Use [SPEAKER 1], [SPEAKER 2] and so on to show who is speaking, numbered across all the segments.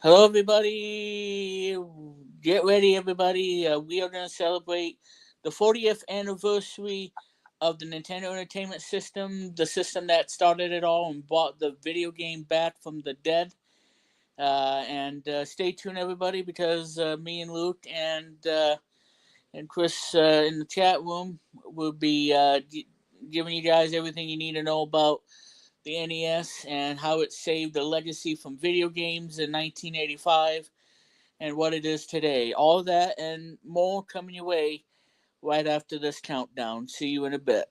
[SPEAKER 1] Hello, everybody. Get ready, everybody. We are going to celebrate the 40th anniversary of the Nintendo Entertainment System, the system that started it all and brought the video game back from the dead. And stay tuned, everybody, because me and Luke and Chris in the chat room will be giving you guys everything you need to know about the NES and how it saved the legacy from video games in 1985 and what it is today. All that and more coming your way right after this countdown. See you in a bit.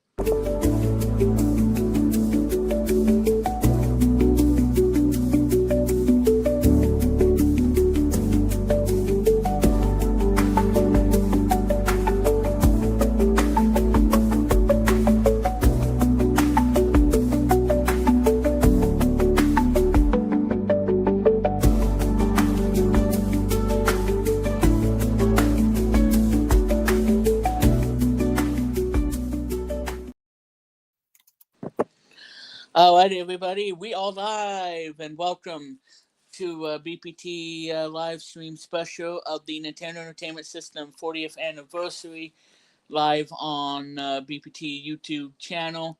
[SPEAKER 1] All right, everybody, we are live and welcome to BPT live stream special of the Nintendo Entertainment System 40th anniversary live on BPT YouTube channel.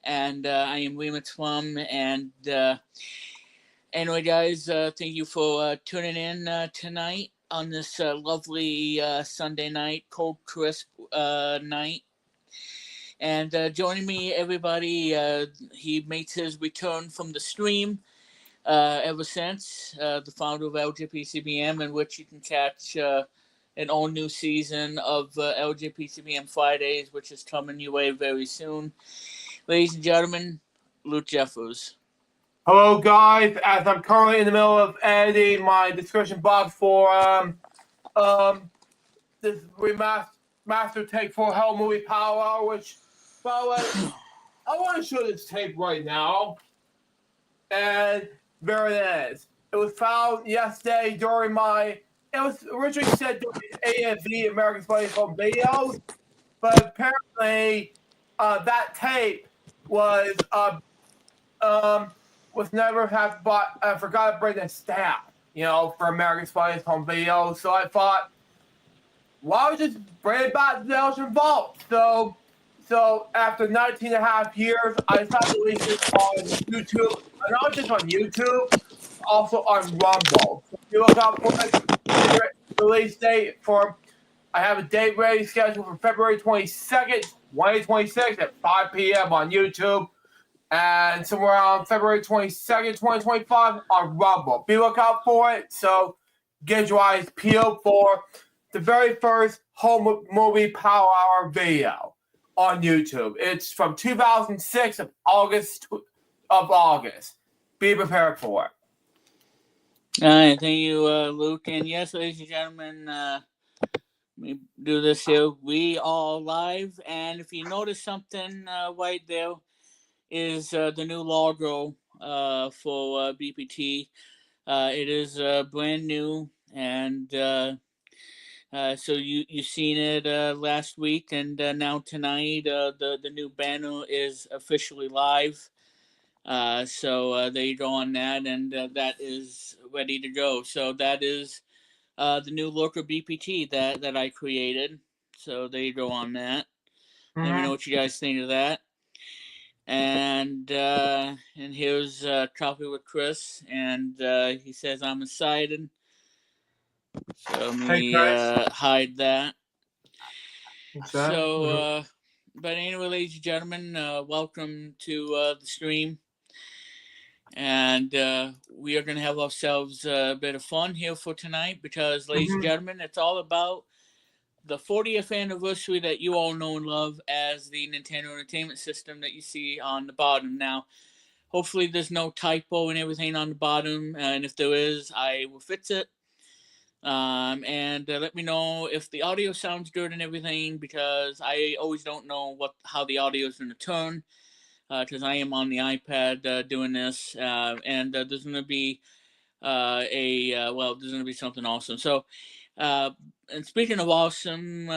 [SPEAKER 1] And I am Remix Plum. And anyway, guys, thank you for tuning in tonight on this lovely Sunday night, cold, crisp night. And joining me, everybody, he makes his return from the stream ever since, the founder of LJPCBM, in which you can catch an all new season of LJPCBM Fridays, which is coming your way very soon. Ladies and gentlemen, Luke Jeffers.
[SPEAKER 2] Hello, guys. As I'm currently in the middle of editing my description box for this remaster tape for Hell Movie Power Hour, which, by the way, I want to show this tape right now. And there it is. It was found yesterday during my. It was originally said during AFV, American Funniest Home Videos, but apparently that tape was never have bought. I forgot to bring the stamp, for American Funniest Home Videos. So I thought, why would just bring it back to the Elgin Vault? So after 19 and a half years, I decided to release this on YouTube. And not just on YouTube, also on Rumble. So if you look out for the release date for, I have a date ready scheduled for February 22nd, 2026 at 5 p.m. on YouTube. And somewhere around February 22nd, 2025 on Rumble. Be lookout for it. So get your eyes peeled for the very first home movie Power Hour video on YouTube. It's from 2006 of August. Be prepared for it.
[SPEAKER 1] All right, thank you, Luke. And yes, ladies and gentlemen, let me do this here. We are live, and if you notice something right there is the new logo for BPT. It is brand new, and so you seen it last week, and now tonight the new banner is officially live. So there you go on that, and that is ready to go. So that is the new look of BPT that I created. So there you go on that. Let me know what you guys think of that. And here's Coffee with Chris, and he says I'm excited. So let me hide that. So, but anyway, ladies and gentlemen, welcome to the stream. And we are going to have ourselves a bit of fun here for tonight because, ladies and gentlemen, it's all about the 40th anniversary that you all know and love as the Nintendo Entertainment System that you see on the bottom. Now, hopefully there's no typo and everything on the bottom, and if there is, I will fix it. And let me know if the audio sounds good and everything, because I always don't know how the audio is going to turn. Because I am on the iPad doing this, and there's going to be there's going to be something awesome. So, and speaking of awesome,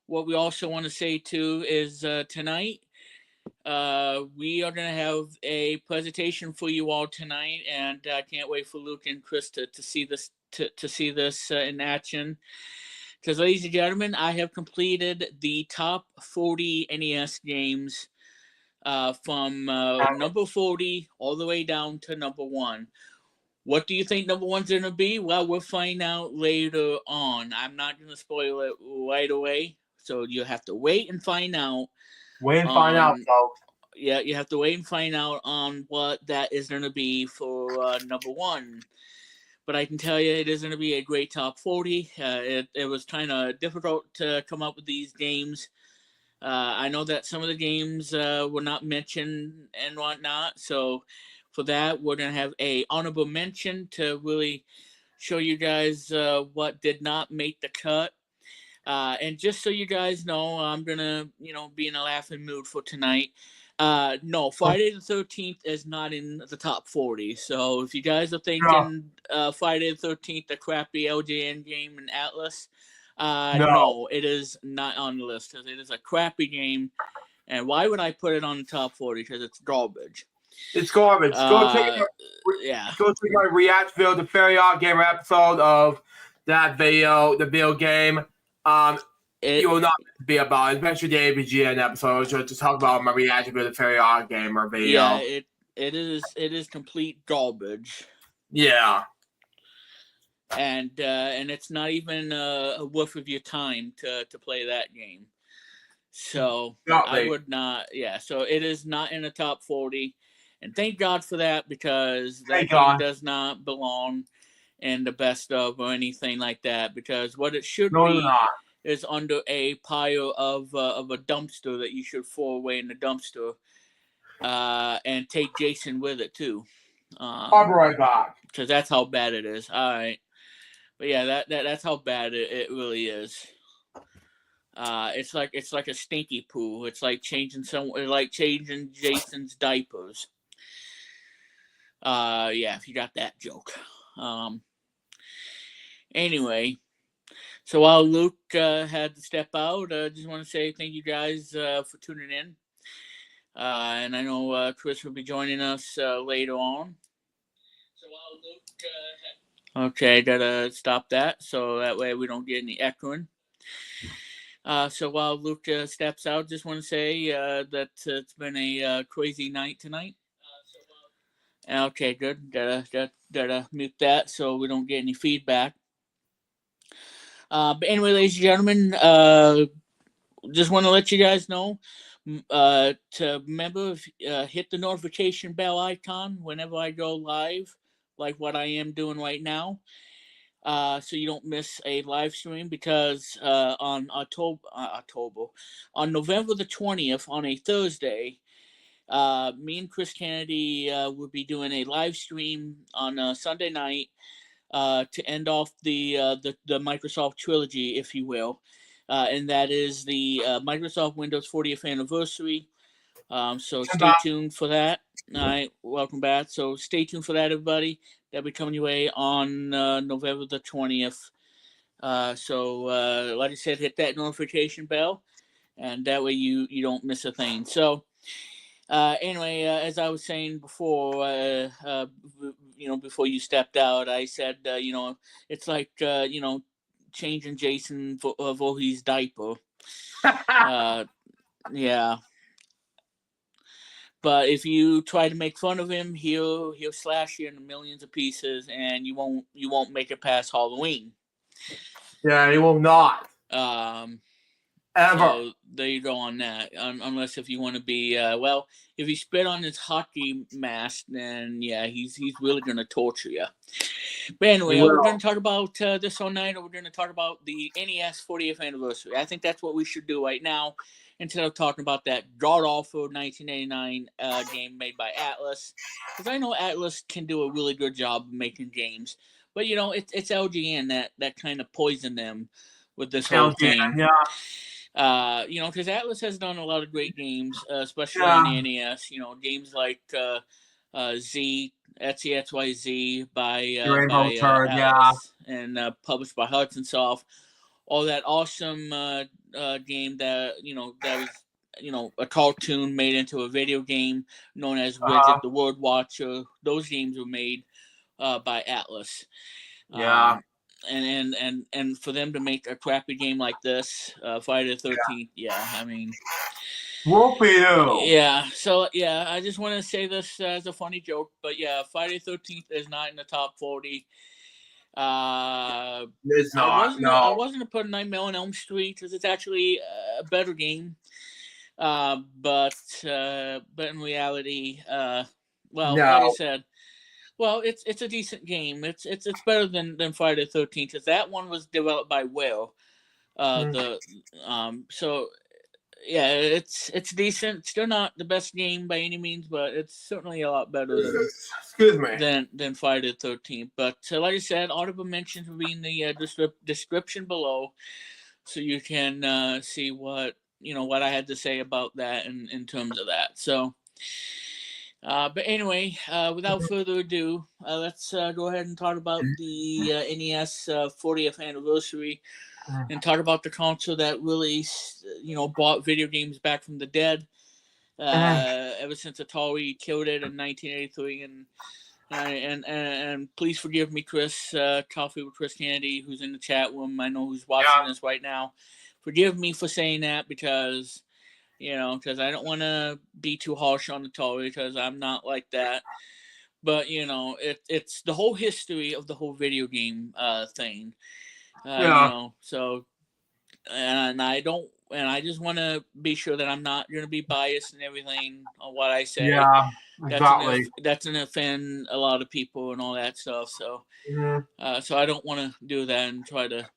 [SPEAKER 1] what we also want to say too is tonight We are gonna have a presentation for you all tonight, and I can't wait for Luke and Chris to see this to see this in action. Because, ladies and gentlemen, I have completed the top 40 NES games from number 40 all the way down to number 1. What do you think number 1's going to be? Well, we'll find out later on. I'm not going to spoil it right away, so you'll have to wait and find out.
[SPEAKER 2] Wait and find out, folks.
[SPEAKER 1] Yeah, you have to wait and find out on what that is going to be for number 1. But I can tell you it is going to be a great top 40. It was kind of difficult to come up with these games. I know that some of the games were not mentioned and whatnot. So for that, we're going to have a honorable mention to really show you guys what did not make the cut. And just so you guys know, I'm going to, be in a laughing mood for tonight. No, Friday the 13th is not in the top 40. So if you guys are thinking Friday the 13th, a crappy LJN game in Atlas, no, it is not on the list because it is a crappy game. And why would I put it on the top 40? Because it's garbage.
[SPEAKER 2] It's garbage. Go check my React video, the Fairy Art Gamer episode of that video, the video game. You will not be about it. Especially the ABGN episode, to talk about my reaction to the Fairy Art Gamer video.
[SPEAKER 1] Yeah, it is complete garbage.
[SPEAKER 2] Yeah.
[SPEAKER 1] And it's not even worth of your time to play that game. So I would not. Yeah, so it is not in the top 40, and thank God for that, because that game does not belong in the best of or anything like that. Because what it should be is under a pile of a dumpster that you should throw away in the dumpster, and take Jason with it too.
[SPEAKER 2] I'll be right back.
[SPEAKER 1] Because that's how bad it is. All right. But yeah, that's how bad it really is. It's like a stinky poo. It's like changing Jason's diapers. Yeah, if you got that joke. Anyway, so while Luke had to step out, I just want to say thank you guys for tuning in. And I know Chris will be joining us later on. So while Luke okay, gotta stop that so that way we don't get any echoing. So while Luke steps out, just want to say that it's been a crazy night tonight. Okay, good. Gotta mute that so we don't get any feedback. But anyway, ladies and gentlemen, just want to let you guys know to remember, hit the notification bell icon whenever I go live, like what I am doing right now, so you don't miss a live stream. Because on November the 20th, on a Thursday, me and Chris Kennedy will be doing a live stream on Sunday night to end off the Microsoft trilogy, if you will. And that is the Microsoft Windows 40th anniversary. So stay tuned for that. All right, welcome back. So stay tuned for that, everybody. That'll be coming your way on November the 20th. So like I said, hit that notification bell, and that way you don't miss a thing. So anyway, as I was saying before, before you stepped out, I said, it's like, changing Jason for his diaper. Yeah. But if you try to make fun of him, he'll slash you into millions of pieces, and you won't make it past Halloween.
[SPEAKER 2] Yeah, he will not. Ever.
[SPEAKER 1] So there you go on that. Unless if you want to be, if you spit on his hockey mask, then yeah, he's really going to torture you. But anyway, we're going to talk about this all night, or we're going to talk about the NES 40th anniversary. I think that's what we should do right now, instead of talking about that god-awful 1989 game made by Atlas. Because I know Atlas can do a really good job of making games. But, it's LGN that kind of poisoned them with this whole thing.
[SPEAKER 2] Yeah.
[SPEAKER 1] Because Atlas has done a lot of great games, especially on the NES. Games like Z, XYZ by Atlas, and published by Hudson Soft. All that awesome game that that was a cartoon made into a video game known as Widget the World Watcher. Those games were made by Atlas.
[SPEAKER 2] Yeah.
[SPEAKER 1] And for them to make a crappy game like this, Friday the 13th, yeah, I mean,
[SPEAKER 2] Whoopie-doo.
[SPEAKER 1] yeah. So yeah, I just want to say this as a funny joke, but yeah, Friday the 13th is not in the top 40.
[SPEAKER 2] It's
[SPEAKER 1] I
[SPEAKER 2] not.
[SPEAKER 1] wasn't I
[SPEAKER 2] No.
[SPEAKER 1] wasn't to put Nightmare on Elm Street because it's actually a better game. But in reality, well, like I
[SPEAKER 2] No.
[SPEAKER 1] said, well, it's a decent game. It's better than Friday the 13th because that one was developed by Will. The so yeah, it's decent. Still not the best game by any means, but it's certainly a lot better
[SPEAKER 2] Excuse me.
[SPEAKER 1] than Friday the 13th. But like I said, audible mentions will be in the description below, so you can see what I had to say about that in terms of that. So. But anyway, without further ado, let's go ahead and talk about the NES 40th anniversary and talk about the console that really, brought video games back from the dead. Ever since Atari killed it in 1983, and please forgive me, Chris, Coffee with Chris Kennedy, who's in the chat room. I know who's watching this right now. Forgive me for saying that because I don't want to be too harsh on Atari because I'm not like that. But it's the whole history of the whole video game thing. So and I just want to be sure that I'm not going to be biased in everything on what I say.
[SPEAKER 2] Yeah. Exactly.
[SPEAKER 1] That's gonna offend a lot of people and all that stuff. So so I don't want to do that and try to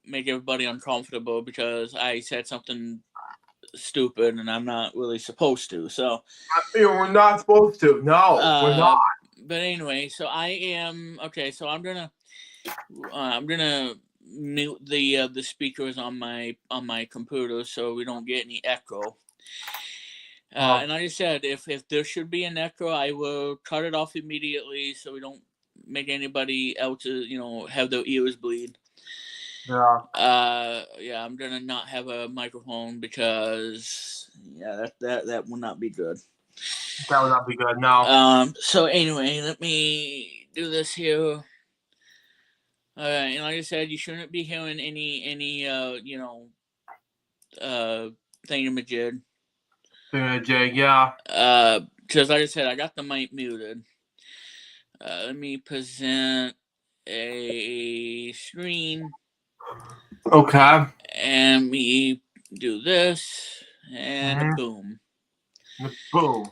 [SPEAKER 1] make everybody uncomfortable because I said something stupid and I'm not really supposed to. So
[SPEAKER 2] we're not supposed to. No, we're not.
[SPEAKER 1] But anyway, so I am okay. So I'm gonna mute the speakers on my computer so we don't get any echo. And like I said, if there should be an echo, I will cut it off immediately so we don't make anybody else have their ears bleed.
[SPEAKER 2] Yeah.
[SPEAKER 1] Yeah, I'm gonna not have a microphone because that will not be good.
[SPEAKER 2] That would not be good. No.
[SPEAKER 1] So anyway, let me do this here. All right, and like I said, you shouldn't be hearing any thingamajig.
[SPEAKER 2] Yeah.
[SPEAKER 1] Because like I said, I got the mic muted. Let me present a screen.
[SPEAKER 2] Okay.
[SPEAKER 1] And me do this, and boom.
[SPEAKER 2] Boom.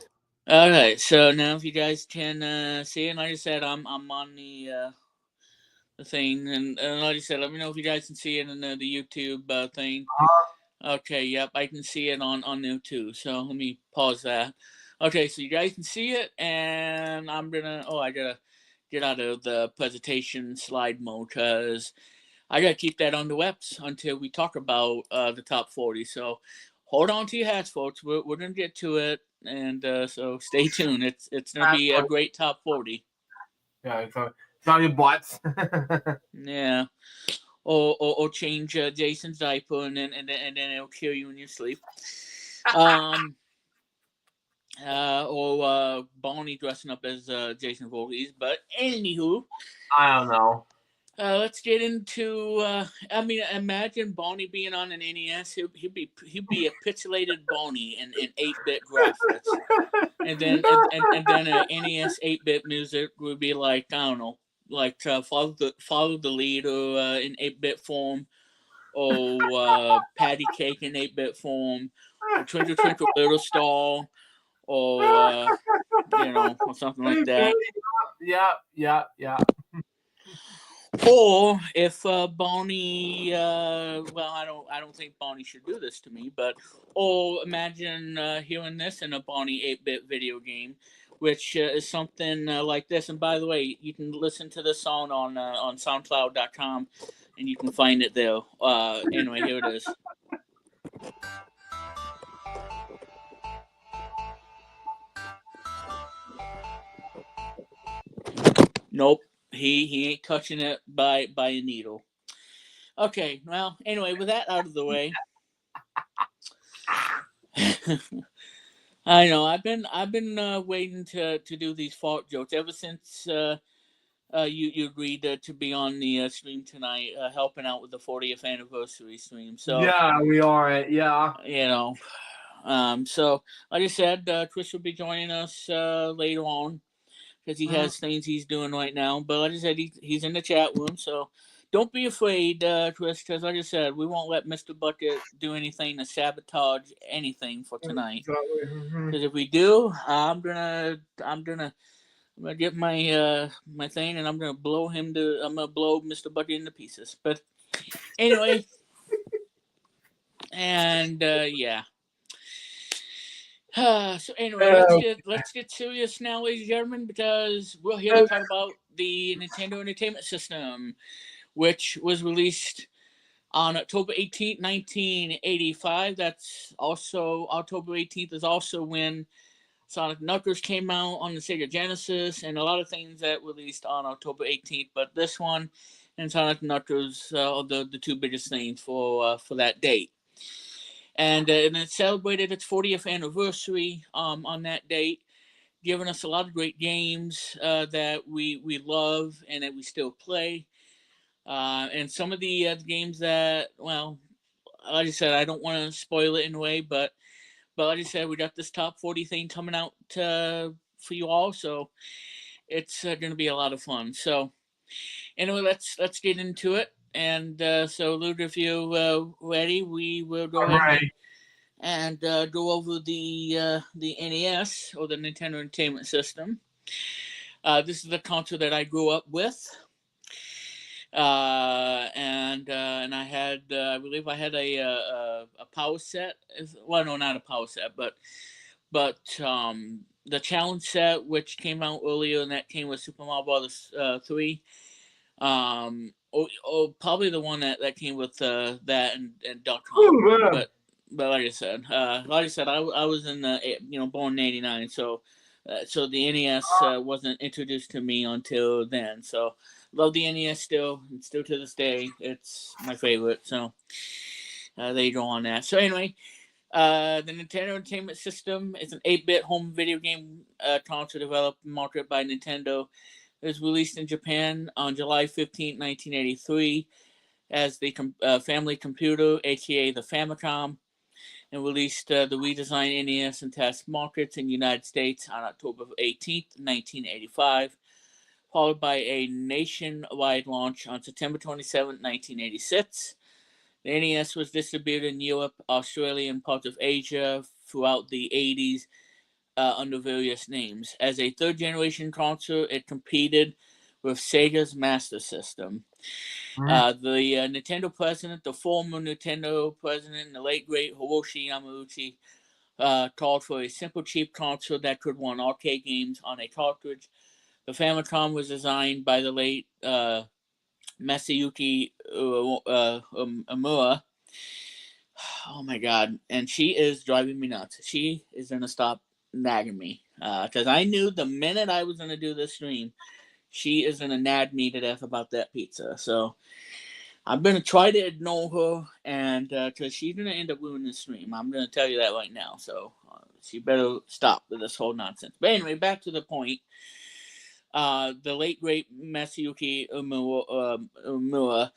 [SPEAKER 1] Okay, so now if you guys can see it, like I said, I'm on the thing, and like I said, let me know if you guys can see it in the YouTube thing. Okay, yep, I can see it on there too. So let me pause that. Okay, so you guys can see it, and I gotta get out of the presentation slide mode because I gotta keep that on the webs until we talk about the top 40. So hold on to your hats, folks. We're gonna get to it, and so stay tuned. It's gonna be a great top 40.
[SPEAKER 2] Yeah, it's on your butts.
[SPEAKER 1] Yeah. Or change Jason's diaper and then it'll kill you in your sleep. Or Bonnie dressing up as Jason Voorhees. But anywho,
[SPEAKER 2] I don't know.
[SPEAKER 1] let's get into. I mean, imagine Bonnie being on an NES. He'd be a pixelated Bonnie in 8-bit graphics, and then an NES 8-bit music would be like I don't know, like follow the leader in 8-bit form. Or patty cake in 8-bit form, or Twinkle Twinkle Little Star, or or something like that.
[SPEAKER 2] Yeah.
[SPEAKER 1] Or if Bonnie, well, I don't think Bonnie should do this to me, but or imagine hearing this in a Bonnie 8-bit video game, which is something like this. And by the way, you can listen to this song on SoundCloud.com, and you can find it there. Anyway, here it is. Nope, he ain't touching it by a needle. Okay, well, anyway, with that out of the way, I know. I've been waiting to do these fart jokes ever since you agreed to be on the stream tonight, helping out with the 40th anniversary stream. So
[SPEAKER 2] Yeah, we are. Yeah.
[SPEAKER 1] you know, so like I said, Chris will be joining us later on because he
[SPEAKER 2] Mhm.
[SPEAKER 1] has things he's doing right now. But like I said, he's in the chat room, so don't be afraid, Chris, because like I said, we won't let Mr. Bucket do anything to sabotage anything for tonight.
[SPEAKER 2] Exactly. Mhm.
[SPEAKER 1] Because if we do, I'm gonna get my thing and I'm gonna blow Mr. Bucket into pieces. But anyway, and yeah. So anyway, let's
[SPEAKER 2] Uh,
[SPEAKER 1] get serious now, ladies and gentlemen, because we're here to talk about the Nintendo Entertainment System, which was released on October 18th, 1985. That's also October 18th is also when Sonic Knuckles came out on the Sega Genesis, and a lot of things that released on October 18th. But this one and Sonic Knuckles are the two biggest things for that date. And it celebrated its 40th anniversary on that date, giving us a lot of great games that we love and that we still play. And some of the games that, well, like I said, I don't want to spoil it in a way, but like I said, we got this top 40 thing coming out for you all, so it's going to be a lot of fun. So anyway, let's get into it. And so, Luke, if you're ready, we will go
[SPEAKER 2] I'm
[SPEAKER 1] ahead
[SPEAKER 2] ready.
[SPEAKER 1] and go over the NES, or the Nintendo Entertainment System. This is the console that I grew up with, and I had I believe I had a power set. Well, no, not a power set, but the challenge set, which came out earlier, and that came with Super Mario Brothers 3. Probably the one that came with that and Duck Hunt.
[SPEAKER 2] Ooh, yeah.
[SPEAKER 1] But like I said, I was in the born in '89, so the NES wasn't introduced to me until then. So love the NES still, and still to this day, it's my favorite. So there you go on that. So anyway, the Nintendo Entertainment System is an 8-bit home video game console developed and marketed by Nintendo. It was released in Japan on July 15th, 1983 as the family computer, aka the Famicom, and released the redesigned NES and test markets in the United States on October 18th, 1985, followed by a nationwide launch on September 27th, 1986. The NES was distributed in Europe, Australia, and parts of Asia throughout the 80s under various names. As a third generation console, it competed with Sega's Master System.
[SPEAKER 2] Mhm.
[SPEAKER 1] The Nintendo president, the former Nintendo president, the late great Hiroshi Yamauchi, called for a simple, cheap console that could run arcade games on a cartridge. The Famicom was designed by the late Masayuki Amura. Oh my god, and she is driving me nuts. She is gonna stop nagging me because I knew the minute I was gonna do this stream, she is gonna nag me to death about that pizza. So I'm gonna try to ignore her, and because she's gonna end up ruining the stream, I'm gonna tell you that right now. So she better stop with this whole nonsense. But anyway, back to the point. The late great Masayuki Umura,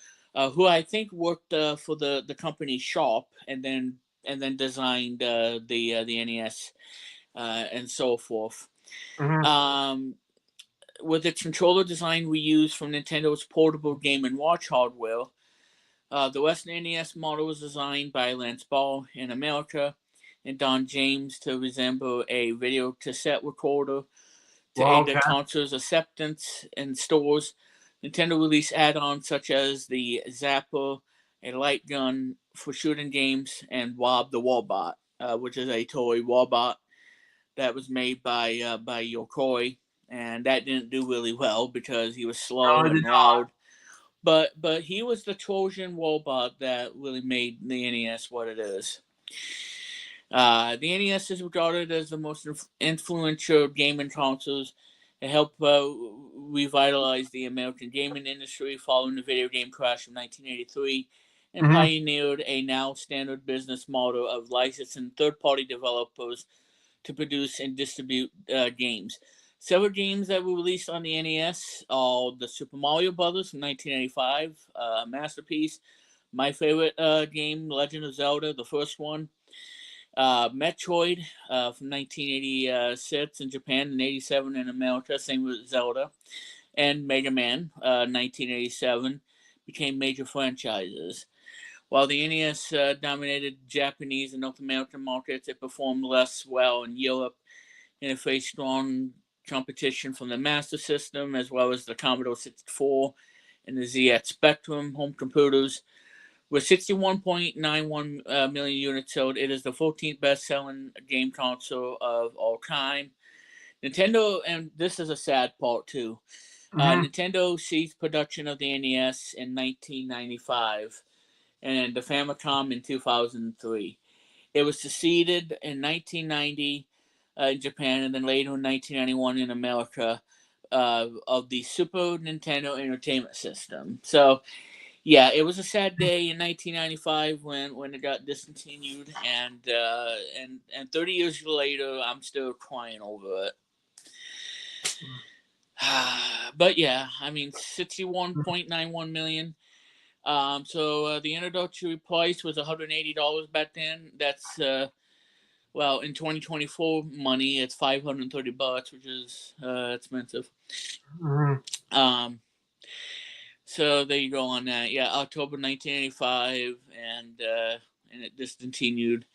[SPEAKER 1] who I think worked for the company Sharp, and then designed the NES and so forth.
[SPEAKER 2] Mhm.
[SPEAKER 1] Um, with its controller design we used from Nintendo's portable Game and Watch hardware. The Western NES model was designed by Lance Ball in America and Don James to resemble a video cassette recorder. To
[SPEAKER 2] Well,
[SPEAKER 1] aid the
[SPEAKER 2] okay.
[SPEAKER 1] console's acceptance in stores, Nintendo released add-ons such as the Zapper, a light gun for shooting games, and Wob the Warbot, which is a toy Warbot that was made by Yokoi, and that didn't do really well because he was
[SPEAKER 2] No,
[SPEAKER 1] slow
[SPEAKER 2] I did
[SPEAKER 1] and loud. But he was the Trojan Warbot that really made the NES what it is. The NES is regarded as the most influential gaming consoles. It helped revitalize the American gaming industry following the video game crash of 1983 and
[SPEAKER 2] Mhm.
[SPEAKER 1] pioneered a now standard business model of licensing third-party developers to produce and distribute games. Several games that were released on the NES are the Super Mario Brothers from 1995, masterpiece. My favorite game, Legend of Zelda, the first one. Metroid from 1986 in Japan and 87 in America, same with Zelda. And Mega Man, 1987, became major franchises. While the NES dominated Japanese and North American markets, it performed less well in Europe and it faced strong competition from the Master System as well as the Commodore 64 and the ZX Spectrum home computers. With 61.91 million units sold, it is the 14th best selling game console of all time. Nintendo, and this is a sad part too,
[SPEAKER 2] Mhm.
[SPEAKER 1] Nintendo ceased production of the NES in 1995 and the Famicom in 2003. It was succeeded in 1990 in Japan and then later in 1991 in America of the Super Nintendo Entertainment System. So, yeah, it was a sad day in 1995 when it got discontinued, and 30 years later, I'm still crying over it. But yeah, I mean, 61.91 million. So the introductory price was $180 back then. That's well, in 2024 money, it's $530, which is expensive.
[SPEAKER 2] Mhm.
[SPEAKER 1] Um, so there you go on that. Yeah, October 1985, and it discontinued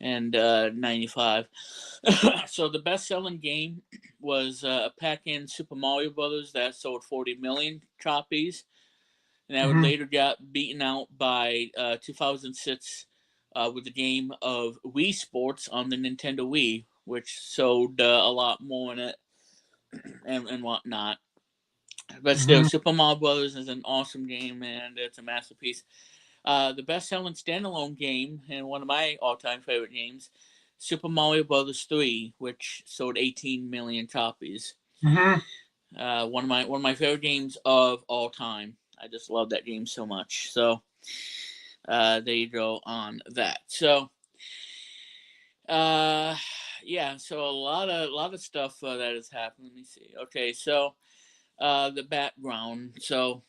[SPEAKER 1] and 95. So the best-selling game was a pack-in Super Mario Brothers that sold 40 million copies, and that would
[SPEAKER 2] Mhm.
[SPEAKER 1] later got beaten out by 2006 with the game of Wii Sports on the Nintendo Wii, which sold a lot more in it and whatnot. But still,
[SPEAKER 2] Mhm.
[SPEAKER 1] Super Mario Brothers is an awesome game and it's a masterpiece. The best-selling standalone game and one of my all-time favorite games, Super Mario Brothers 3, which sold 18 million copies.
[SPEAKER 2] Mhm.
[SPEAKER 1] One of my favorite games of all time. I just love that game so much. So there you go on that. So uh, yeah, so a lot of stuff that has happened. Let me see. Okay, so the background. So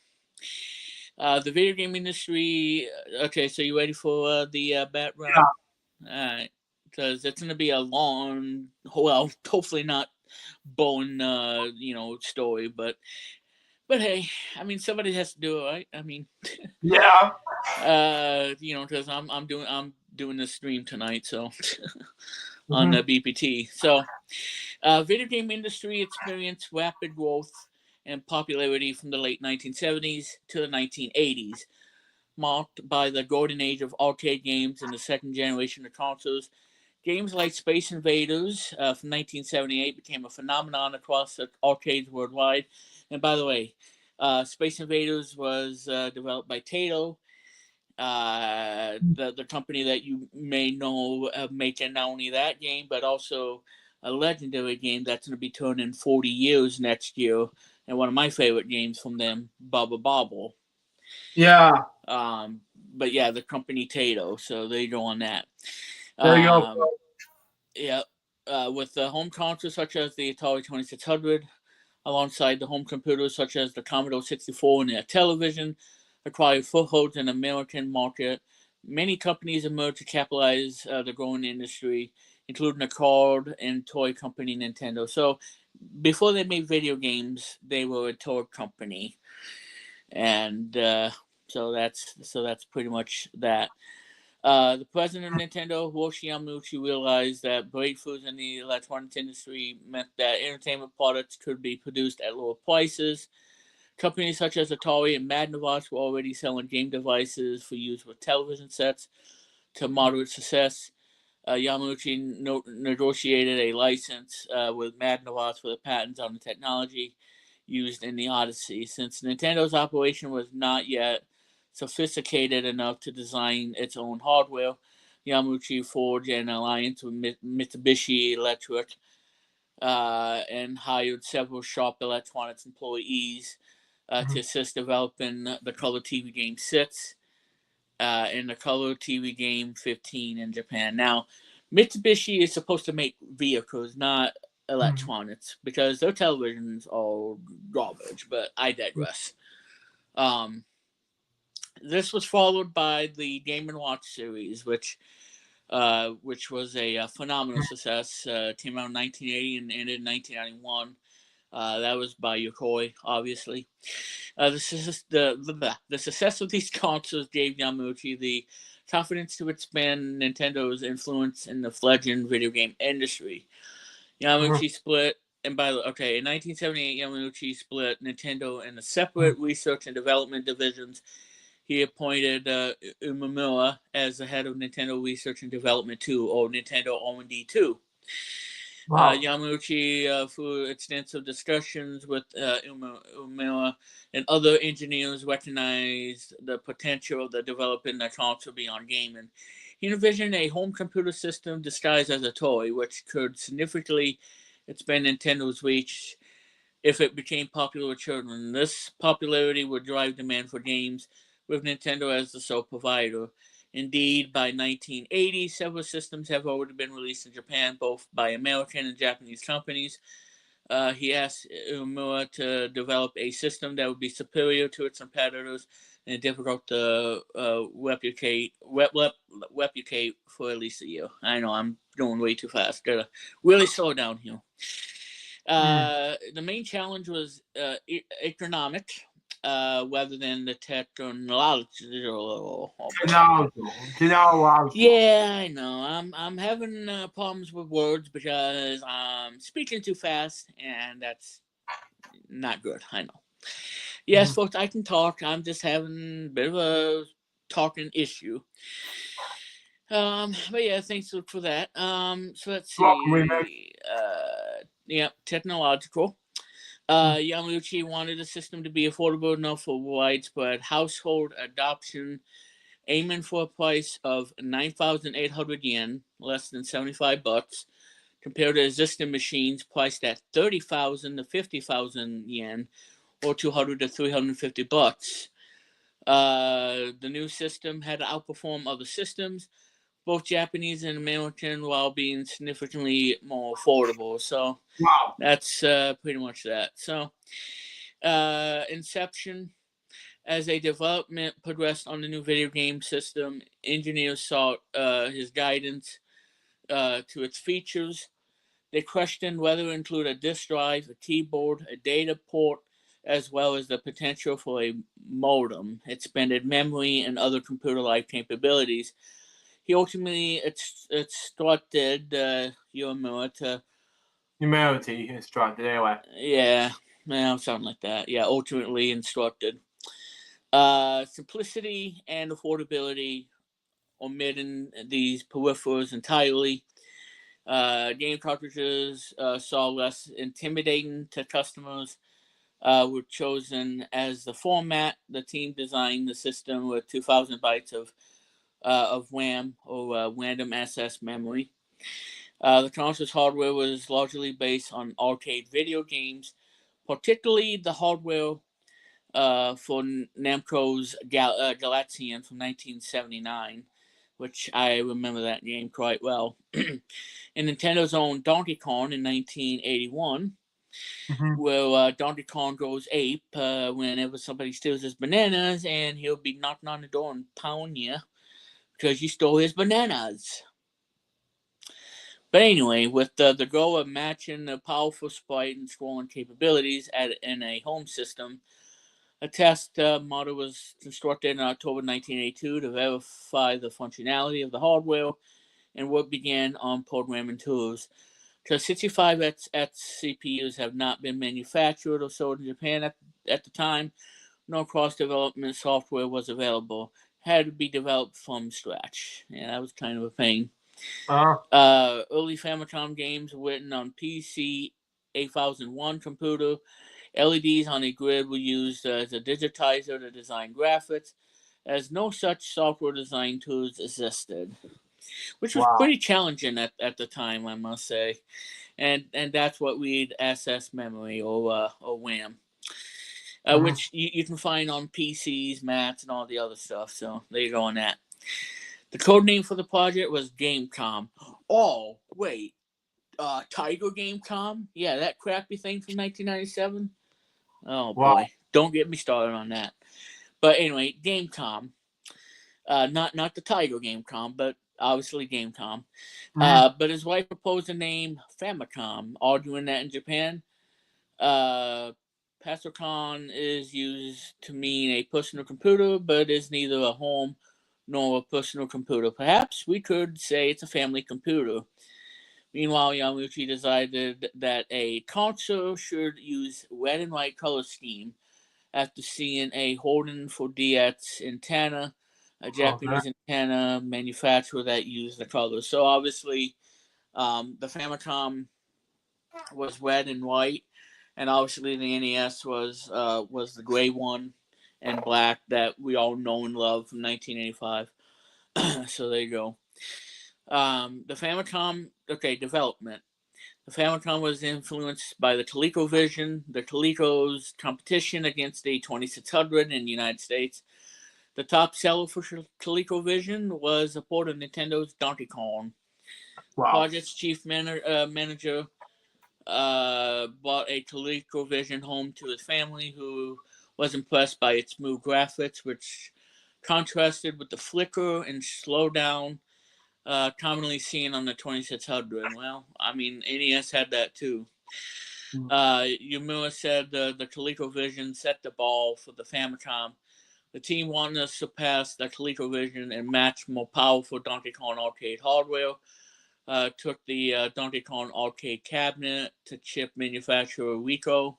[SPEAKER 1] the video game industry. Okay, so you ready for the background? Alright, because it's gonna be a long, well, hopefully not bone, story, but hey, I mean, somebody has to do it, right? I mean,
[SPEAKER 2] Yeah.
[SPEAKER 1] because I'm doing this stream tonight, so on
[SPEAKER 2] Mhm.
[SPEAKER 1] BPT. So, video game industry experienced rapid growth and popularity from the late 1970s to the 1980s, marked by the golden age of arcade games and the second generation of consoles. Games like Space Invaders from 1978 became a phenomenon across the arcades worldwide. And by the way, Space Invaders was developed by Taito, the company that you may know of making not only that game, but also a legendary game that's going to be turning 40 years next year. And one of my favorite games from them, Bubba Bobble.
[SPEAKER 2] Yeah.
[SPEAKER 1] But yeah, the company Taito. So there you go on that.
[SPEAKER 2] There you go.
[SPEAKER 1] Um, Yeah, with the home consoles such as the Atari 2600, alongside the home computers such as the Commodore 64 and the television, acquired footholds in the American market. Many companies emerged to capitalize the growing industry, including the card and toy company Nintendo. So, before they made video games, they were a toy company, and so that's pretty much that. The president of Nintendo, Hiroshi Yamauchi, realized that breakthroughs in the electronics industry meant that entertainment products could be produced at lower prices. Companies such as Atari and Magnavox were already selling game devices for use with television sets to moderate success. Yamauchi negotiated a license with Magnavox for the patents on the technology used in the Odyssey. Since Nintendo's operation was not yet sophisticated enough to design its own hardware, Yamauchi forged an alliance with Mitsubishi Electric and hired several Sharp Electronics employees to
[SPEAKER 2] Mhm.
[SPEAKER 1] assist developing the color TV game Six. in the color TV game 15 in Japan. Now, Mitsubishi is supposed to make vehicles, not electronics, because their televisions are garbage, but I digress. Um, this was followed by the Game & Watch series, which was a phenomenal success. Came out in 1980 and ended in 1991. That was by Yokoi, obviously. The success of these consoles gave Yamauchi the confidence to expand Nintendo's influence in the fledgling video game industry. Yamauchi split, and by the okay, in 1978, Yamauchi split Nintendo into separate research and development divisions. He appointed Umemura as the head of Nintendo Research and Development 2, or Nintendo R&D 2.
[SPEAKER 2] Wow.
[SPEAKER 1] Yamauchi, through extensive discussions with Umemura and other engineers, recognized the potential of the developing the console beyond gaming. He envisioned a home computer system disguised as a toy, which could significantly expand Nintendo's reach if it became popular with children. This popularity would drive demand for games, with Nintendo as the sole provider. Indeed, by 1980, several systems have already been released in Japan, both by American and Japanese companies. He asked Umura to develop a system that would be superior to its competitors and difficult to replicate for at least a year. I know I'm going way too fast. Gotta really slow down here. The main challenge was economic, rather than the technological. Yeah, I know. I'm having problems with words because I'm speaking too fast, and that's not good. I know. Yes, folks, I can talk. I'm just having a bit of a talking issue. But yeah, thanks for that. So let's see. Yeah, technological. Yamauchi wanted the system to be affordable enough for widespread household adoption, aiming for a price of 9,800 yen, less than $75, compared to existing machines priced at 30,000 to 50,000 yen, or 200 to 350 bucks. The new system had to outperform other systems, both Japanese and American, while being significantly more affordable. So that's pretty much that. So, Inception. As a development progressed on the new video game system, engineers sought his guidance to its features. They questioned whether to include a disk drive, a keyboard, a data port, as well as the potential for a modem, expanded memory, and other computer-like capabilities. He ultimately instructed Yomura to.
[SPEAKER 2] Humanity instructed anyway.
[SPEAKER 1] Yeah, something like that. Yeah, ultimately instructed. Simplicity and affordability, omitting these peripherals entirely. Game cartridges saw less intimidating to customers. Were chosen as the format. The team designed the system with 2,000 bytes of RAM, or random access memory. The console's hardware was largely based on arcade video games, particularly the hardware for Namco's Galaxian from 1979, which I remember that game quite well. And Nintendo's own Donkey Kong in 1981, where Donkey Kong goes ape whenever somebody steals his bananas, and he'll be knocking on the door and pounding you because you stole his bananas. But anyway, with the goal of matching the powerful sprite and scrolling capabilities in a home system, a test model was constructed in October 1982 to verify the functionality of the hardware, and work began on programming tools. Because 65X CPUs have not been manufactured or sold in Japan at the time, no cross-development software was available. Had to be developed from scratch. Yeah, that was kind of a pain. Early Famicom games written on PC 8001 computer. LEDs on a grid were used as a digitizer to design graphics, as no such software design tools existed, which was pretty challenging at the time, I must say. And that's what we'd access memory, or RAM. which you can find on PCs, Macs, and all the other stuff. So there you go on that. The code name for the project was Gamecom. Oh, wait. Tiger Gamecom? Yeah, that crappy thing from 1997? Oh,
[SPEAKER 2] Wow.
[SPEAKER 1] boy. Don't get me started on that. But anyway, Gamecom. Not the Tiger Gamecom, but obviously Gamecom. But his wife proposed the name Famicom, arguing that in Japan, Pasocon is used to mean a personal computer, but is neither a home nor a personal computer. Perhaps we could say it's a family computer. Meanwhile, Yamauchi decided that a console should use red and white color scheme after seeing a Holden for DX antenna, a Japanese antenna manufacturer that used the colors. So obviously, the Famicom was red and white, and obviously the NES was the gray one and black that we all know and love from 1985. So there you go. The Famicom, development. The Famicom was influenced by the ColecoVision, the Coleco's competition against the 2600 in the United States. The top seller for ColecoVision was a port of Nintendo's Donkey Kong.
[SPEAKER 2] Wow.
[SPEAKER 1] Project's chief manager bought a ColecoVision home to his family, who was impressed by its smooth graphics, which contrasted with the flicker and slowdown commonly seen on the 2600. Well, I mean, NES had that too. Yamura said the ColecoVision set the ball for the Famicom. The team wanted to surpass the ColecoVision and match more powerful Donkey Kong arcade hardware. Took the Donkey Kong arcade cabinet to chip manufacturer Ricoh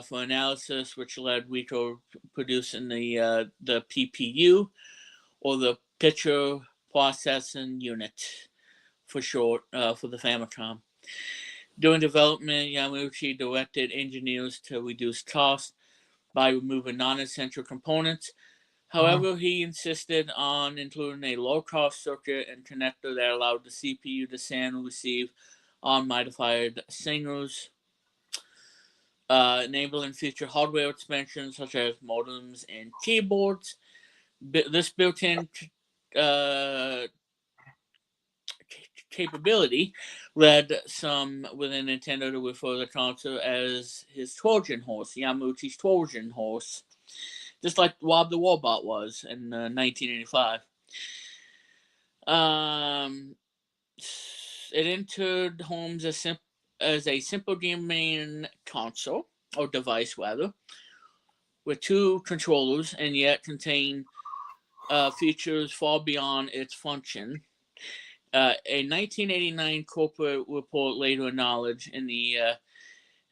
[SPEAKER 1] for analysis, which led Ricoh producing the PPU, or the Picture Processing Unit, for short, for the Famicom. During development, Yamauchi directed engineers to reduce costs by removing non-essential components. However, he insisted on including a low-cost circuit and connector that allowed the CPU to send and receive unmodified signals, enabling future hardware expansions such as modems and keyboards. This built-in capability led some within Nintendo to refer to the console as his Trojan horse, Yamauchi's Trojan horse, just like Rob the Robot was in 1985. It entered homes as a simple gaming console, or device rather, with two controllers, and yet contained features far beyond its function. A 1989 corporate report later acknowledged in the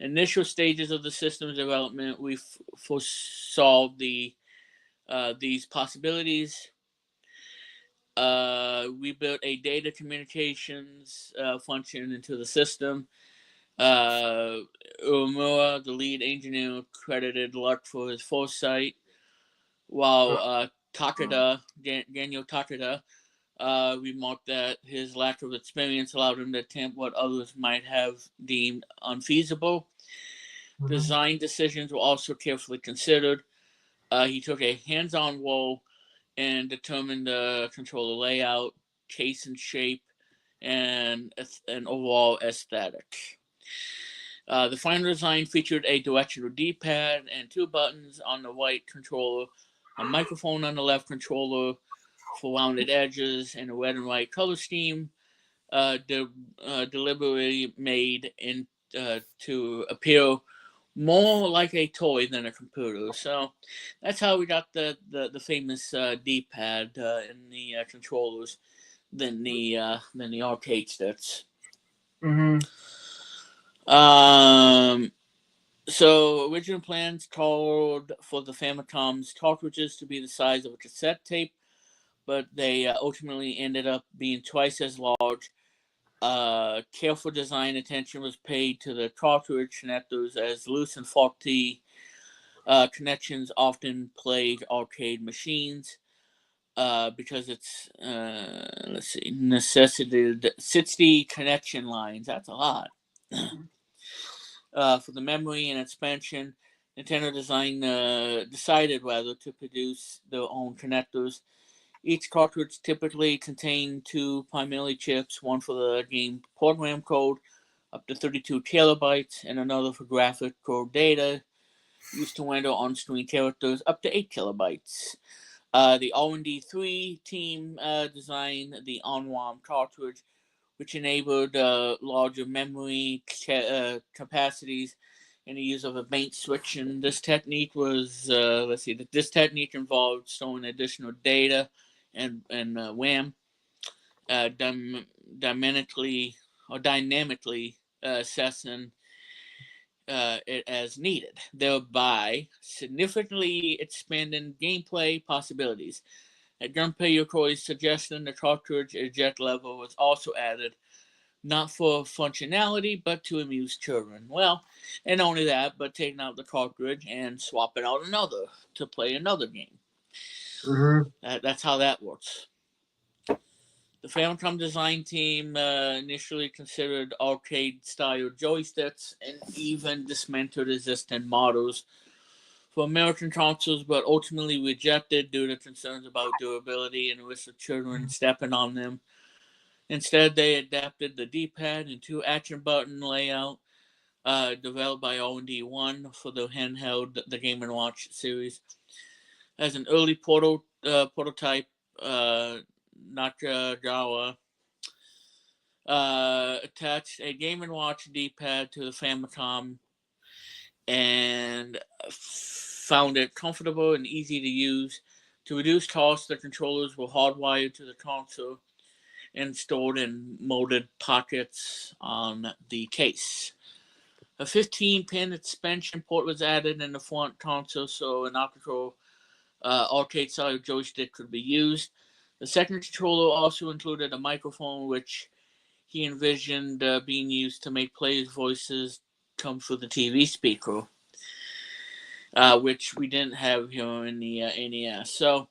[SPEAKER 1] initial stages of the system's development, we foresaw these possibilities. We built a data communications function into the system. Uemura, the lead engineer, credited Luck for his foresight, while Daniel Takeda, remarked that his lack of experience allowed him to attempt what others might have deemed unfeasible. Design decisions were also carefully considered. He took a hands-on role and determined the controller layout, case and shape, and an overall aesthetic. The final design featured a directional D-pad and two buttons on the right controller, a microphone on the left controller for rounded edges, and a red and white color scheme deliberately made to appear more like a toy than a computer. So that's how we got the famous D-pad in the controllers than the arcade sticks. So original plans called for the Famicom's cartridges to be the size of a cassette tape, but they ultimately ended up being twice as large. Careful design attention was paid to the cartridge connectors, as loose and faulty connections often plague arcade machines because it's necessitated 60 connection lines. That's a lot. For the memory and expansion, Nintendo decided to produce their own connectors. Each cartridge typically contained two primary chips, one for the game program code, up to 32 kilobytes, and another for graphic code data, used to render on-screen characters, up to 8 kilobytes. The R&D3 team designed the on-ROM cartridge, which enabled larger memory capacities and the use of a bank switch. And this technique was, this technique involved storing additional data and RAM dynamically assessing it as needed, thereby significantly expanding gameplay possibilities. At Gunpei Yokoi's suggestion, the cartridge eject level was also added, not for functionality, but to amuse children. Well, and only that, but taking out the cartridge and swapping out another to play another game.
[SPEAKER 2] Mm-hmm.
[SPEAKER 1] That's how that works. The Famicom design team initially considered arcade-style joysticks and even dismantled existing models for American consoles, but ultimately rejected due to concerns about durability and the risk of children stepping on them. Instead, they adapted the D-pad and two action button layout developed by R&D1 for the handheld, the Game & Watch series. As an early prototype, Nakagawa attached a Game & Watch D-pad to the Famicom and found it comfortable and easy to use. To reduce costs, the controllers were hardwired to the console and stored in molded pockets on the case. A 15-pin expansion port was added in the front console so an optical arcade-style joystick could be used. The second controller also included a microphone, which he envisioned being used to make players' voices come through the TV speaker, which we didn't have here in the NES. So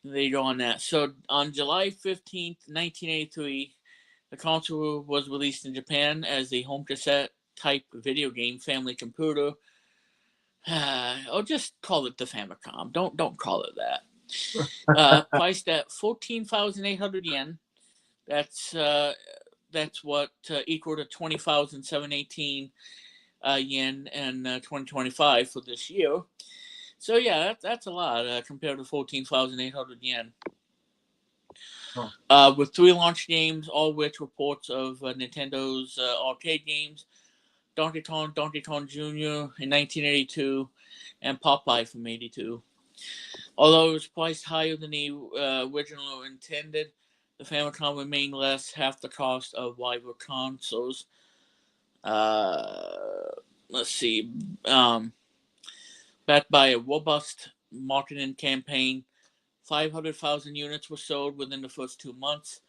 [SPEAKER 1] there you go on that. So on July 15th, 1983, the console was released in Japan as a home cassette type video game family computer. I'll just call it the Famicom. Don't call it that. Priced at 14,800 yen. That's what equal to 20,718 yen in 2025 for this year. So yeah, that's a lot compared to 14,800 yen. With 3 launch games, all which were ports of Nintendo's arcade games: Donkey Kong Jr. in 1982, and Popeye from '82. Although it was priced higher than the original intended, the Famicom remained half the cost of rival consoles. Let's see. Backed by a robust marketing campaign, 500,000 units were sold within the first 2 months.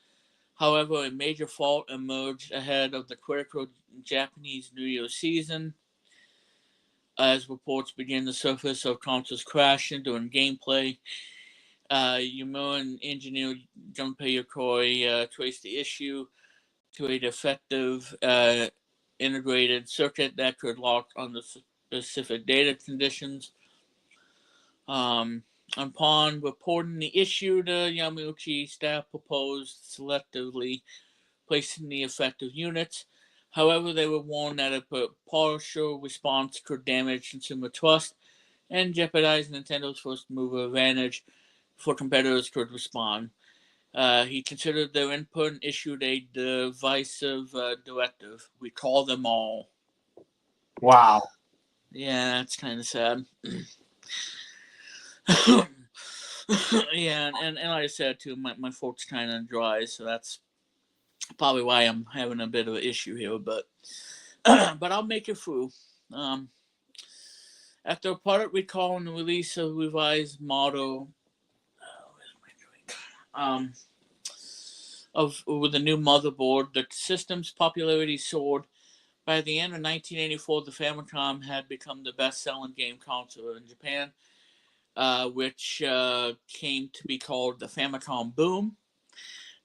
[SPEAKER 1] However, a major fault emerged ahead of the critical Japanese New Year season, as reports began to surface of consoles crashing during gameplay. Yamura engineer Gunpei Yokoi traced the issue to a defective integrated circuit that could lock under specific data conditions. Upon reporting the issue, the Yamauchi staff proposed selectively placing the affected units. However, they were warned that a partial response could damage consumer trust and jeopardize Nintendo's first mover advantage before competitors could respond. He considered their input and issued a divisive directive: recall them all.
[SPEAKER 2] Wow.
[SPEAKER 1] Yeah, that's kind of sad. Yeah, and like I said too, my throat's kind of dry, so that's probably why I'm having a bit of an issue here. But but I'll make it through. After a product recall and the release of revised model, with a new motherboard, the system's popularity soared. By the end of 1984, the Famicom had become the best-selling game console in Japan, which came to be called the Famicom Boom.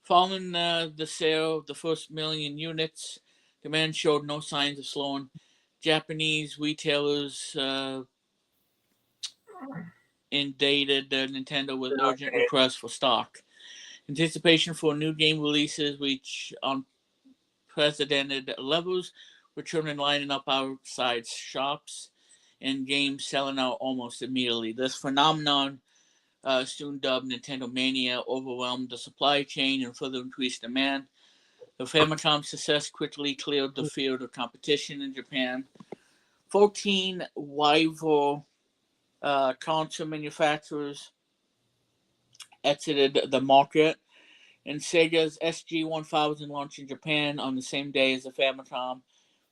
[SPEAKER 1] Following the sale of the first million units, demand showed no signs of slowing. Japanese retailers inundated Nintendo with urgent requests for stock. Anticipation for new game releases reached unprecedented levels, returning lining up outside shops and games selling out almost immediately. This phenomenon, soon dubbed Nintendo Mania, overwhelmed the supply chain and further increased demand. The Famicom's success quickly cleared the field of competition in Japan. 14 rival console manufacturers exited the market, and Sega's SG-1000 launched in Japan on the same day as the Famicom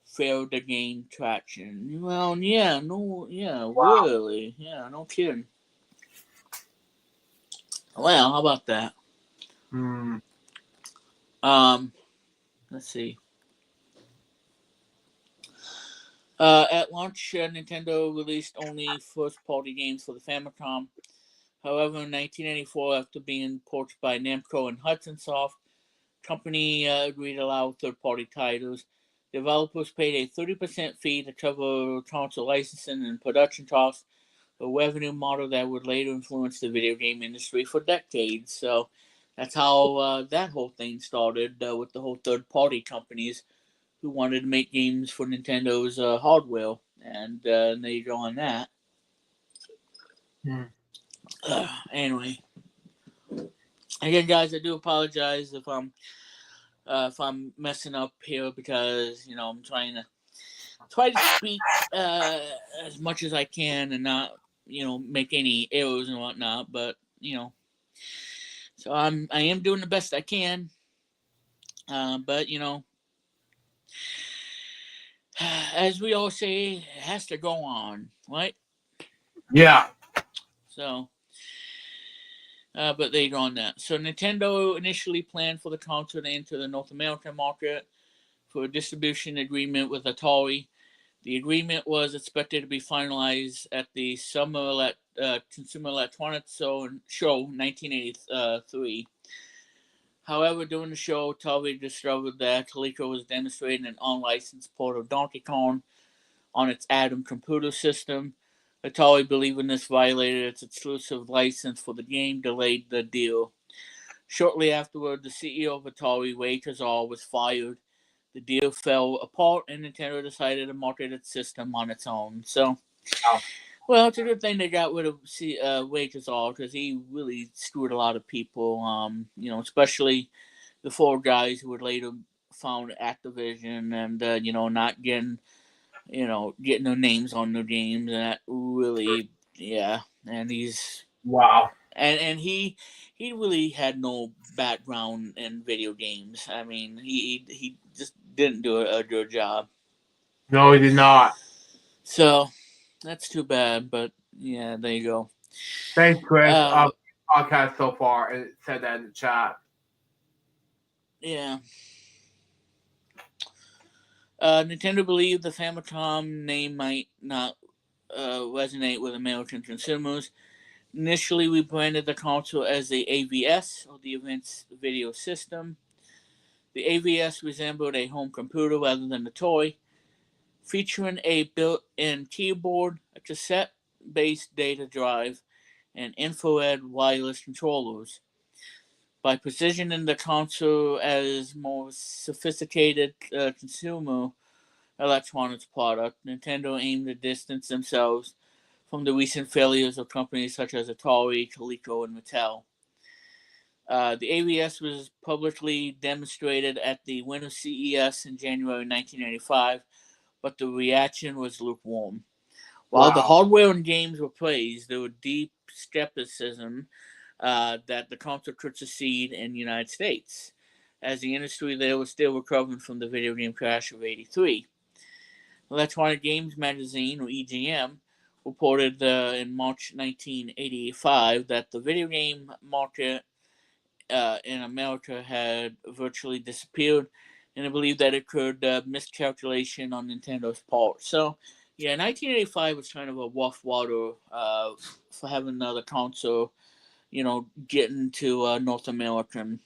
[SPEAKER 1] failed to gain traction. Well, yeah, no, yeah,
[SPEAKER 2] Wow.
[SPEAKER 1] really, yeah, no kidding. Well, how about that?
[SPEAKER 2] Hmm.
[SPEAKER 1] Let's see. At launch, Nintendo released only first-party games for the Famicom. However, in 1984, after being ported by Namco and Hudson Soft, company agreed to allow third-party titles. Developers paid a 30% fee to cover console licensing and production costs, a revenue model that would later influence the video game industry for decades. So that's how that whole thing started with the whole third-party companies who wanted to make games for Nintendo's hardware, and there you go on that.
[SPEAKER 2] Hmm.
[SPEAKER 1] Anyway, again, guys, I do apologize if I'm messing up here because I'm try to speak as much as I can and not make any errors and whatnot. But so I am doing the best I can. But as we all say, it has to go on, right?
[SPEAKER 2] Yeah.
[SPEAKER 1] So. But they go on that. So Nintendo initially planned for the console to enter the North American market for a distribution agreement with Atari. The agreement was expected to be finalized at the Summer Consumer Electronics Show 1983. However, during the show, Atari discovered that Coleco was demonstrating an unlicensed port of Donkey Kong on its Atom computer system. Atari, believing this violated its exclusive license for the game, delayed the deal. Shortly afterward, the CEO of Atari, Ray Kurzweil, was fired. The deal fell apart, and Nintendo decided to market its system on its own. So,
[SPEAKER 2] Wow.
[SPEAKER 1] well, it's a good thing they got rid of Ray Kurzweil because he really screwed a lot of people. Especially the four guys who would later found Activision, and not getting their names on their games, and that really, yeah. And
[SPEAKER 2] Wow.
[SPEAKER 1] he really had no background in video games. I mean, he just didn't do a good job.
[SPEAKER 2] No, he did not.
[SPEAKER 1] So that's too bad. But yeah, there you go.
[SPEAKER 2] Thanks, Chris.
[SPEAKER 1] Uh,
[SPEAKER 2] Podcast so far, and it said that in the chat.
[SPEAKER 1] yeah. Nintendo believed the Famicom name might not resonate with American consumers. Initially, we branded the console as the AVS, or the Advanced Video System. The AVS resembled a home computer rather than a toy, featuring a built-in keyboard, a cassette-based data drive, and infrared wireless controllers. By positioning the console as more sophisticated consumer electronics product, Nintendo aimed to distance themselves from the recent failures of companies such as Atari, Coleco, and Mattel. The AVS was publicly demonstrated at the Winter CES in January 1995, but the reaction was lukewarm. While the
[SPEAKER 2] Wow.
[SPEAKER 1] hardware and games were praised, there was deep skepticism that the console could succeed in the United States, as the industry there was still recovering from the video game crash of '83. Electronic Games Magazine, or EGM, reported in March 1985 that the video game market in America had virtually disappeared, and I believe that it could miscalculation on Nintendo's part. So, yeah, 1985 was kind of a rough water for having another console, getting to North American.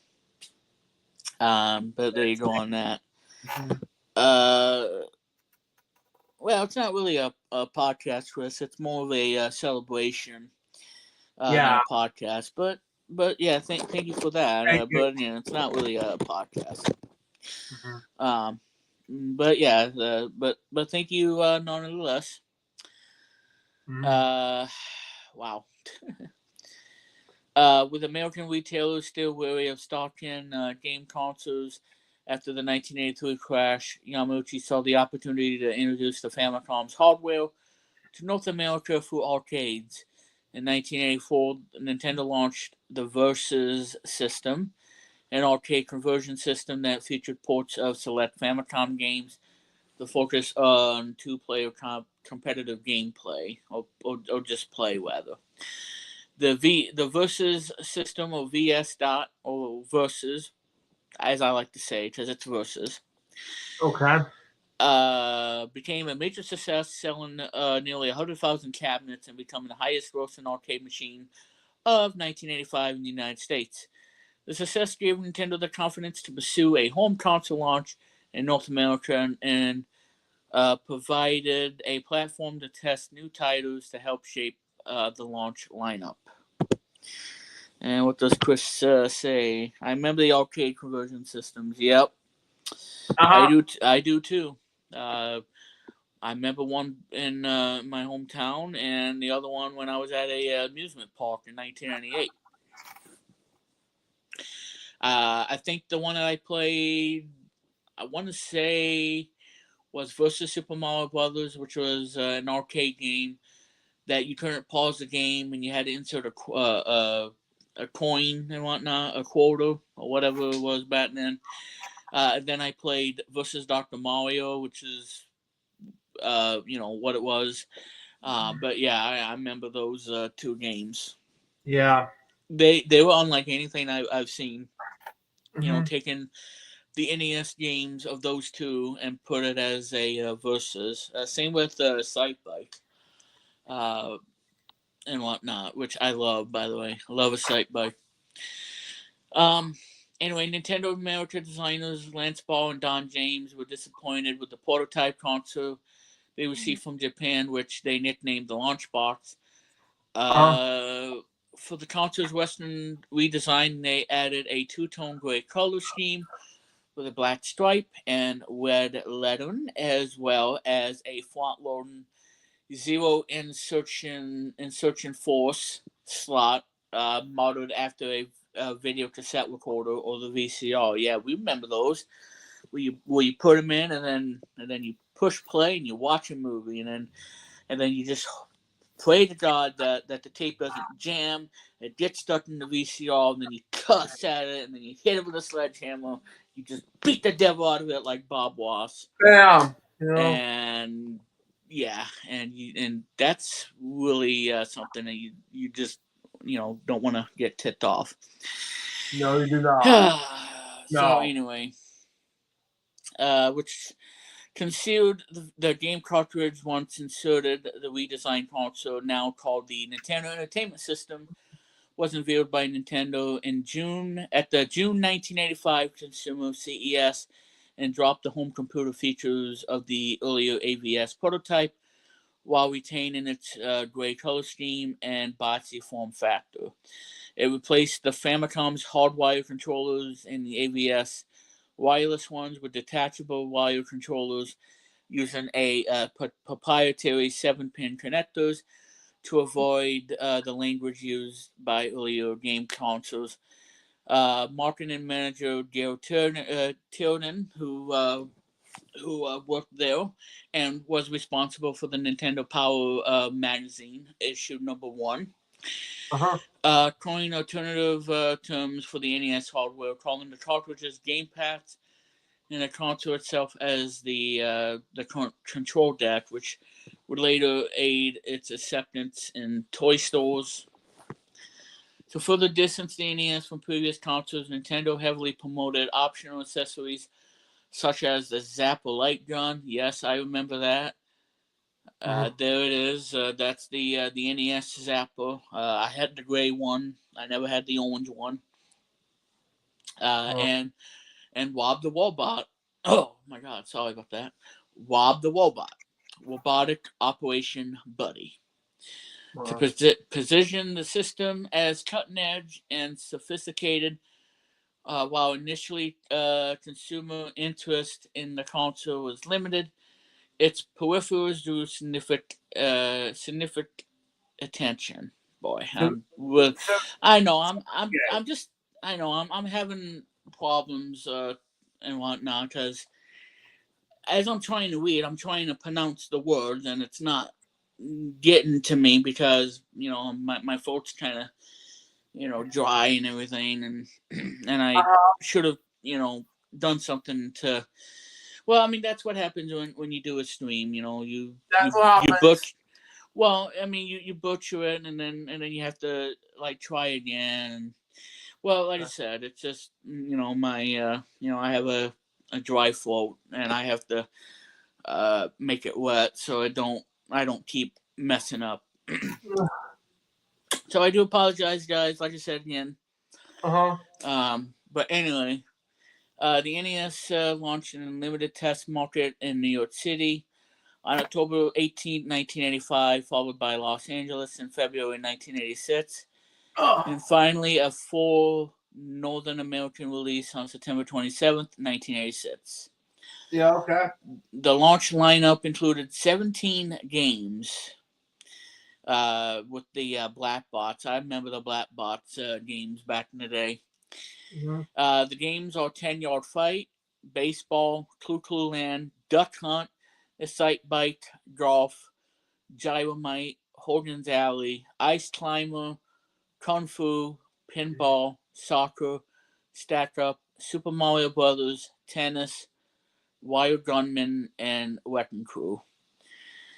[SPEAKER 1] But there you go on that.
[SPEAKER 2] Mhm.
[SPEAKER 1] Uh, Well, it's not really a podcast, Chris. It's more of a celebration than
[SPEAKER 2] Yeah,
[SPEAKER 1] a podcast. But yeah, thank you for that.
[SPEAKER 2] thank you.
[SPEAKER 1] But it's not really a podcast.
[SPEAKER 2] Mhm.
[SPEAKER 1] Um, but yeah, but thank you nonetheless.
[SPEAKER 2] Mhm.
[SPEAKER 1] Uh, wow. With American retailers still wary of stocking game consoles after the 1983 crash, Yamauchi saw the opportunity to introduce the Famicom's hardware to North America through arcades. In 1984, Nintendo launched the Versus system, an arcade conversion system that featured ports of select Famicom games. The focus on two-player competitive gameplay, or just play rather. The Versus system, or VS dot, or Versus, as I like to say, because it's Versus,
[SPEAKER 2] Okay.
[SPEAKER 1] became a major success, selling nearly 100,000 cabinets and becoming the highest grossing arcade machine of 1985 in the United States. The success gave Nintendo the confidence to pursue a home console launch in North America and provided a platform to test new titles to help shape the launch lineup. And what does Chris say? I remember the arcade conversion systems. Yep,
[SPEAKER 2] Uh huh.
[SPEAKER 1] I do too. Uh, I remember one in my hometown, and the other one when I was at a amusement park in 1998. I think the one that I played, I want to say, was versus Super Mario Brothers, which was an arcade game that you couldn't pause the game and you had to insert a coin and whatnot, a quarter or whatever it was back then. Then I played versus Dr. Mario, which is what it was. But yeah, I remember those two games.
[SPEAKER 2] Yeah.
[SPEAKER 1] They were unlike anything I've seen.
[SPEAKER 2] Mhm.
[SPEAKER 1] Taking the NES games of those two and put it as a versus. Same with Sight Bike and whatnot, which I love, by the way. I love a Sight Bike. Um, anyway, Nintendo America designers Lance Ball and Don James were disappointed with the prototype console they received from Japan, which they nicknamed the Launchbox.
[SPEAKER 2] Uh
[SPEAKER 1] Uh, for the console's Western redesign, they added a two-tone gray color scheme with a black stripe and red lettering, as well as a front-loading zero insertion force slot modeled after a video cassette recorder or the VCR. Yeah, we remember those. Where you put them in and then you push play and you watch a movie and then you just pray to God that the tape doesn't jam, it gets stuck in the VCR, and then you cuss at it, and then you hit it with a sledgehammer. You just beat the devil out of it like Bob Ross.
[SPEAKER 2] yeah.
[SPEAKER 1] And yeah, and that's really something that you just don't want to get tipped off.
[SPEAKER 2] No, you do not.
[SPEAKER 1] So
[SPEAKER 2] No.
[SPEAKER 1] anyway, which concealed the game cartridge once inserted the redesigned console, now called the Nintendo Entertainment System, was unveiled by Nintendo in June at the June 1985 Consumer CES and dropped the home computer features of the earlier AVS prototype while retaining its gray color scheme and boxy form factor. It replaced the Famicom's hardwire controllers in the AVS wireless ones with detachable wire controllers using a proprietary 7-pin connectors to avoid the language used by earlier game consoles. Marketing manager Gail Tiernan, who worked there and was responsible for the Nintendo Power magazine issue number 1.
[SPEAKER 2] Uh huh.
[SPEAKER 1] Coined alternative terms for the NES hardware, calling the cartridges gamepads and the console itself as the control deck, which would later aid its acceptance in toy stores. To further distance the NES from previous consoles, Nintendo heavily promoted optional accessories such as the Zapper light gun. Yes, I remember that.
[SPEAKER 2] Mhm.
[SPEAKER 1] There it is. That's the NES Zapper. I had the gray one. I never had the orange one. Uh,
[SPEAKER 2] Uh,
[SPEAKER 1] and and Wob the Wobot. Oh my God, sorry about that. Wob the Wobot. robotic operation buddy to
[SPEAKER 2] Wow.
[SPEAKER 1] position the system as cutting edge and sophisticated. While initially consumer interest in the console was limited, its peripherals drew significant attention. Boy,
[SPEAKER 2] So, so
[SPEAKER 1] I know
[SPEAKER 2] yeah.
[SPEAKER 1] I'm just I know I'm having problems and whatnot because as I'm trying to read, I'm trying to pronounce the words and it's not getting to me because my throat's kind of dry and everything and I should have done something to. Well, I mean that's what happens when you do a stream.
[SPEAKER 2] That's what
[SPEAKER 1] You
[SPEAKER 2] happens.
[SPEAKER 1] book. Well, I mean you butcher it and then you have to like try again. Well, like I said, it's just my I have a dry throat and I have to make it wet so I don't keep messing up. So I do apologize, guys. Like I said again.
[SPEAKER 2] Uh-huh.
[SPEAKER 1] But anyway, the NES launched in a limited test market in New York City on October 18th, 1985, followed by Los Angeles in February 1986,
[SPEAKER 2] Oh.
[SPEAKER 1] and finally a full Northern American release on September 27th, 1986.
[SPEAKER 2] Yeah, okay.
[SPEAKER 1] The launch lineup included 17 games with the Black Bots. I remember the Black Bots games back in the day.
[SPEAKER 2] Mm-hmm.
[SPEAKER 1] The games are 10-Yard Fight, Baseball, Clue Clue Land, Duck Hunt, Excite Bike, Golf, Gyromite, Hogan's Alley, Ice Climber, Kung Fu, Pinball, Soccer, Stack Up, Super Mario Brothers, Tennis, Wire Gunman, and Wrecking Crew.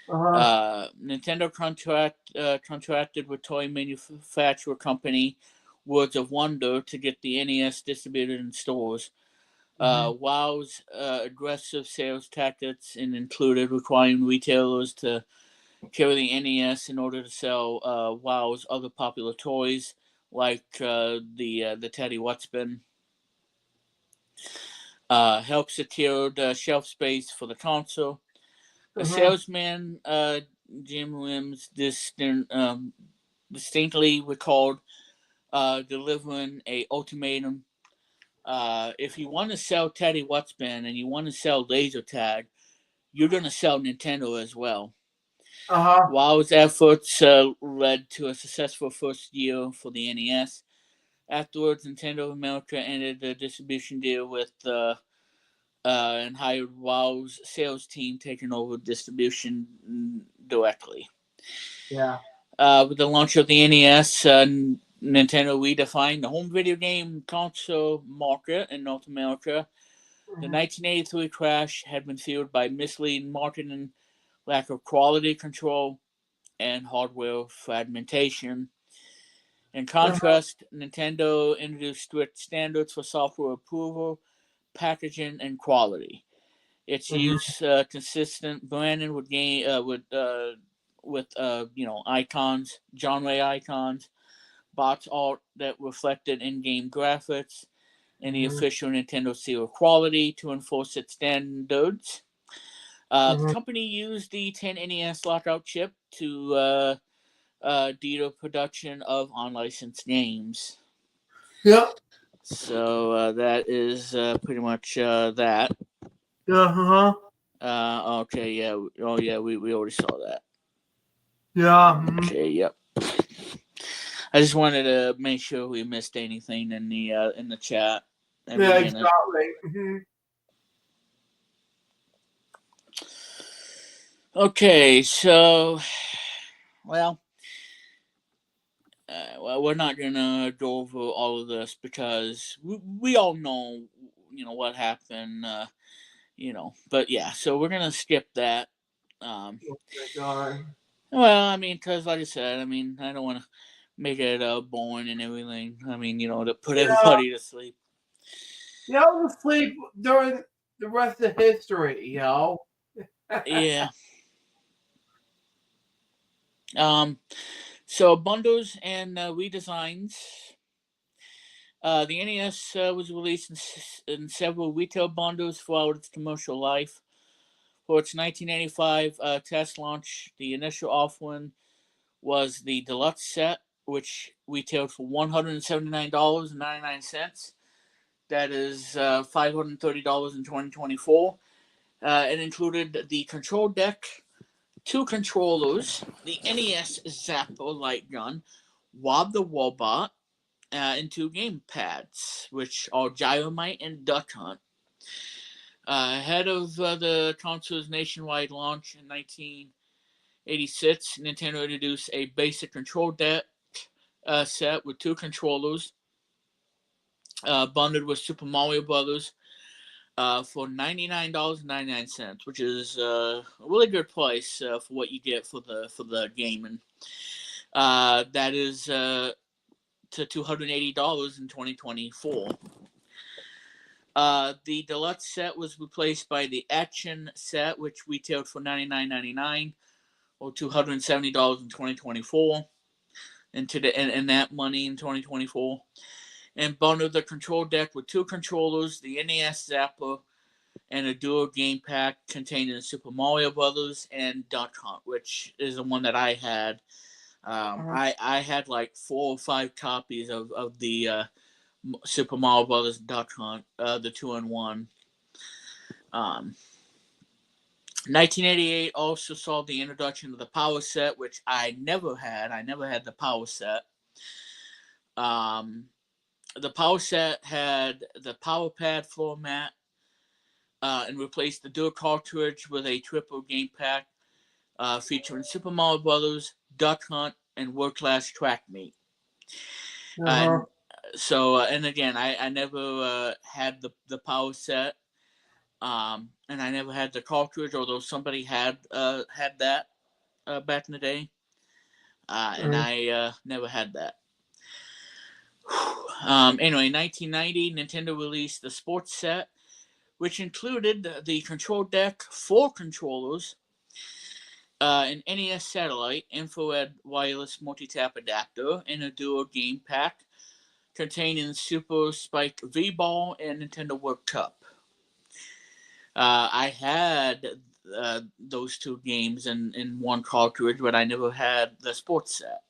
[SPEAKER 2] Uh-huh.
[SPEAKER 1] Nintendo contracted with toy manufacturer company Words of Wonder to get the NES distributed in stores.
[SPEAKER 2] Mm-hmm.
[SPEAKER 1] WoW's aggressive sales tactics included requiring retailers to carry the NES in order to sell WoW's other popular toys like the Teddy Ruxpin. Helped secure the shelf space for the console. The
[SPEAKER 2] Uh-huh.
[SPEAKER 1] salesman, Jim Williams, distinctly recalled delivering a ultimatum. If you want to sell Teddy Ruxpin and you want to sell Laser Tag, you're going to sell Nintendo as well.
[SPEAKER 2] Uh-huh.
[SPEAKER 1] WoW's efforts led to a successful first year for the NES. Afterwards, Nintendo of America ended the distribution deal with and hired WoW's sales team, taking over distribution directly.
[SPEAKER 2] Yeah.
[SPEAKER 1] With the launch of the NES, Nintendo redefined the home video game console market in North America. The
[SPEAKER 2] Mm-hmm.
[SPEAKER 1] 1983 crash had been fueled by misleading marketing, lack of quality control, and hardware fragmentation. In
[SPEAKER 2] Uh-huh.
[SPEAKER 1] contrast, Nintendo introduced strict standards for software approval, packaging, and quality. Its
[SPEAKER 2] Mm-hmm.
[SPEAKER 1] use consistent branding with icons, genre icons, box art that reflected in-game graphics, and the
[SPEAKER 2] Mm-hmm.
[SPEAKER 1] official Nintendo seal of quality to enforce its standards. The
[SPEAKER 2] Mm-hmm.
[SPEAKER 1] company used the 10 NES lockout chip to deter production of unlicensed games.
[SPEAKER 2] Yep.
[SPEAKER 1] So that is pretty much that.
[SPEAKER 2] Yeah, uh-huh.
[SPEAKER 1] Okay, yeah. Oh, yeah, we already saw that.
[SPEAKER 2] Yeah. Mm-hmm.
[SPEAKER 1] Okay, yep. I just wanted to make sure we missed anything in the chat at the
[SPEAKER 2] Yeah,
[SPEAKER 1] beginning.
[SPEAKER 2] exactly. Mm-hmm.
[SPEAKER 1] Okay, so well, we're not gonna go over all of this because we all know what happened. But yeah, so we're gonna skip that. Um,
[SPEAKER 2] Oh my God.
[SPEAKER 1] well, I mean, because like I said, I mean, I don't want to make it boring and everything. I mean, to put
[SPEAKER 2] Yeah.
[SPEAKER 1] everybody to sleep.
[SPEAKER 2] Yeah, I was asleep during the rest of history,
[SPEAKER 1] Yeah. Um. So bundles and redesigns. The NES was released in several retail bundles throughout its commercial life. For its 1985 test launch, the initial offering was the deluxe set, which retailed for $179.99. That is $530 in 2024. It included the control deck, 2 controllers, the NES Zapper light gun, Wob the Wobot, and 2 game pads, which are Gyromite and Duck Hunt. Ahead of the console's nationwide launch in 1986, Nintendo introduced a basic control deck set with 2 controllers, bundled with Super Mario Brothers for $99.99, which is a really good price for what you get for the gaming. That is to $280 in 2024. The deluxe set was replaced by the action set, which retailed for $99.99 or $270 in 2024. And that money in 2024. And bundled the control deck with 2 controllers, the NES Zapper, and a dual game pack containing Super Mario Brothers and Duck Hunt, which is the one that I had. I had like 4 or 5 copies of the Super Mario Brothers Duck Hunt, the 2-in-1. 1988 also saw the introduction of the Power Set, which I never had. I never had the Power Set. The Power Set had the Power Pad floor mat and replaced the dual cartridge with a triple game pack featuring Super Mario Brothers, Duck Hunt, and World Class Track Meet. And so, and again, I never had the Power Set, and I never had the cartridge, although somebody had that back in the day, and I never had that. Anyway, in 1990, Nintendo released the Sports Set, which included the control deck, 4 controllers, an NES satellite, infrared wireless multi-tap adapter, and a dual game pack containing Super Spike V-Ball and Nintendo World Cup. I had those 2 games in one cartridge, but I never had the sports set.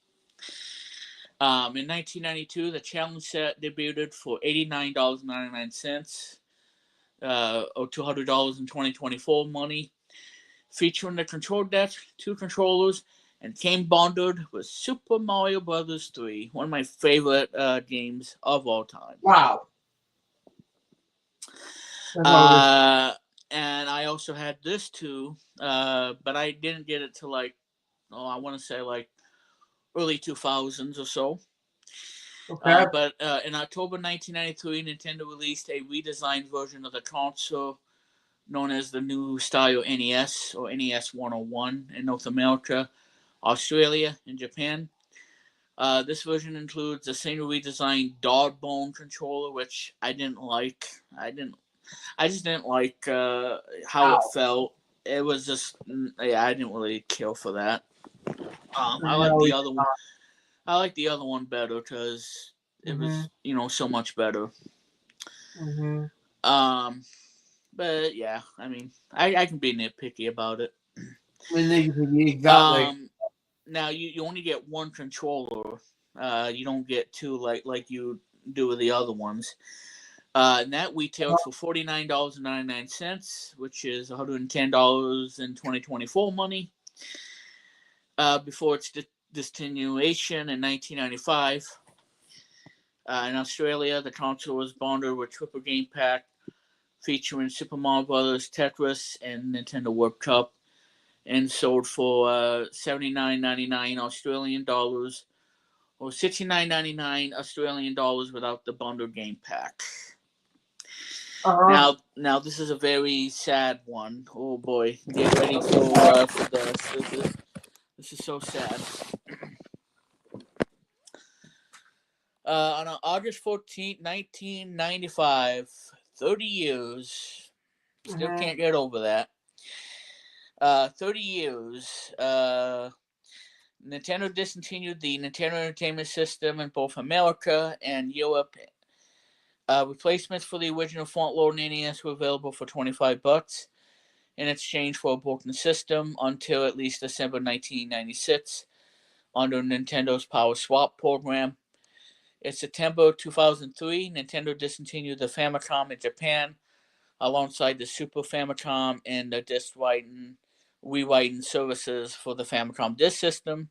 [SPEAKER 1] In 1992, the challenge set debuted for $89.99, or $200 in 2024 money, featuring the control deck, 2 controllers, and came bundled with Super Mario Brothers 3, one of my favorite games of all time.
[SPEAKER 2] Wow.
[SPEAKER 1] And I also had this too, but I didn't get it till I want to say like early 2000s or so.
[SPEAKER 2] Okay.
[SPEAKER 1] But in October 1993, Nintendo released a redesigned version of the console known as the new style NES or NES 101 in North America, Australia, and Japan. This version includes a single redesigned dog bone controller, which I didn't like. I just didn't like how it felt. It was just, I didn't really care for that. I like the other one. I like the other one better because it was, so much better. But yeah, I mean, I can be nitpicky about it.
[SPEAKER 2] Exactly.
[SPEAKER 1] Now you only get 1 controller. You don't get 2 like you do with the other ones. And that retailed for $49.99, which is $110 in 2024 money. Before its discontinuation in 1995. In Australia, the console was bundled with triple game pack featuring Super Mario Brothers, Tetris, and Nintendo World Cup, and sold for $79.99 Australian dollars or $69.99 Australian dollars without the bundle game pack. Now this is a very sad one. Oh boy, get ready for this. This is so sad. On August 14th, 1995, 30 years. Still can't get over that. 30 years. Nintendo discontinued the Nintendo Entertainment System in both America and Europe. Replacements for the original front-load NES were available for $25, in exchange for a broken system until at least December 1996 under Nintendo's Power Swap program. In September 2003, Nintendo discontinued the Famicom in Japan alongside the Super Famicom and the disc rewriting services for the Famicom disk system.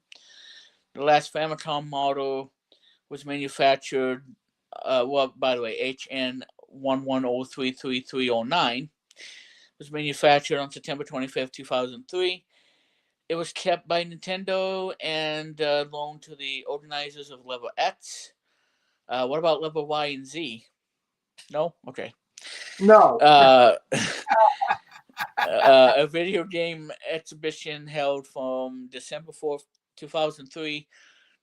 [SPEAKER 1] The last Famicom model was manufactured, by the way, HN11033309 was manufactured on September 25th, 2003. It was kept by Nintendo and loaned to the organizers of Level X. What about Level Y and Z? No? Okay.
[SPEAKER 2] No.
[SPEAKER 1] A video game exhibition held from December 4th, 2003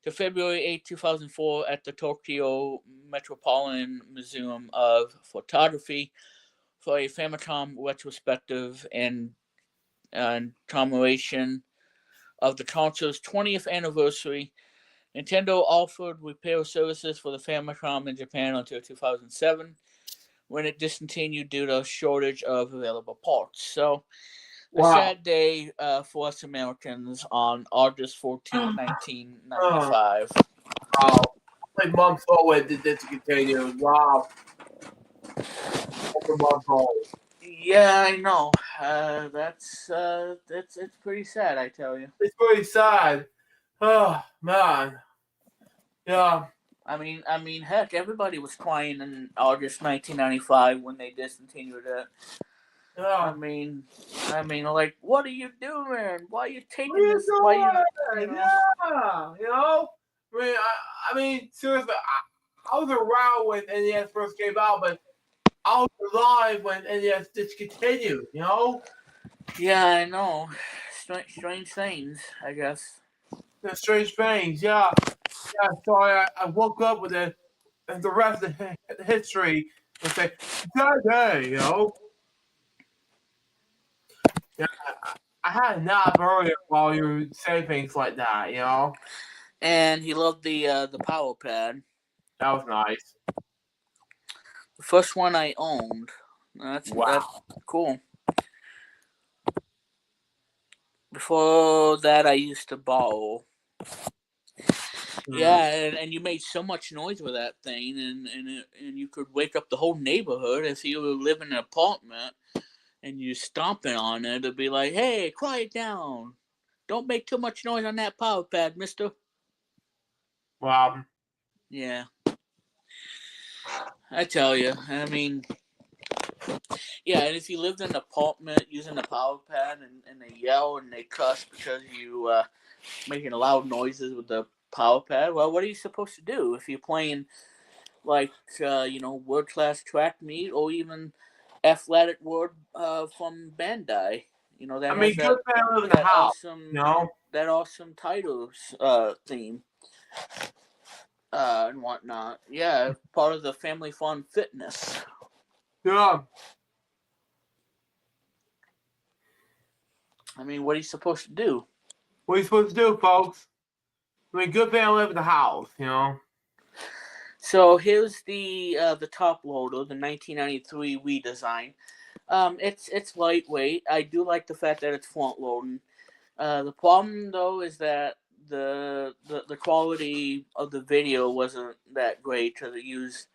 [SPEAKER 1] to February 8, 2004 at the Tokyo Metropolitan Museum of Photography for a Famicom retrospective and commemoration of the console's 20th anniversary. Nintendo offered repair services for the Famicom in Japan until 2007, when it discontinued due to a shortage of available parts. So, a sad day for us Americans on August 14th, 1995.
[SPEAKER 2] Wow. Like months old when this continues. Wow. Like a month old.
[SPEAKER 1] Yeah, I know. That's it's pretty sad, I tell you.
[SPEAKER 2] It's pretty sad. Oh man. Yeah.
[SPEAKER 1] I mean, heck, everybody was crying in August 1995 when they discontinued it.
[SPEAKER 2] Yeah.
[SPEAKER 1] I mean, like, what are you doing? Why are you taking
[SPEAKER 2] What are you
[SPEAKER 1] this?
[SPEAKER 2] doing?
[SPEAKER 1] Why you know?
[SPEAKER 2] Yeah. You know. I mean, seriously, I was around when NES first came out, but I was alive when NES discontinued. You know.
[SPEAKER 1] Yeah, I know. Strange things, I guess.
[SPEAKER 2] The strange things. Yeah. Yeah. So I woke up with it, and the rest of the history would say that day. You know. Yeah. I had a nap earlier while you were saying things like that. You know.
[SPEAKER 1] And he loved the power pad.
[SPEAKER 2] That was nice.
[SPEAKER 1] The first one I owned. That's cool. Before that, I used to borrow. Yeah, and you made so much noise with that thing, and you could wake up the whole neighborhood if you were living in an apartment, and you stomping on it. It'd be like, "Hey, quiet down! Don't make too much noise on that power pad, Mister."
[SPEAKER 2] Wow.
[SPEAKER 1] Yeah, I tell you. I mean, yeah, and if you lived in an apartment using the power pad and they yell and they cuss because you making loud noises with the power pad, well, what are you supposed to do if you're playing like world class track meet or even athletic word from Bandai? You know that
[SPEAKER 2] I
[SPEAKER 1] has
[SPEAKER 2] mean, good man live in the house. You know.
[SPEAKER 1] that awesome titles theme and whatnot. Yeah, part of the Family Fun Fitness.
[SPEAKER 2] Yeah.
[SPEAKER 1] I mean, what are you supposed to do?
[SPEAKER 2] What are you supposed to do, folks? I mean, good man live in the house. You know.
[SPEAKER 1] So here's the top loader, the 1993 Wii design. It's lightweight. I do like the fact that it's front loading. The problem though is that the quality of the video wasn't that great because it used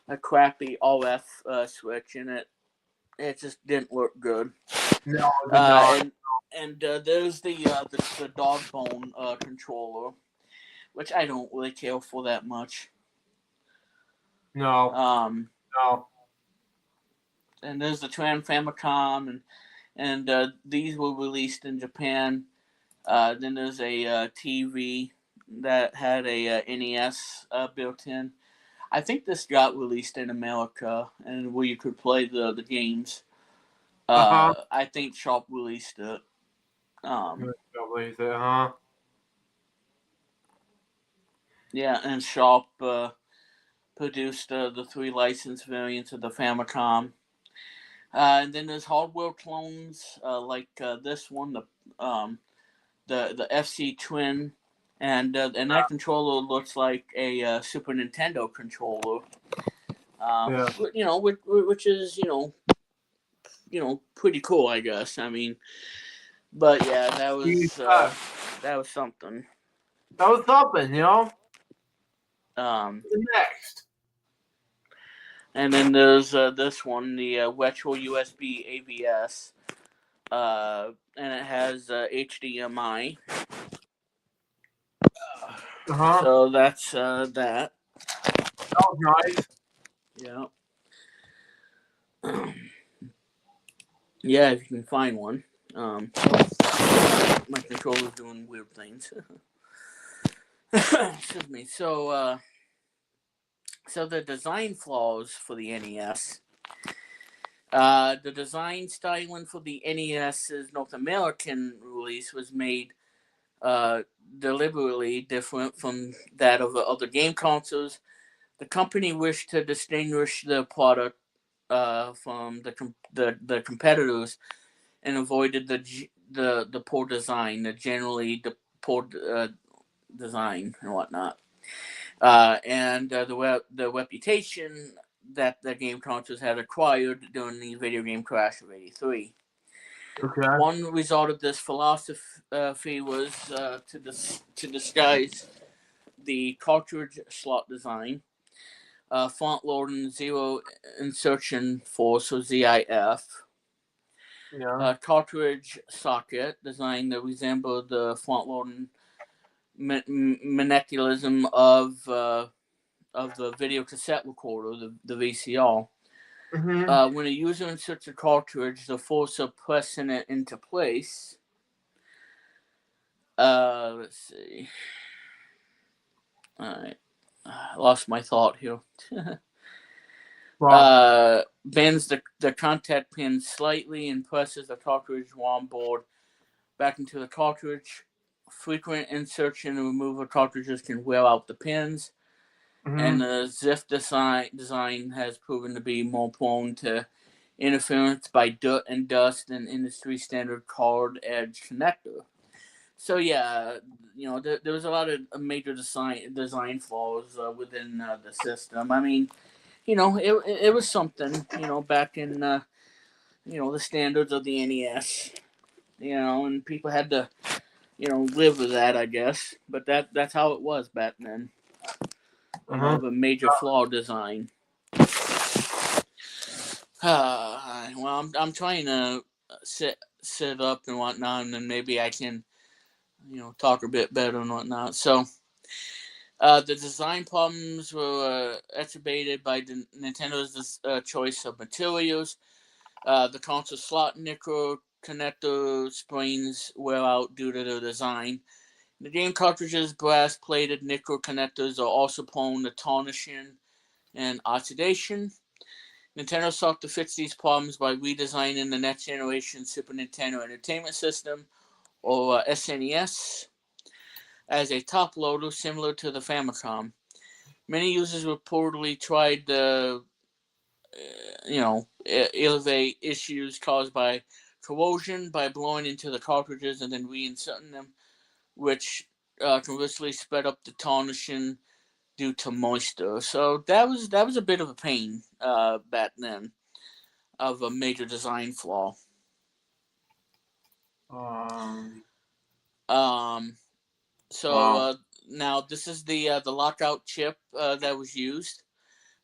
[SPEAKER 1] a crappy RF switch and it just didn't look good.
[SPEAKER 2] No, it did not.
[SPEAKER 1] And there's the dog bone controller, which I don't really care for that much.
[SPEAKER 2] No. No.
[SPEAKER 1] And there's the Tran Famicom, and these were released in Japan. Then there's a TV that had a NES built in. I think this got released in America, and where you could play the games. I think Sharp released it. Yeah, and Sharp produced the 3 licensed variants of the Famicom. And then there's hardware clones like this one, the FC Twin, and that controller looks like a Super Nintendo controller. Which is pretty cool, I guess. I mean, but yeah,
[SPEAKER 2] Yeah,
[SPEAKER 1] that was something.
[SPEAKER 2] that was something,
[SPEAKER 1] Um,
[SPEAKER 2] Next.
[SPEAKER 1] and then there's this one, the retro USB AVS, and it has HDMI.
[SPEAKER 2] Uh-huh.
[SPEAKER 1] So that's that.
[SPEAKER 2] That was nice.
[SPEAKER 1] Yeah. Yeah, if you can find one. My controller's doing weird things. Excuse me. So the design flaws for the NES. The design styling for the NES's North American release was made uh, deliberately different from that of the other game consoles. The company wished to distinguish the product from the competitors and avoided the poor design, the poor design and whatnot, and the reputation that the game consoles had acquired during the video game crash of '83.
[SPEAKER 2] Okay.
[SPEAKER 1] One result of this philosophy was to disguise the cartridge slot design, font loading zero insertion force or ZIF,
[SPEAKER 2] Yeah.
[SPEAKER 1] cartridge socket design that resembled the front loading manipulism of the video cassette recorder, the VCR.
[SPEAKER 2] Mm-hmm.
[SPEAKER 1] When a user inserts a cartridge, the force of pressing it into place. Let's see. All right, I lost my thought here.
[SPEAKER 2] Well.
[SPEAKER 1] Bends the contact pin slightly and presses the cartridge ROM board back into the cartridge. Frequent insertion and removal of cartridges can wear out the pins, and
[SPEAKER 2] Mm-hmm.
[SPEAKER 1] the ZIF design has proven to be more prone to interference by dirt and dust than industry standard card edge connector. So yeah, there was a lot of major design flaws within the system. I mean, it was something, back in the standards of the NES, and people had to live with that, I guess. But that's how it was back then.
[SPEAKER 2] Uh-huh.
[SPEAKER 1] Of a major flaw design. Well, I'm trying to sit up and whatnot, and then maybe I can talk a bit better and whatnot. So the design problems were exacerbated by Nintendo's choice of materials. The console slot nickel connector springs wear out due to the design. The game cartridge's brass plated nickel connectors are also prone to tarnishing and oxidation. Nintendo sought to fix these problems by redesigning the next generation Super Nintendo Entertainment System, or SNES, as a top loader similar to the Famicom. Many users reportedly tried to, elevate issues caused by corrosion by blowing into the cartridges and then reinserting them, which conversely sped up the tarnishing due to moisture. So that was a bit of a pain back then, of a major design flaw.
[SPEAKER 2] Um.
[SPEAKER 1] Um, so
[SPEAKER 2] Wow.
[SPEAKER 1] now this is the lockout chip that was used,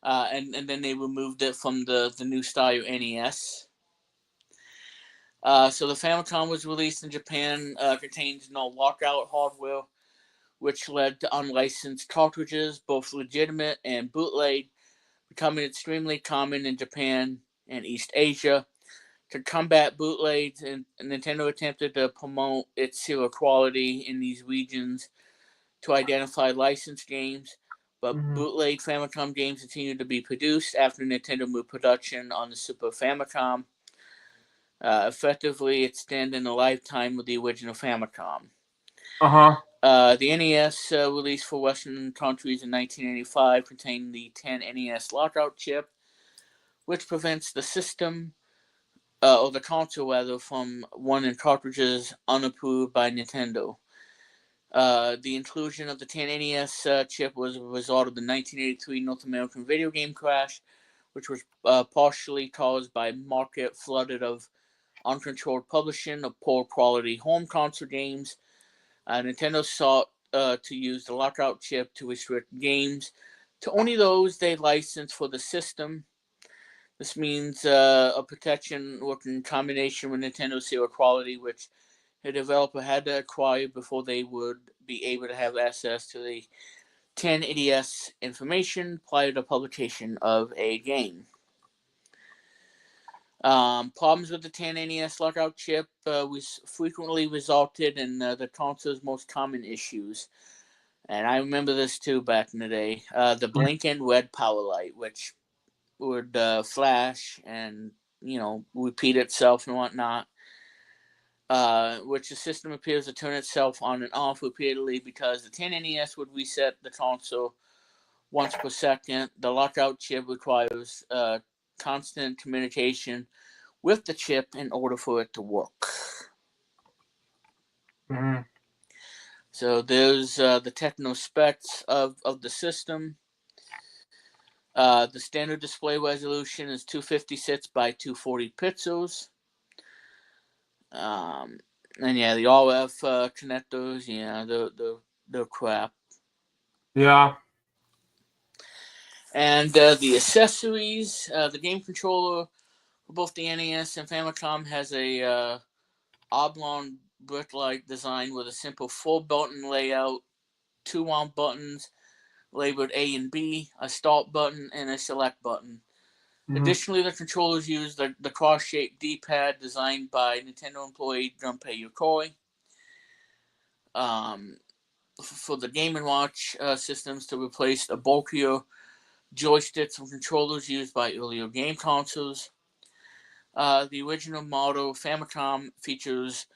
[SPEAKER 1] and then they removed it from the new style NES. So the Famicom was released in Japan, contains no lockout hardware, which led to unlicensed cartridges, both legitimate and bootleg, becoming extremely common in Japan and East Asia. To combat bootlegs, and Nintendo attempted to promote its serial quality in these regions to identify licensed games, but
[SPEAKER 2] Mm-hmm.
[SPEAKER 1] bootleg Famicom games continued to be produced after Nintendo moved production on the Super Famicom, effectively extending the lifetime of the original Famicom.
[SPEAKER 2] Uh-huh.
[SPEAKER 1] The NES, released for Western countries in 1985, contained the 10 NES lockout chip, which prevents the system, or the console rather, from running cartridges unapproved by Nintendo. The inclusion of the 10 NES chip was a result of the 1983 North American video game crash, which was partially caused by market flooded of uncontrolled publishing of poor quality home console games. Nintendo sought to use the lockout chip to restrict games to only those they licensed for the system. This means a protection working in combination with Nintendo Zero quality, which a developer had to acquire before they would be able to have access to the 10NES information prior to publication of a game. Problems with the 10NES lockout chip frequently resulted in the console's most common issues. And I remember this too back in the day. The blinking red power light, which would flash and, repeat itself and whatnot. Which the system appears to turn itself on and off repeatedly because the 10NES would reset the console once per second. The lockout chip requires constant communication with the chip in order for it to work.
[SPEAKER 2] Mm-hmm.
[SPEAKER 1] So there's the techno specs of the system. The standard display resolution is 256 by 240 pixels. And yeah, the RF connectors, they're crap.
[SPEAKER 2] Yeah.
[SPEAKER 1] And the accessories, the game controller for both the NES and Famicom has a oblong brick-like design with a simple 4-button layout, 2 round buttons labeled A and B, a start button, and a select button. Mm-hmm. Additionally, the controllers use the cross-shaped D-pad designed by Nintendo employee Gunpei Yokoi. For the Game & Watch systems to replace the bulkier joysticks and controllers used by earlier game consoles. The original model Famicom features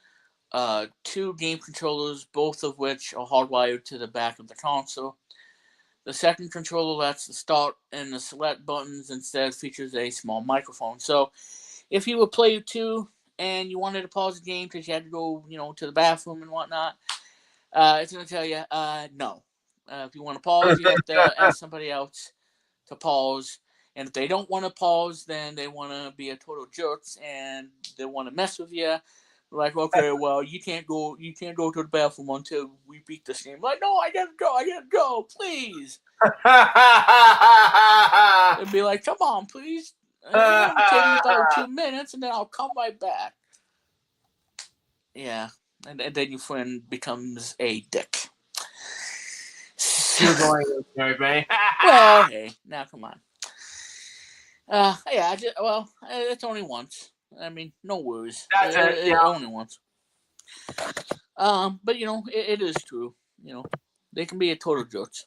[SPEAKER 1] 2 game controllers, both of which are hardwired to the back of the console. The second controller lets the start and the select buttons instead features a small microphone. So if you were player 2 and you wanted to pause the game because you had to go, to the bathroom and whatnot, it's going to tell you no. If you want to pause, you have to ask somebody else to pause. And if they don't want to pause, then they want to be a total jerks and they want to mess with you. Like, okay, well, you can't go to the bathroom until we beat this game. Like, no, I gotta go, please. They'd be like, come on, please. It'll take me about 2 minutes, and then I'll come right back. Yeah, and then your friend becomes a dick.
[SPEAKER 2] Well,
[SPEAKER 1] hey, now come on. Yeah, it's only once. I mean, no worries. Only once. But it is true. They can be a total jerks.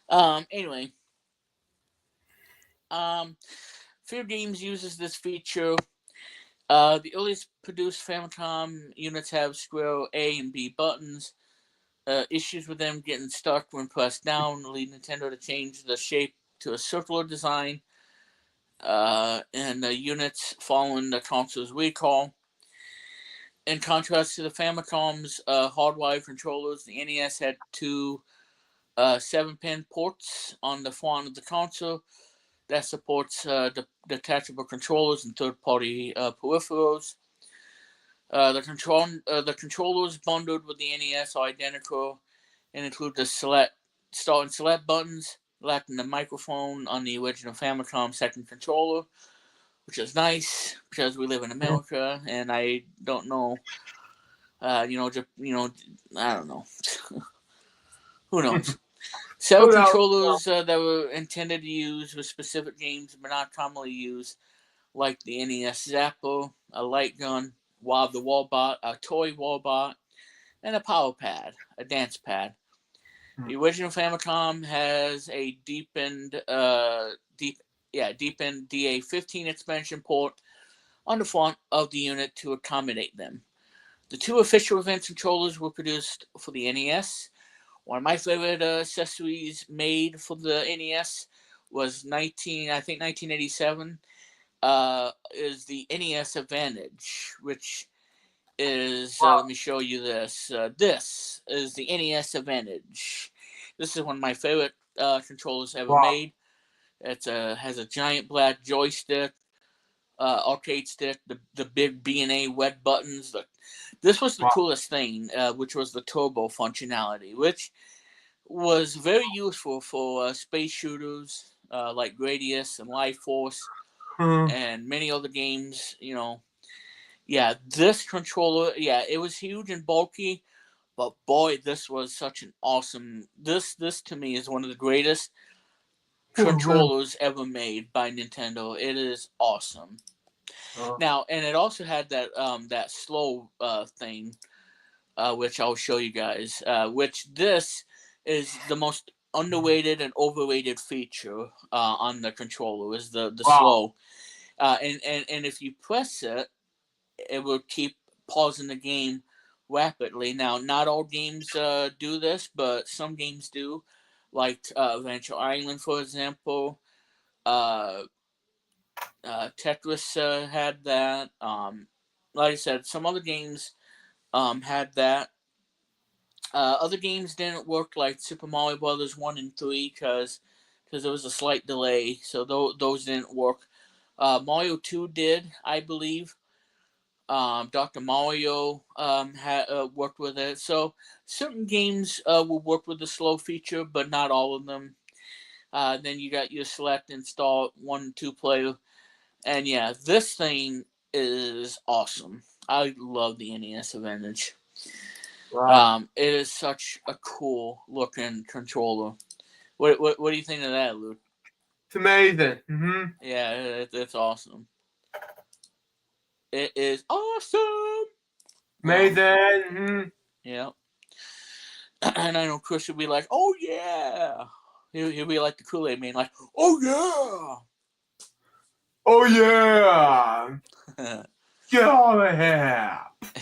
[SPEAKER 1] Anyway. Few games uses this feature. The earliest produced Famicom units have square A and B buttons. Issues with them getting stuck when pressed down lead Nintendo to change the shape to a circular design. And the units following the console's recall. In contrast to the Famicom's hardwired controllers, the NES had 2 7-pin ports on the front of the console that supports detachable controllers and third-party peripherals. The controllers bundled with the NES are identical and include the start and select buttons, lacking the microphone on the original Famicom second controller, which is nice because we live in America and I don't know. I don't know. Who knows? Several controllers that were intended to use with specific games but not commonly used, like the NES Zapper, a light gun, Wob the Wallbot, a toy Wallbot, and a power pad, a dance pad. The original Famicom has a deepened DA15 expansion port on the front of the unit to accommodate them. The 2 official event controllers were produced for the NES. One of my favorite accessories made for the NES was 1987. Is the NES Advantage, which is let me show you this. This is the NES Advantage. This is one of my favorite controllers ever made. It has a giant black joystick, arcade stick, the big B&A wet buttons. This was the
[SPEAKER 2] Wow.
[SPEAKER 1] coolest thing, which was the turbo functionality, which was very useful for space shooters like Gradius and Life Force
[SPEAKER 2] Hmm.
[SPEAKER 1] and many other games. Yeah, this controller, yeah, it was huge and bulky, but boy, this was such an awesome. This to me is one of the greatest
[SPEAKER 2] Oh, well.
[SPEAKER 1] controllers ever made by Nintendo. It is awesome.
[SPEAKER 2] Uh,
[SPEAKER 1] Now, and it also had that slow thing, which I'll show you guys. Which this is the most underrated and overrated feature on the controller is the
[SPEAKER 2] wow.
[SPEAKER 1] slow. And if you press it, it will keep pausing the game rapidly. Now, not all games do this, but some games do, like Adventure Island, for example. Uh, Tetris had that. Like I said, some other games had that. Other games didn't work, like Super Mario Brothers 1 and 3, because there was a slight delay, so those didn't work. Mario 2 did, I believe. Dr. Mario had worked with it. So certain games will work with the slow feature, but not all of them. Then you got your select, install, 1 and 2 player. And yeah, this thing is awesome. I love the NES Advantage.
[SPEAKER 2] Wow.
[SPEAKER 1] It is such a cool looking controller. What do you think of that, Luke?
[SPEAKER 2] It's amazing. Hmm.
[SPEAKER 1] Yeah, it's awesome. It is awesome.
[SPEAKER 2] Amazing. Hmm.
[SPEAKER 1] Yeah. And I know Chris would be like, "Oh yeah," he'll be like the Kool Aid man, like, "Oh
[SPEAKER 2] Oh, yeah.
[SPEAKER 1] yeah."
[SPEAKER 2] Get over here.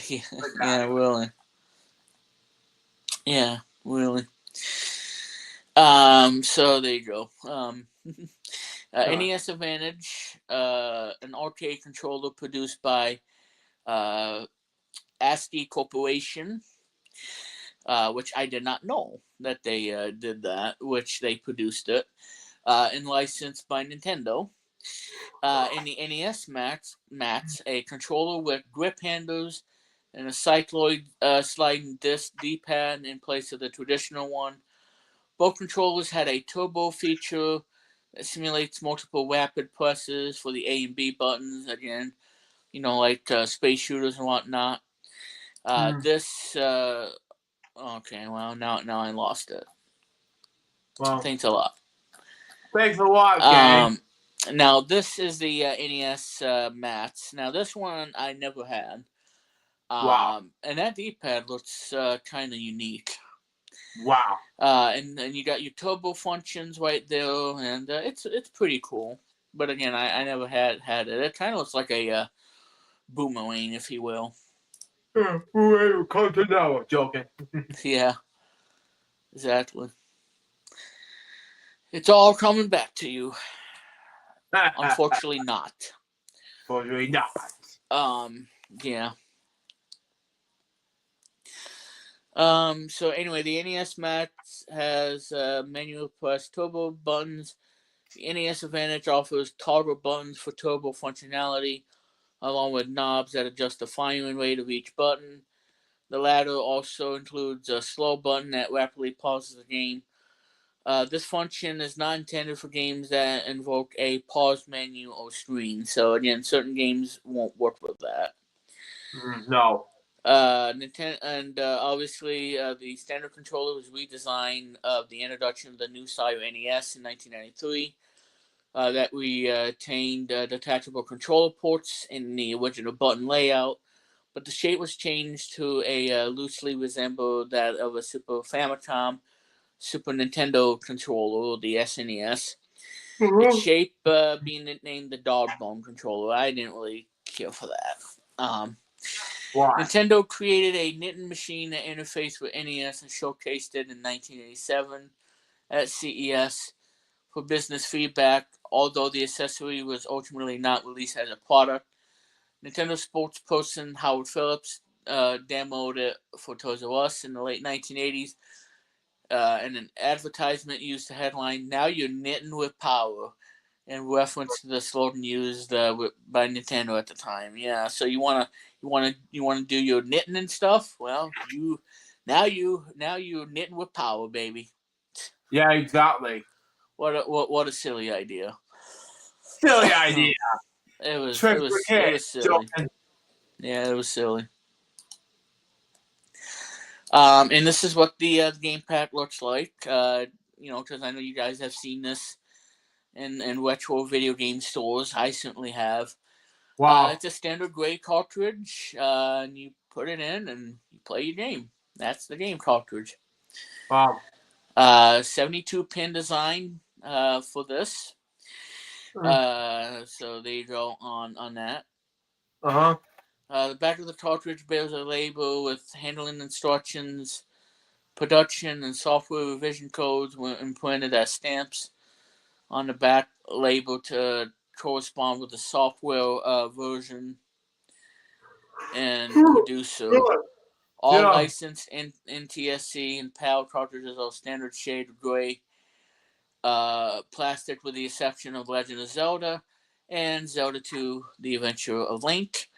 [SPEAKER 1] Yeah,
[SPEAKER 2] Like
[SPEAKER 1] yeah,
[SPEAKER 2] that.
[SPEAKER 1] really, yeah, really. So there you go.
[SPEAKER 2] Huh.
[SPEAKER 1] NES Advantage, an arcade controller produced by uh, ASCII Corporation, which I did not know that they did that, which they produced it, and licensed by Nintendo. In the NES mats, a controller with grip handles and a cycloid sliding disc D-pad in place of the traditional one. Both controllers had a turbo feature that simulates multiple rapid presses for the A and B buttons. Again, like space shooters and whatnot.
[SPEAKER 2] Hmm.
[SPEAKER 1] This okay, well now I lost it.
[SPEAKER 2] Well,
[SPEAKER 1] Thanks a lot.
[SPEAKER 2] thanks a lot, gang.
[SPEAKER 1] Um, Now this is the NES mats. Now this one I never had.
[SPEAKER 2] Wow.
[SPEAKER 1] And that D-pad looks kind of unique.
[SPEAKER 2] Wow.
[SPEAKER 1] And you got your turbo functions right there, and it's pretty cool. But again, I never had it. It kind of looks like a boomerang, if you will.
[SPEAKER 2] Who come to know? Joking.
[SPEAKER 1] Yeah, exactly. It's all coming back to you. Unfortunately, not.
[SPEAKER 2] Fortunately not.
[SPEAKER 1] Um, yeah. So anyway, the NES Max has manual plus turbo buttons. The NES Advantage offers toggle buttons for turbo functionality, along with knobs that adjust the firing rate of each button. The latter also includes a slow button that rapidly pauses the game. This function is not intended for games that invoke a pause menu or screen. So again, certain games won't work with that.
[SPEAKER 2] No.
[SPEAKER 1] Nintendo and obviously the standard controller was redesigned of the introduction of the new style NES in 1993. That retained detachable controller ports in the original button layout, but the shape was changed to a loosely resemble that of a Super Famicom, Super Nintendo controller, the SNES. Its
[SPEAKER 2] Mhm.
[SPEAKER 1] shape being named the dog bone controller. I didn't really care for that.
[SPEAKER 2] Why?
[SPEAKER 1] Nintendo created a knitting machine that interfaced with NES and showcased it in 1987 at CES for business feedback, although the accessory was ultimately not released as a product. Nintendo spokesperson Howard Phillips demoed it for Toys R Us in the late 1980s, and an advertisement used the headline, "Now you're knitting with power." in reference to the slogan used by Nintendo at the time. Yeah, so you wanna do your knitting and stuff. Well, you're knitting with power, baby.
[SPEAKER 2] Yeah, exactly.
[SPEAKER 1] What a silly idea.
[SPEAKER 2] Silly idea.
[SPEAKER 1] it was
[SPEAKER 2] Trick
[SPEAKER 1] it
[SPEAKER 2] for
[SPEAKER 1] was it
[SPEAKER 2] kids.
[SPEAKER 1] was silly.
[SPEAKER 2] Joking.
[SPEAKER 1] Yeah, it was silly. And this is what the game pack looks like. Because I know you guys have seen this in retro video game stores. I certainly have.
[SPEAKER 2] Wow.
[SPEAKER 1] It's a standard gray cartridge, and you put it in and you play your game. That's the game cartridge.
[SPEAKER 2] Wow.
[SPEAKER 1] 72 pin design for this. So there you go on that.
[SPEAKER 2] Uh-huh.
[SPEAKER 1] The back of the cartridge bears a label with handling instructions, production and software revision codes were imprinted as stamps on the back label to correspond with the software version and producer.
[SPEAKER 2] Good.
[SPEAKER 1] All
[SPEAKER 2] Yeah.
[SPEAKER 1] licensed NTSC and PAL cartridges are standard shade of gray plastic, with the exception of Legend of Zelda and Zelda 2: The Adventure of Link,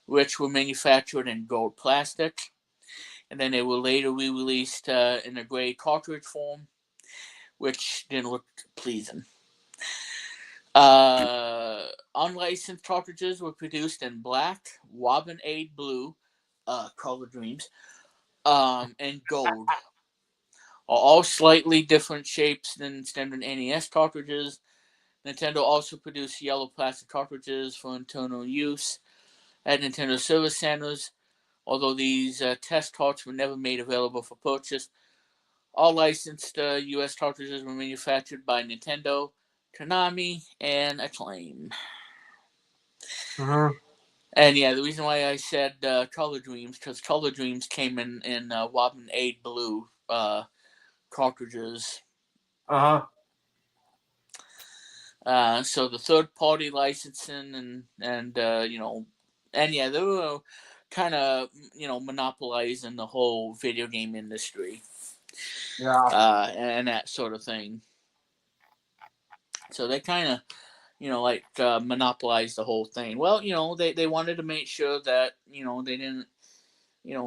[SPEAKER 1] which were manufactured in gold plastic. And then they were later re-released in a gray cartridge form, which didn't look pleasing. Unlicensed cartridges were produced in black, Robin Aid blue, Color Dreams, and gold. All slightly different shapes than standard NES cartridges. Nintendo also produced yellow plastic cartridges for internal use at Nintendo service centers, although these test carts were never made available for purchase. All licensed US cartridges were manufactured by Nintendo, Konami, and Acclaim.
[SPEAKER 2] Uh-huh.
[SPEAKER 1] And yeah, the reason why I said Color Dreams, because Color Dreams came in Robin Aid Blue cartridges.
[SPEAKER 2] Uh-huh.
[SPEAKER 1] So the third party licensing and yeah, they were kind of monopolizing the whole video game industry,
[SPEAKER 2] Yeah.
[SPEAKER 1] and that sort of thing. So they kind of monopolized the whole thing. Well, they wanted to make sure that they didn't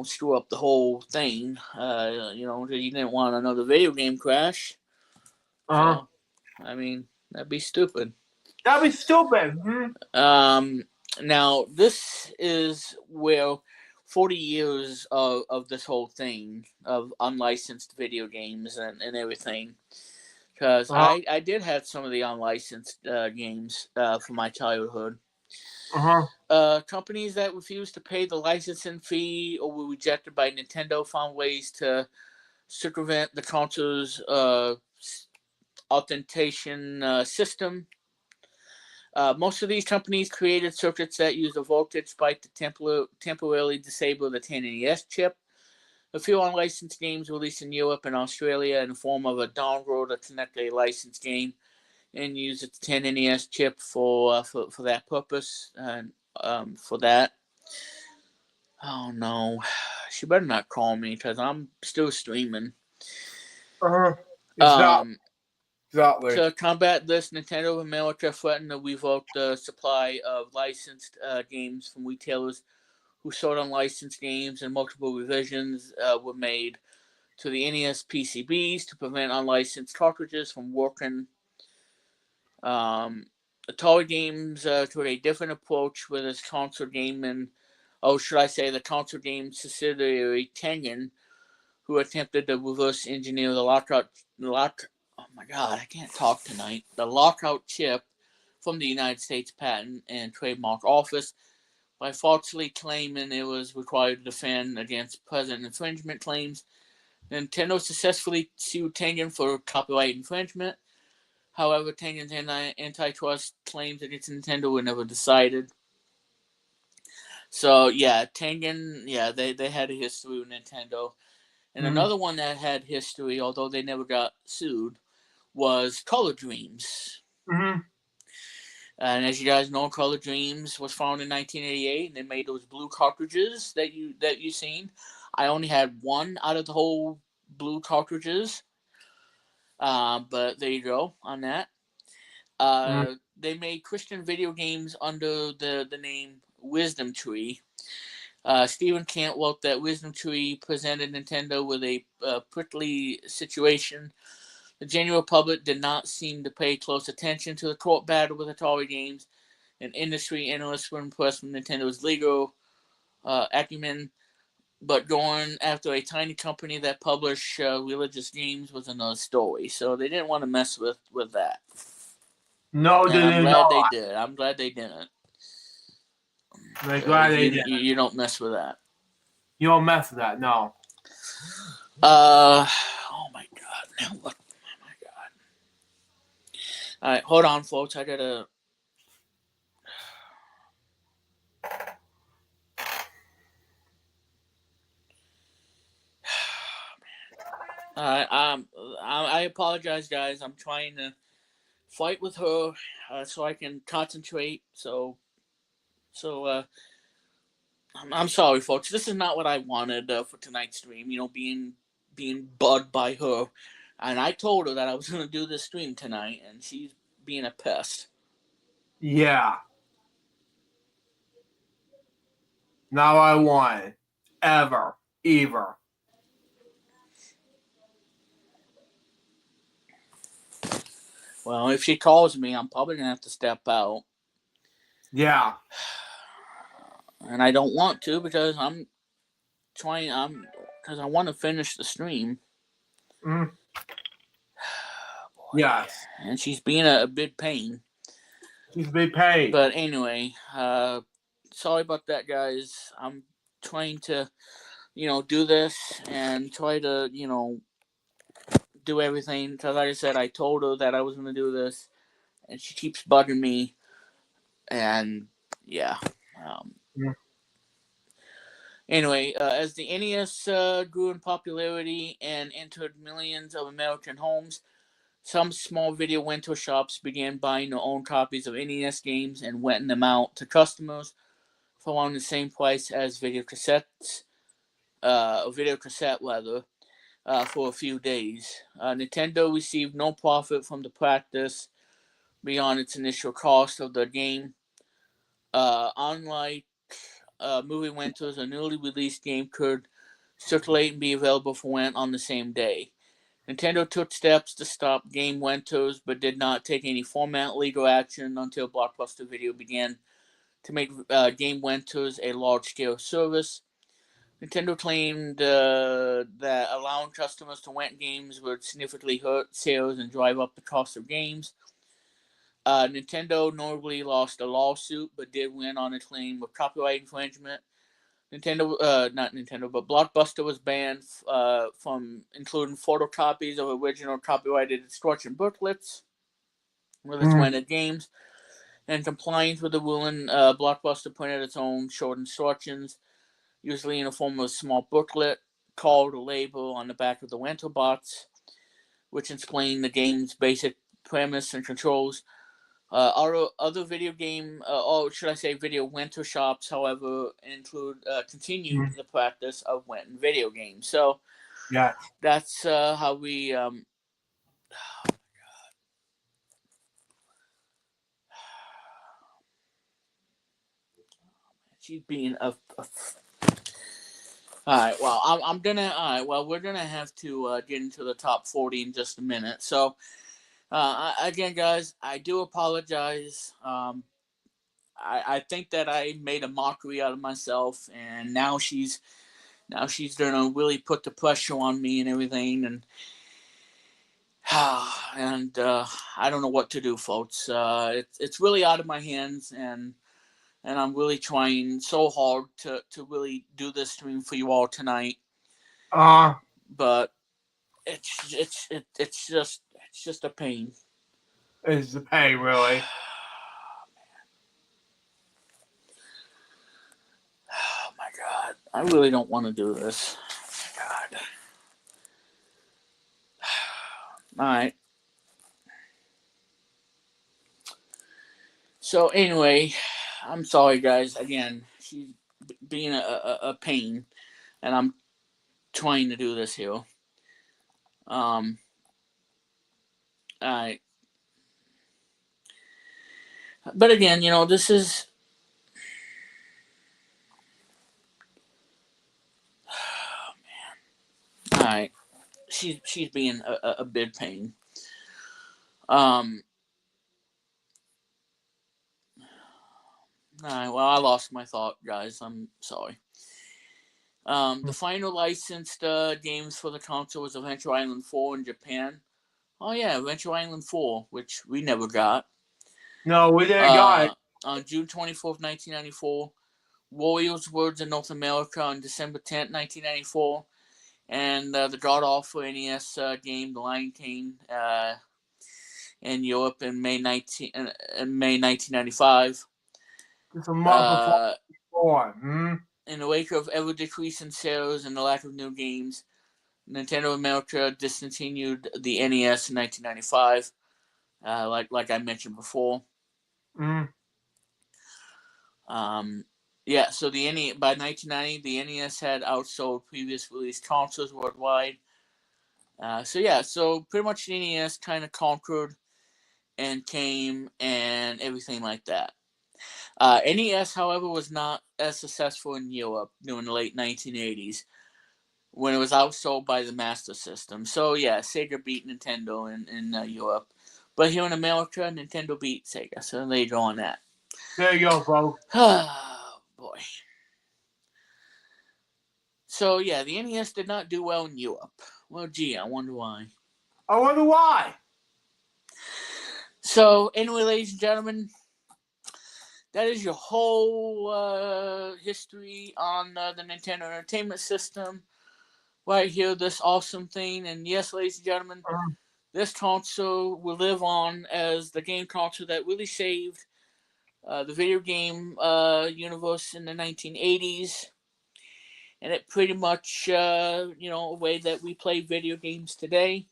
[SPEAKER 1] screw up the whole thing. You didn't want another video game crash.
[SPEAKER 2] Uh-huh.
[SPEAKER 1] So, I mean, that'd be stupid.
[SPEAKER 2] That'd be stupid. Hmm.
[SPEAKER 1] Um, Now this is where 40 years of this whole thing of unlicensed video games and everything. Because
[SPEAKER 2] Uh-huh.
[SPEAKER 1] I did have some of the unlicensed games from my childhood.
[SPEAKER 2] Uh-huh.
[SPEAKER 1] Companies that refused to pay the licensing fee or were rejected by Nintendo found ways to circumvent the console's authentication system. Most of these companies created circuits that used a voltage spike to temporarily disable the 10NES chip. A few unlicensed games released in Europe and Australia in the form of a dongle to connect a licensed game and use its 10NES chip for that purpose. And for that, oh no, she better not call me because I'm still streaming.
[SPEAKER 2] Uh-huh. Exactly.
[SPEAKER 1] Um,
[SPEAKER 2] Exactly.
[SPEAKER 1] to combat this, Nintendo of America threatened to revoke the supply of licensed games from retailers who sold unlicensed games, and multiple revisions were made to the NES PCBs to prevent unlicensed cartridges from working. Um, Atari Games took a different approach with its console game, and should I say the console game subsidiary Tengen, who attempted to reverse engineer the oh my god, I can't talk tonight. The lockout chip from the United States Patent and Trademark Office by falsely claiming it was required to defend against present infringement claims. Nintendo successfully sued Tengen for copyright infringement. However, Tengen's antitrust claims against Nintendo were never decided. So yeah, Tengen, yeah, they had a history with Nintendo. And
[SPEAKER 2] Mm-hmm.
[SPEAKER 1] another one that had history, although they never got sued, was Color Dreams.
[SPEAKER 2] Mm-hmm.
[SPEAKER 1] And as you guys know, Color Dreams was founded in 1988, and they made those blue cartridges that you seen. I only had one out of the whole blue cartridges, but there you go on that. They made Christian video games under the name Wisdom Tree. Stephen Cantwell, that Wisdom Tree presented Nintendo with a prickly situation. The general public did not seem to pay close attention to the court battle with Atari Games, and industry analysts were impressed with Nintendo's legal acumen. But going after a tiny company that published religious games was another story. So they didn't want to mess with that.
[SPEAKER 2] No,
[SPEAKER 1] And
[SPEAKER 2] they
[SPEAKER 1] I'm
[SPEAKER 2] did
[SPEAKER 1] glad
[SPEAKER 2] not.
[SPEAKER 1] they did. I'm glad they didn't.
[SPEAKER 2] I'm glad they did.
[SPEAKER 1] You don't mess with that.
[SPEAKER 2] You don't mess with that, no.
[SPEAKER 1] Oh my god. Now what? Oh my god. Alright, hold on, folks. I gotta. I apologize, guys. I'm trying to fight with her so I can concentrate. I'm sorry, folks. This is not what I wanted for tonight's stream. You know, being bugged by her, and I told her that I was going to do this stream tonight, and she's being a pest.
[SPEAKER 2] Yeah. Not what I wanted. Ever. Ever.
[SPEAKER 1] Well, if she calls me, I'm probably going to have to step out.
[SPEAKER 2] Yeah.
[SPEAKER 1] And I don't want to because because I want to finish the stream.
[SPEAKER 2] Mm. Yes.
[SPEAKER 1] And she's being a big pain.
[SPEAKER 2] She's been paid.
[SPEAKER 1] But anyway, sorry about that, guys. I'm trying to, do this and try to, do everything. Because like I said, I told her that I was going to do this, and she keeps bugging me. And yeah. Anyway, as the NES grew in popularity and entered millions of American homes, some small video rental shops began buying their own copies of NES games and renting them out to customers for around the same price as video cassettes, video cassette rather, for a few days. Nintendo received no profit from the practice beyond its initial cost of the game. Unlike movie rentals, a newly released game could circulate and be available for rent on the same day. Nintendo took steps to stop game rentals, but did not take any formal legal action until Blockbuster Video began to make game rentals a large-scale service. Nintendo claimed that allowing customers to rent games would significantly hurt sales and drive up the cost of games. Nintendo notably lost a lawsuit, but did win on a claim of copyright infringement. Not Nintendo, but Blockbuster was banned from including photocopies of original copyrighted instruction booklets with its rented games. In compliance with the ruling, Blockbuster printed its own short instructions, usually in the form of a small booklet called a label on the back of the rental box, which explained the game's basic premise and controls. Other video game, or should I say video rental shops, however, continued the practice of renting video games. So,
[SPEAKER 2] yeah,
[SPEAKER 1] that's how we. Oh my god! She's being a. All right. Well, I'm gonna. All right. Well, we're gonna have to get into the top 40 in just a minute. So, again, guys, I do apologize. I think that I made a mockery out of myself, and now she's gonna really put the pressure on me and everything, and I don't know what to do, folks. It's really out of my hands, and I'm really trying so hard to really do this stream for you all tonight. But it's just a pain.
[SPEAKER 2] It's a pain, really.
[SPEAKER 1] Oh my god! I really don't want to do this. Oh my god. All right. So anyway, I'm sorry, guys. Again, she's being a pain, and I'm trying to do this here. Alright. But again, this is. All right. She's being a big pain. Um. All right. Well, I lost my thought, guys. I'm sorry. The final licensed games for the console was Adventure Island 4 in Japan. Oh yeah, Adventure Island 4, which we never got.
[SPEAKER 2] No, we didn't got it.
[SPEAKER 1] On June 24th, 1994. Warriors Words in North America on December 10th, 1994. And the god awful NES game, The Lion King, in Europe in May 1995.
[SPEAKER 2] Just a month
[SPEAKER 1] Uh,
[SPEAKER 2] before.
[SPEAKER 1] in the wake of ever decreasing sales and the lack of new games, Nintendo America discontinued the NES in 1995, like I mentioned before. Yeah, so by 1990, the NES had outsold previous release consoles worldwide. So pretty much the NES kind of conquered and came and everything like that. NES, however, was not as successful in Europe during the late 1980s when it was outsold by the Master System. So yeah, Sega beat Nintendo in Europe, but here in America, Nintendo beat Sega. So there you go on that.
[SPEAKER 2] There you go, folks.
[SPEAKER 1] Oh boy. So yeah, the NES did not do well in Europe. Well, gee, I wonder why.
[SPEAKER 2] I wonder why.
[SPEAKER 1] So anyway, ladies and gentlemen, that is your whole history on the Nintendo Entertainment System. Right here, this awesome thing. And yes, ladies and gentlemen, this console will live on as the game console that really saved the video game universe in the 1980s. And it pretty much, a way that we play video games today.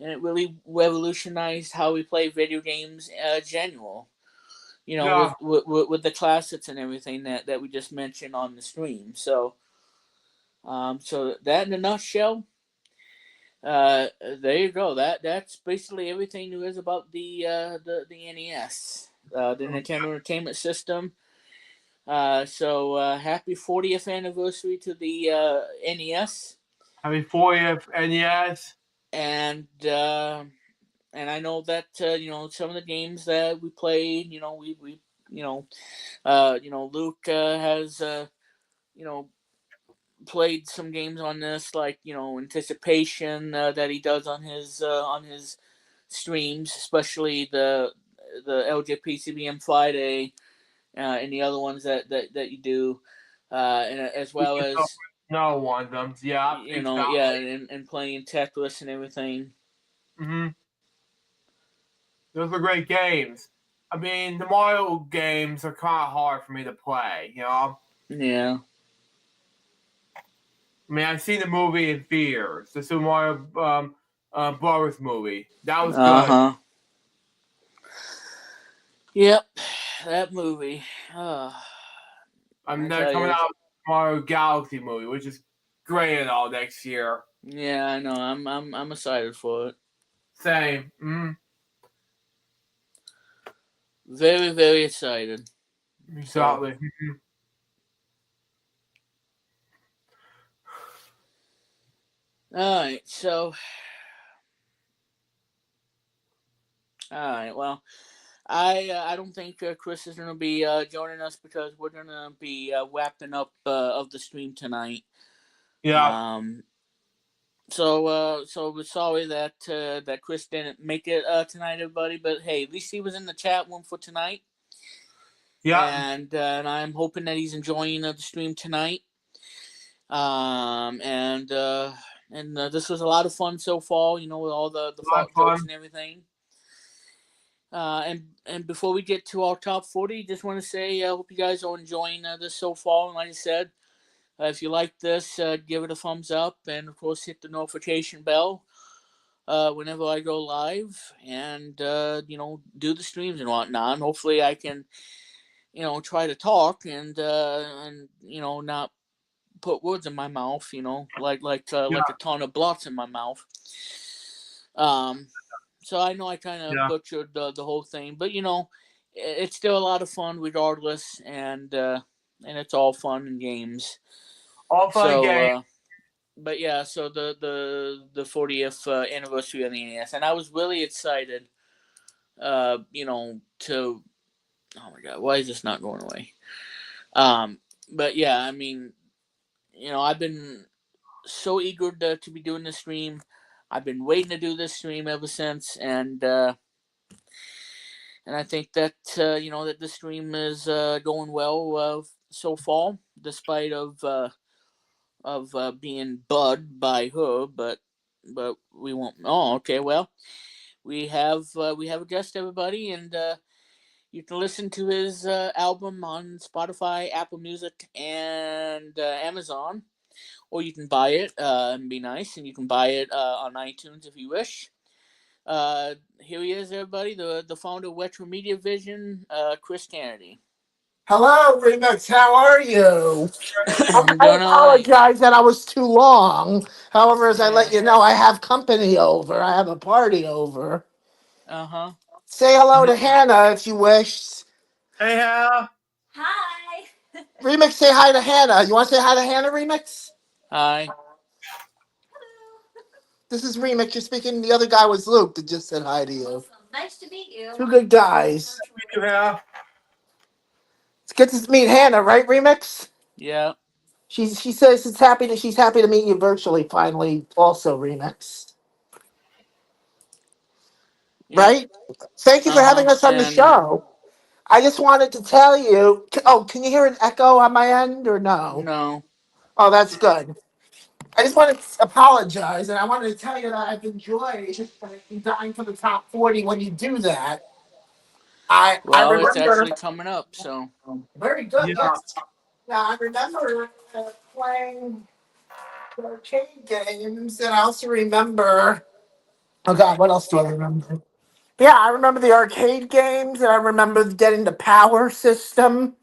[SPEAKER 1] And it really revolutionized how we play video games general.
[SPEAKER 2] Yeah.
[SPEAKER 1] With the classics and everything that we just mentioned on the stream. So that in a nutshell, there you go. That's basically everything there is about the NES, the Nintendo Entertainment System. Happy 40th anniversary to the NES.
[SPEAKER 2] Happy 40th NES.
[SPEAKER 1] And I know that some of the games that we played, Luke has played some games on this, like Anticipation that he does on his streams, especially the LJPCBM Friday and the other ones that you do, and as well as
[SPEAKER 2] no one them. Yeah, exactly.
[SPEAKER 1] Yeah, and playing Tetris and everything.
[SPEAKER 2] Those are great games. I mean, the Mario games are kind of hard for me to play.
[SPEAKER 1] Yeah.
[SPEAKER 2] I mean, I've seen the movie in theaters, the Super Mario Brothers movie. That was good.
[SPEAKER 1] Yep, that movie.
[SPEAKER 2] I'm they're coming out with Mario Galaxy movie, which is great and all next year.
[SPEAKER 1] Yeah, I know. I'm excited for it.
[SPEAKER 2] Same.
[SPEAKER 1] Very, very excited.
[SPEAKER 2] Exactly.
[SPEAKER 1] All right, so. All right, well, I don't think Chris is going to be joining us because we're going to be wrapping up of the stream tonight.
[SPEAKER 2] Yeah.
[SPEAKER 1] So we're sorry that Chris didn't make it tonight, everybody. But hey, at least he was in the chat room for tonight.
[SPEAKER 2] Yeah.
[SPEAKER 1] And I'm hoping that he's enjoying the stream tonight. This was a lot of fun so far. With all the fault jokes and everything. And before we get to our top 40, just want to say I hope you guys are enjoying this so far. And like I said, if you like this, give it a thumbs up, and of course hit the notification bell whenever I go live, and do the streams and whatnot. And hopefully I can try to talk and not put words in my mouth, like a ton of blots in my mouth. So I know I kind of butchered the whole thing, but it's still a lot of fun regardless, and it's all fun and games.
[SPEAKER 2] All fun
[SPEAKER 1] So,
[SPEAKER 2] game.
[SPEAKER 1] but yeah, so the 40th anniversary of the NES, and I was really excited. To oh my god, why is this not going away? But yeah, I mean, I've been so eager to be doing this stream. I've been waiting to do this stream ever since, and I think that that the stream is going well so far, despite of being bugged by her. But we won't. Oh, okay. Well, we have a guest, everybody, and you can listen to his album on Spotify, Apple Music, and Amazon, or you can buy it and be nice, and you can buy it on iTunes if you wish. Here he is, everybody, the founder of Retro Media Vision, Chris Kennedy.
[SPEAKER 3] Hello, Remix. How are you?
[SPEAKER 1] I'm
[SPEAKER 3] I
[SPEAKER 1] doing all right.
[SPEAKER 3] apologize that I was too long. However, as I let
[SPEAKER 1] Yeah.
[SPEAKER 3] you know, I have company over. I have a party over.
[SPEAKER 1] Uh huh.
[SPEAKER 3] Say hello to Hannah if you wish.
[SPEAKER 2] Hey, Hannah.
[SPEAKER 4] Hi.
[SPEAKER 3] Remix, say hi to Hannah. You want to say hi to Hannah, Remix?
[SPEAKER 1] Hi.
[SPEAKER 4] Hello.
[SPEAKER 3] This is Remix. You're speaking. The other guy was Luke that just said hi to you.
[SPEAKER 4] Awesome. Nice to meet you.
[SPEAKER 3] Two good guys.
[SPEAKER 2] Meet you, Hannah.
[SPEAKER 3] It's good to meet Hannah, right, Remix?
[SPEAKER 1] Yeah.
[SPEAKER 3] She says she's happy to meet you virtually finally. Also, Remix.
[SPEAKER 1] Yep.
[SPEAKER 3] Right? Thank you for
[SPEAKER 1] Uh huh.
[SPEAKER 3] having us on the
[SPEAKER 1] And
[SPEAKER 3] show. I just wanted to tell you. Oh, can you hear an echo on my end or no?
[SPEAKER 1] no.
[SPEAKER 3] Oh, that's good. I just wanted to apologize, and I wanted to tell you that I've enjoyed dying for the top 40 when you do that. I
[SPEAKER 1] Well, it's
[SPEAKER 3] remember
[SPEAKER 1] actually coming up, so.
[SPEAKER 3] very good.
[SPEAKER 2] Yeah.
[SPEAKER 3] Yes. Now I remember playing the arcade games, and I also remember. Oh God, what else do I remember? Yeah, I remember the arcade games, and I remember getting the power system.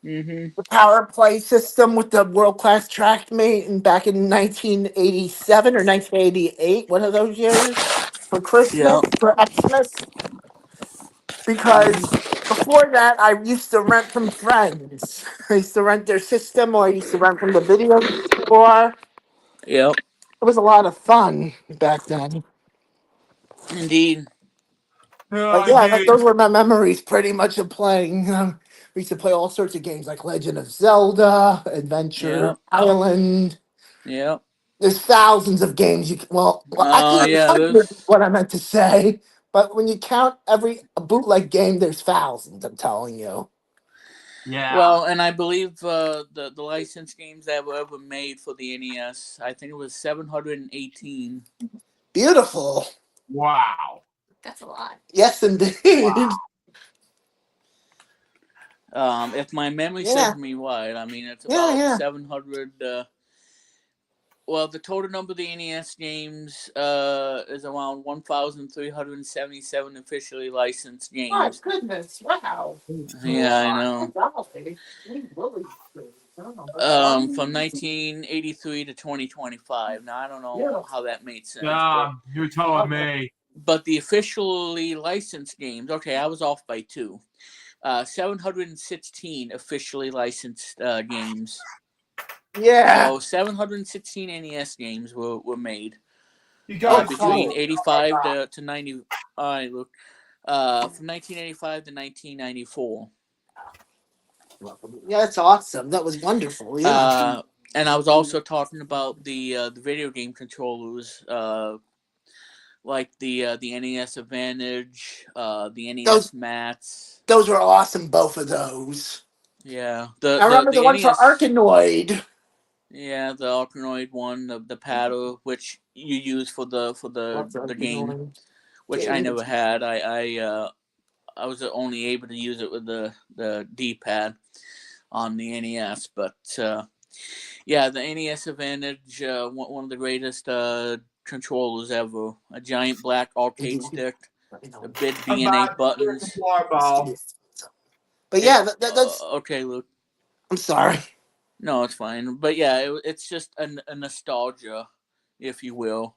[SPEAKER 1] Mm
[SPEAKER 3] The power play system with the world class track meet and back in 1987 or 1988, one of those years, for
[SPEAKER 1] hmm.
[SPEAKER 3] Christmas,
[SPEAKER 1] Yep.
[SPEAKER 3] for Xmas.
[SPEAKER 1] Mm
[SPEAKER 3] Because before that, I used to rent from friends. I used to rent their system, or I used to rent from the video store.
[SPEAKER 1] hmm. Yep.
[SPEAKER 3] It was a lot of fun back then.
[SPEAKER 1] Indeed.
[SPEAKER 3] But
[SPEAKER 2] Yeah,
[SPEAKER 3] yeah,
[SPEAKER 2] indeed.
[SPEAKER 3] those were my memories pretty much of playing. We used to play all sorts of games like Legend of Zelda, Adventure
[SPEAKER 1] Yep.
[SPEAKER 3] Island.
[SPEAKER 1] Yep.
[SPEAKER 3] There's thousands of games you can. Well, I
[SPEAKER 1] Oh,
[SPEAKER 3] can't
[SPEAKER 1] yeah,
[SPEAKER 3] hundreds is
[SPEAKER 1] this.
[SPEAKER 3] what I meant to say. But when you count every bootleg game, there's thousands. I'm telling you.
[SPEAKER 2] Yeah.
[SPEAKER 1] Well, and I believe the licensed games that were ever made for the NES, I think it was 718.
[SPEAKER 3] Beautiful.
[SPEAKER 2] Wow.
[SPEAKER 4] That's a lot.
[SPEAKER 3] Yes,
[SPEAKER 2] Wow.
[SPEAKER 3] indeed.
[SPEAKER 1] If my memory
[SPEAKER 3] Yeah,
[SPEAKER 1] serves me right, I mean, it's
[SPEAKER 3] yeah,
[SPEAKER 1] about
[SPEAKER 3] yeah.
[SPEAKER 1] 700. Well, the total number of the NES games is around 1,377 officially licensed
[SPEAKER 3] My
[SPEAKER 1] games.
[SPEAKER 3] goodness! Wow.
[SPEAKER 2] It's a
[SPEAKER 1] Yeah, I
[SPEAKER 2] lot.
[SPEAKER 3] Oh,
[SPEAKER 1] know.
[SPEAKER 3] golly. We really- oh, that's awesome.
[SPEAKER 1] From 1983 to 2025. Now, I don't know how
[SPEAKER 3] Beautiful.
[SPEAKER 1] that made sense,
[SPEAKER 2] Yeah, you're telling
[SPEAKER 3] Okay.
[SPEAKER 2] me.
[SPEAKER 1] but the officially licensed games, okay, I was off by two. 716 officially licensed games.
[SPEAKER 3] Yeah.
[SPEAKER 1] So 716 NES games were made
[SPEAKER 2] You
[SPEAKER 3] Oh,
[SPEAKER 2] guys saw
[SPEAKER 1] between
[SPEAKER 3] cool.
[SPEAKER 1] 85 to 90. I look from 1985 to 1994.
[SPEAKER 3] Yeah, that's awesome. That was wonderful. Yeah.
[SPEAKER 1] Uh, and I was also talking about the video game controllers, like the NES Advantage, the
[SPEAKER 3] Those
[SPEAKER 1] NES Mats.
[SPEAKER 3] those were awesome. Both of those.
[SPEAKER 1] Yeah, the
[SPEAKER 3] I
[SPEAKER 1] the
[SPEAKER 3] remember the
[SPEAKER 1] the
[SPEAKER 3] one for
[SPEAKER 1] NES.
[SPEAKER 3] Arkanoid.
[SPEAKER 1] Yeah, the Arkanoid one, the paddle, which you use for
[SPEAKER 3] What's
[SPEAKER 1] the game,
[SPEAKER 3] Arkanoid?
[SPEAKER 1] which I never had. I was only able to use it with the D pad on the NES, but yeah, the NES Advantage, one of the greatest controllers ever. A giant black arcade stick, the big
[SPEAKER 2] I'm
[SPEAKER 1] B and
[SPEAKER 2] about
[SPEAKER 1] 8
[SPEAKER 2] to drink a
[SPEAKER 1] buttons.
[SPEAKER 2] water bottle.
[SPEAKER 3] But
[SPEAKER 1] It
[SPEAKER 3] yeah, that's.
[SPEAKER 1] okay, Luke.
[SPEAKER 3] I'm sorry.
[SPEAKER 1] No, it's fine. But yeah, it's just a nostalgia, if you will.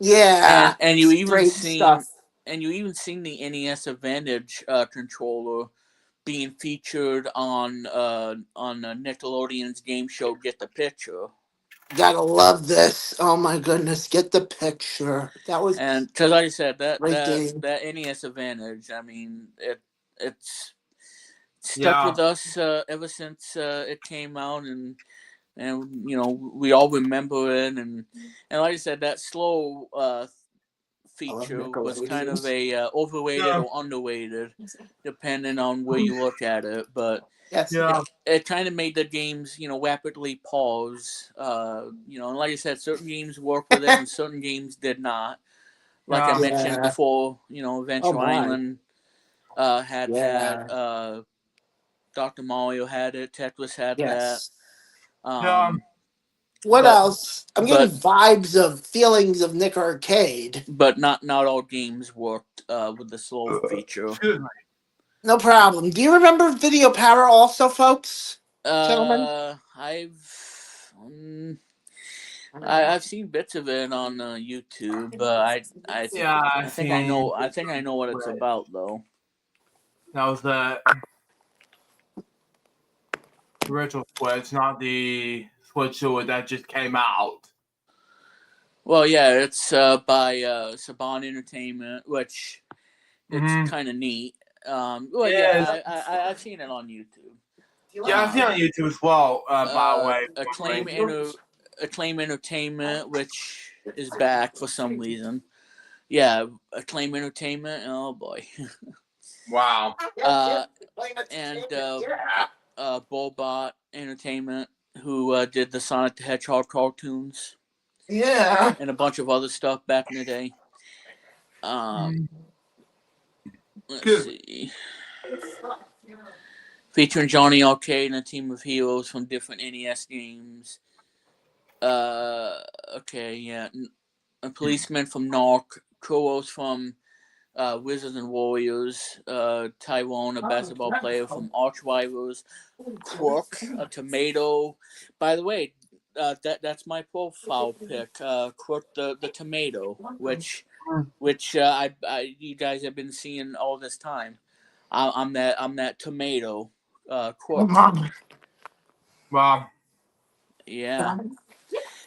[SPEAKER 3] Yeah,
[SPEAKER 1] And you even
[SPEAKER 3] straight
[SPEAKER 1] seen
[SPEAKER 3] stuff.
[SPEAKER 1] and you even seen the NES Advantage controller being featured on Nickelodeon's game show Get the Picture.
[SPEAKER 3] Gotta love this. Oh my goodness, get the picture. That was
[SPEAKER 1] And because like I said,
[SPEAKER 3] a great game.
[SPEAKER 1] that NES Advantage, I mean, it's stuck
[SPEAKER 2] Yeah.
[SPEAKER 1] with us ever since it came out, and you know we all remember it, and like I said, that slow
[SPEAKER 3] I love
[SPEAKER 1] feature was kind of
[SPEAKER 3] Nickelodeons.
[SPEAKER 1] a overrated
[SPEAKER 2] Yeah.
[SPEAKER 1] or underrated, depending on where you look at it. But
[SPEAKER 3] Yes.
[SPEAKER 2] Yeah.
[SPEAKER 1] it kind of made the games, rapidly pause. And like I said, certain games work with it, and certain games did not. Like I
[SPEAKER 2] Yeah.
[SPEAKER 1] mentioned
[SPEAKER 3] Yeah.
[SPEAKER 1] before,
[SPEAKER 3] Oh
[SPEAKER 1] Adventure
[SPEAKER 3] my.
[SPEAKER 1] Island had that.
[SPEAKER 3] Yeah.
[SPEAKER 1] Dr. Mario had it. Tetris had that.
[SPEAKER 3] Yes.
[SPEAKER 2] Yeah.
[SPEAKER 1] Um,
[SPEAKER 3] What
[SPEAKER 1] but
[SPEAKER 3] else? I'm getting
[SPEAKER 1] but
[SPEAKER 3] vibes of feelings of Nick Arcade.
[SPEAKER 1] but not all games worked with the slow feature.
[SPEAKER 2] Excuse me.
[SPEAKER 3] No problem. Do you remember Video Power also, folks? Gentlemen?
[SPEAKER 1] I've seen bits of it on YouTube.
[SPEAKER 2] Yeah,
[SPEAKER 1] I
[SPEAKER 2] I've
[SPEAKER 1] think I
[SPEAKER 2] seen.
[SPEAKER 1] know what it's about though.
[SPEAKER 2] That was the original Switch, not the Switch that just came out.
[SPEAKER 1] Well, yeah, it's by Saban Entertainment, which it's
[SPEAKER 2] Mm-hmm.
[SPEAKER 1] kind of neat. Well,
[SPEAKER 2] It is.
[SPEAKER 1] yeah, I've seen it on YouTube.
[SPEAKER 2] Yeah, I've seen it on YouTube as well. By the way,
[SPEAKER 1] Acclaim Entertainment, which is back for some reason. Yeah, Acclaim Entertainment. Oh boy.
[SPEAKER 2] wow.
[SPEAKER 1] And Bobot Entertainment, who did the Sonic the Hedgehog cartoons
[SPEAKER 3] Yeah.
[SPEAKER 1] and a bunch of other stuff back in the day.
[SPEAKER 2] Mm.
[SPEAKER 1] Let's
[SPEAKER 2] Good.
[SPEAKER 1] see. Featuring Johnny Arcade and a team of heroes from different NES games. Okay, yeah. A policeman from Narc, Kuros from Wizards and Warriors, Tyrone, a basketball player from Arch Rivals, Crook, a tomato. By the way, that's my profile pic, Crook the tomato, which you guys have been seeing all this time. I'm that tomato, Crook.
[SPEAKER 2] Wow.
[SPEAKER 1] Yeah.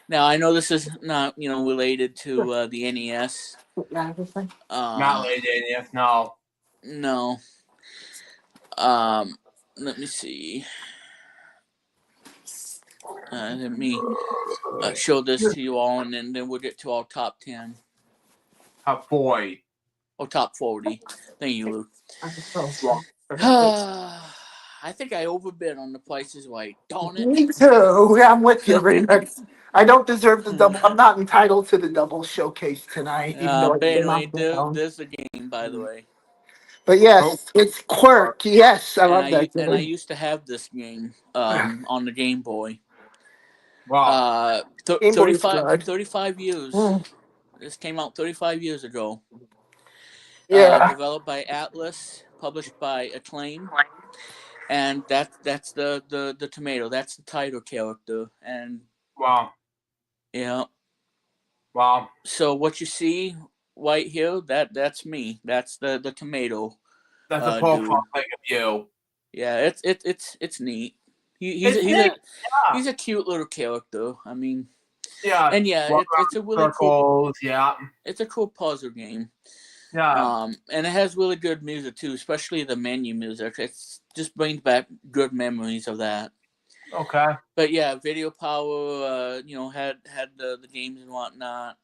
[SPEAKER 1] Now I know this is not related to the NES.
[SPEAKER 2] Not Lady ADF, no.
[SPEAKER 1] No. Let me see. Let me show this to you all, and then we'll get to our top 10.
[SPEAKER 2] Top 40.
[SPEAKER 1] Oh, top 40. Thank you, Luke.
[SPEAKER 2] Wow.
[SPEAKER 1] I think I overbid on the Price is Right. Darn it.
[SPEAKER 3] Me too. Yeah, I'm with you, Remix. I don't deserve the double. I'm not entitled to the double showcase tonight, even though I
[SPEAKER 1] But
[SPEAKER 3] came
[SPEAKER 1] anyway,
[SPEAKER 3] off down.
[SPEAKER 1] there's the game, by the way.
[SPEAKER 3] But
[SPEAKER 2] Oh,
[SPEAKER 3] yes, it's Quirk. Yes, I love that
[SPEAKER 1] And I
[SPEAKER 3] game.
[SPEAKER 1] used to have this game on the Game Boy.
[SPEAKER 2] wow.
[SPEAKER 3] Game Boy is good.
[SPEAKER 1] 35 years.
[SPEAKER 3] Mm,
[SPEAKER 1] This came out 35 years ago.
[SPEAKER 3] yeah.
[SPEAKER 1] Developed by Atlas, published by Acclaim, and that's the tomato. That's the title character, and
[SPEAKER 2] Wow.
[SPEAKER 1] yeah.
[SPEAKER 2] Wow.
[SPEAKER 1] So what you see right here, that's me. That's the tomato.
[SPEAKER 2] That's a
[SPEAKER 1] Dude.
[SPEAKER 2] profile pic of you.
[SPEAKER 1] Yeah, it's neat.
[SPEAKER 2] It's neat.
[SPEAKER 1] He's a cute little character. I mean,
[SPEAKER 2] Yeah.
[SPEAKER 1] and yeah, it's a really
[SPEAKER 2] circles, yeah.
[SPEAKER 1] It's a cool puzzle game.
[SPEAKER 2] Yeah.
[SPEAKER 1] And it has really good music too, especially the menu music. It's just brings back good memories of that.
[SPEAKER 2] Okay.
[SPEAKER 1] But yeah, Video Power, had the games and whatnot.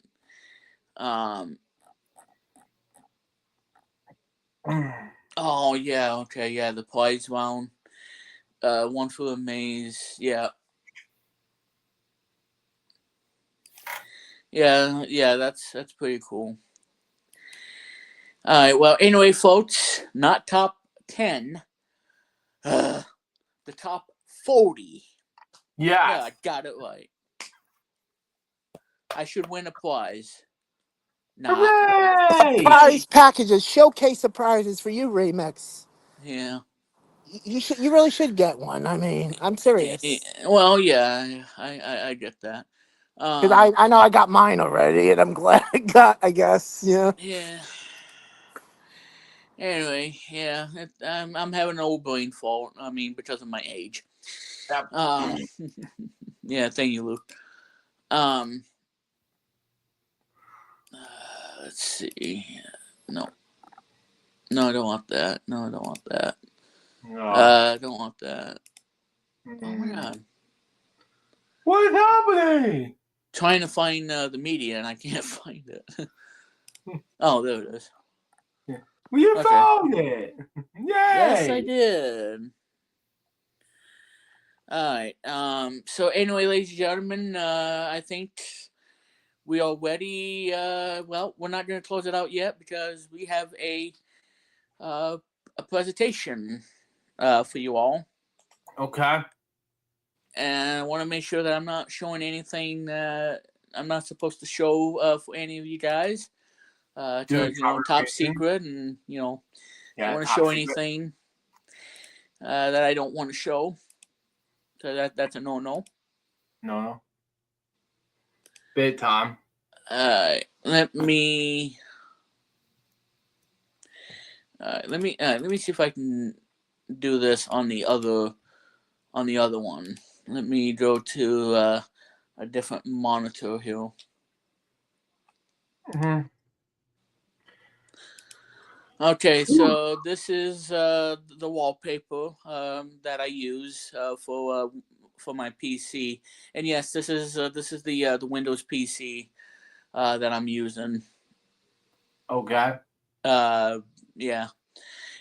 [SPEAKER 1] Oh yeah, okay, yeah, the prize round, one for a maze, yeah, that's pretty cool. All right, well, anyway, folks, not top 10, the top 40.
[SPEAKER 2] Yeah.
[SPEAKER 1] Yeah, I got it right. I should win a prize. Nah.
[SPEAKER 2] Hooray!
[SPEAKER 3] Surprise packages, showcase surprises for you, Remix.
[SPEAKER 1] Yeah.
[SPEAKER 3] You really should get one. I mean, I'm serious.
[SPEAKER 1] Well, yeah, I get that.
[SPEAKER 3] Because I know I got mine already, and I'm glad I got. I guess, yeah.
[SPEAKER 1] Yeah. Anyway, yeah, I'm having an old brain fault. I mean, because of my age.
[SPEAKER 2] Yep.
[SPEAKER 1] Yeah, thank you, Luke. Um, let's see. No, no, I don't want that. No, I don't want that.
[SPEAKER 2] No.
[SPEAKER 1] I don't want that. Oh my god.
[SPEAKER 2] What is happening?
[SPEAKER 1] Trying to find the media and I can't find it. Oh, there it is.
[SPEAKER 2] Well, you
[SPEAKER 1] Okay.
[SPEAKER 2] found it. Yay!
[SPEAKER 1] Yes, I did. All right. So anyway, ladies and gentlemen, I think we are ready. Well, we're not going to close it out yet because we have uh, a presentation for you all,
[SPEAKER 2] Okay.
[SPEAKER 1] and I want to make sure that I'm not showing anything that I'm not supposed to show for any of you guys.
[SPEAKER 2] Doing
[SPEAKER 1] To top
[SPEAKER 2] conversation.
[SPEAKER 1] secret, and don't
[SPEAKER 2] Yeah,
[SPEAKER 1] want to
[SPEAKER 2] top
[SPEAKER 1] show
[SPEAKER 2] secret.
[SPEAKER 1] anything that I don't want to show. So that's a no.
[SPEAKER 2] No. Big time.
[SPEAKER 1] Let me let me see if I can do this on the other one. Let me go to a different monitor here.
[SPEAKER 2] Mm-hmm.
[SPEAKER 1] Okay, so this is the wallpaper that I use for my PC, and yes, this is the Windows PC that I'm using.
[SPEAKER 2] Okay.
[SPEAKER 1] Yeah,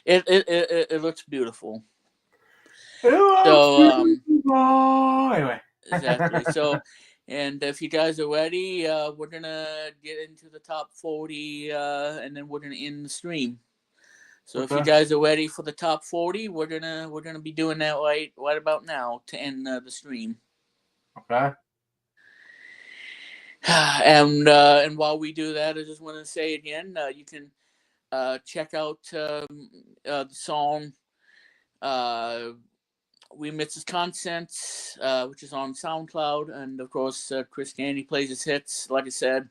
[SPEAKER 1] it looks beautiful.
[SPEAKER 2] It looks
[SPEAKER 1] So
[SPEAKER 2] beautiful. Anyway.
[SPEAKER 1] exactly. So, and if you guys are ready, we're gonna get into the top 40, and then we're gonna end the stream. So if you
[SPEAKER 2] Okay.
[SPEAKER 1] guys are ready for the top 40, we're gonna be doing that right about now to end the stream.
[SPEAKER 2] Okay.
[SPEAKER 1] And while we do that, I just want to say again, you can check out the song "We Miss His Content," which is on SoundCloud, and of course Christianity Plays His Hits, like I said,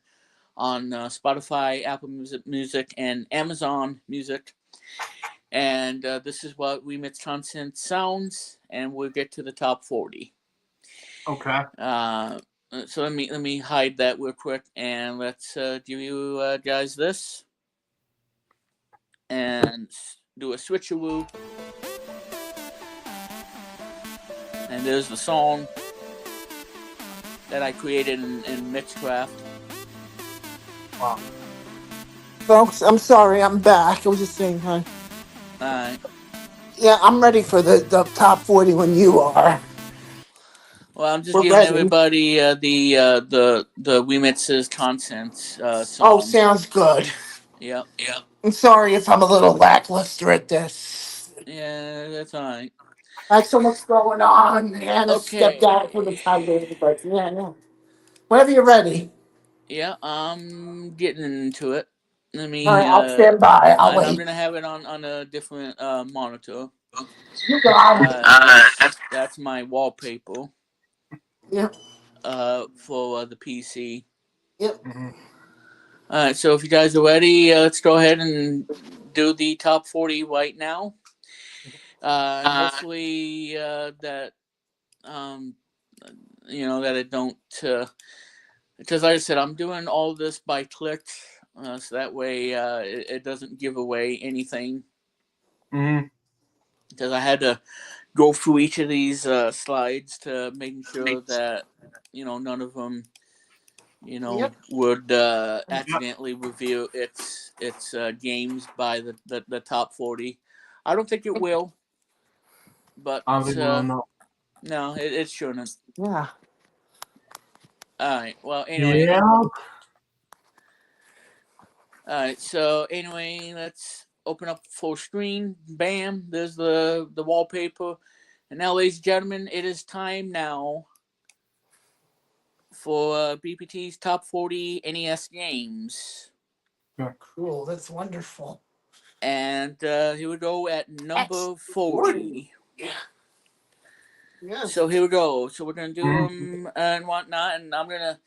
[SPEAKER 1] on Spotify, Apple Music, and Amazon Music. And this is what We Miss Content sounds, and we'll get to the top 40.
[SPEAKER 2] Okay.
[SPEAKER 1] So let me hide that real quick, and let's give you guys this, and do a switcheroo. And there's the song that I created in Mixcraft.
[SPEAKER 2] Wow.
[SPEAKER 3] Folks, I'm sorry, I'm back. I was just saying hi.
[SPEAKER 1] Alright.
[SPEAKER 3] Yeah, I'm ready for the top 40 when you are.
[SPEAKER 1] Well, I'm just
[SPEAKER 3] We're
[SPEAKER 1] giving
[SPEAKER 3] ready.
[SPEAKER 1] everybody the Remix's content
[SPEAKER 3] Oh,
[SPEAKER 1] song.
[SPEAKER 3] sounds good.
[SPEAKER 1] Yep.
[SPEAKER 3] I'm sorry if I'm a little lackluster at this.
[SPEAKER 1] Yeah, that's alright.
[SPEAKER 3] I had so much going on and I stepped out for the time
[SPEAKER 1] Okay.
[SPEAKER 3] being, but yeah. Whenever you're ready.
[SPEAKER 1] Yeah, I'm getting into it. Let
[SPEAKER 3] All right,
[SPEAKER 1] me
[SPEAKER 3] I'll stand by. I'll
[SPEAKER 1] and I'm
[SPEAKER 3] wait.
[SPEAKER 1] gonna have it on a different monitor.
[SPEAKER 3] You got it.
[SPEAKER 1] That's my wallpaper
[SPEAKER 3] Yep.
[SPEAKER 1] for the PC.
[SPEAKER 3] Yep.
[SPEAKER 2] Mm-hmm.
[SPEAKER 1] Alright, so if you guys are ready, let's go ahead and do the top 40 right now. And hopefully that um, that it don't because like I said, I'm doing all this by click, so that way it doesn't give away anything.
[SPEAKER 2] Mm-hmm.
[SPEAKER 1] Because I had to go through each of these slides to making sure that none of them
[SPEAKER 3] Yep.
[SPEAKER 1] would accidentally reveal its games by the top 40. I don't think it will, but
[SPEAKER 2] I don't think we'll know.
[SPEAKER 1] no, it shouldn't.
[SPEAKER 3] Yeah.
[SPEAKER 1] All right. Well, anyway.
[SPEAKER 2] Yeah.
[SPEAKER 1] All right. So anyway, let's open up full screen. Bam. There's the wallpaper. And now, ladies and gentlemen, it is time now for BPT's top 40 NES games.
[SPEAKER 3] Cool. That's wonderful.
[SPEAKER 1] And here we go at number
[SPEAKER 3] 40.
[SPEAKER 1] 40.
[SPEAKER 3] Yeah. Yes.
[SPEAKER 1] So here we go. So we're going to do
[SPEAKER 2] Mm-hmm.
[SPEAKER 1] them and whatnot. And I'm going to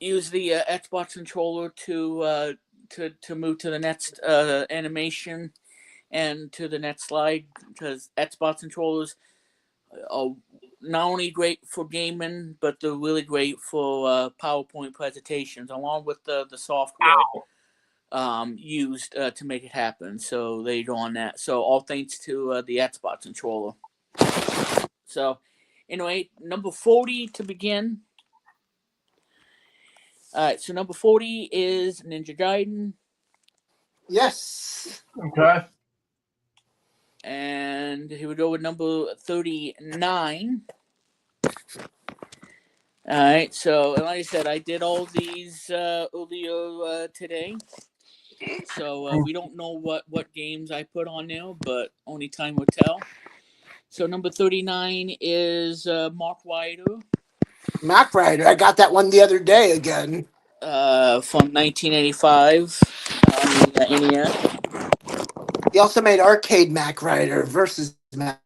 [SPEAKER 1] use the Xbox controller to to move to the next animation and to the next slide, because Xbox controllers are not only great for gaming, but they're really great for PowerPoint presentations, along with the software used to make it happen. So there you go on that. So all thanks to the Xbox controller. So anyway, number 40 to begin. All right, so number 40 is Ninja Gaiden.
[SPEAKER 3] Yes.
[SPEAKER 2] Okay.
[SPEAKER 1] And here we go with number 39. All right, so like I said, I did all these earlier today. So we don't know what games I put on there, but only time will tell. So number 39 is Mark Ryder.
[SPEAKER 3] Mac Rider. I got that one the other day again.
[SPEAKER 1] From 1985 on the NES.
[SPEAKER 3] He also made Arcade Mac Rider versus Mac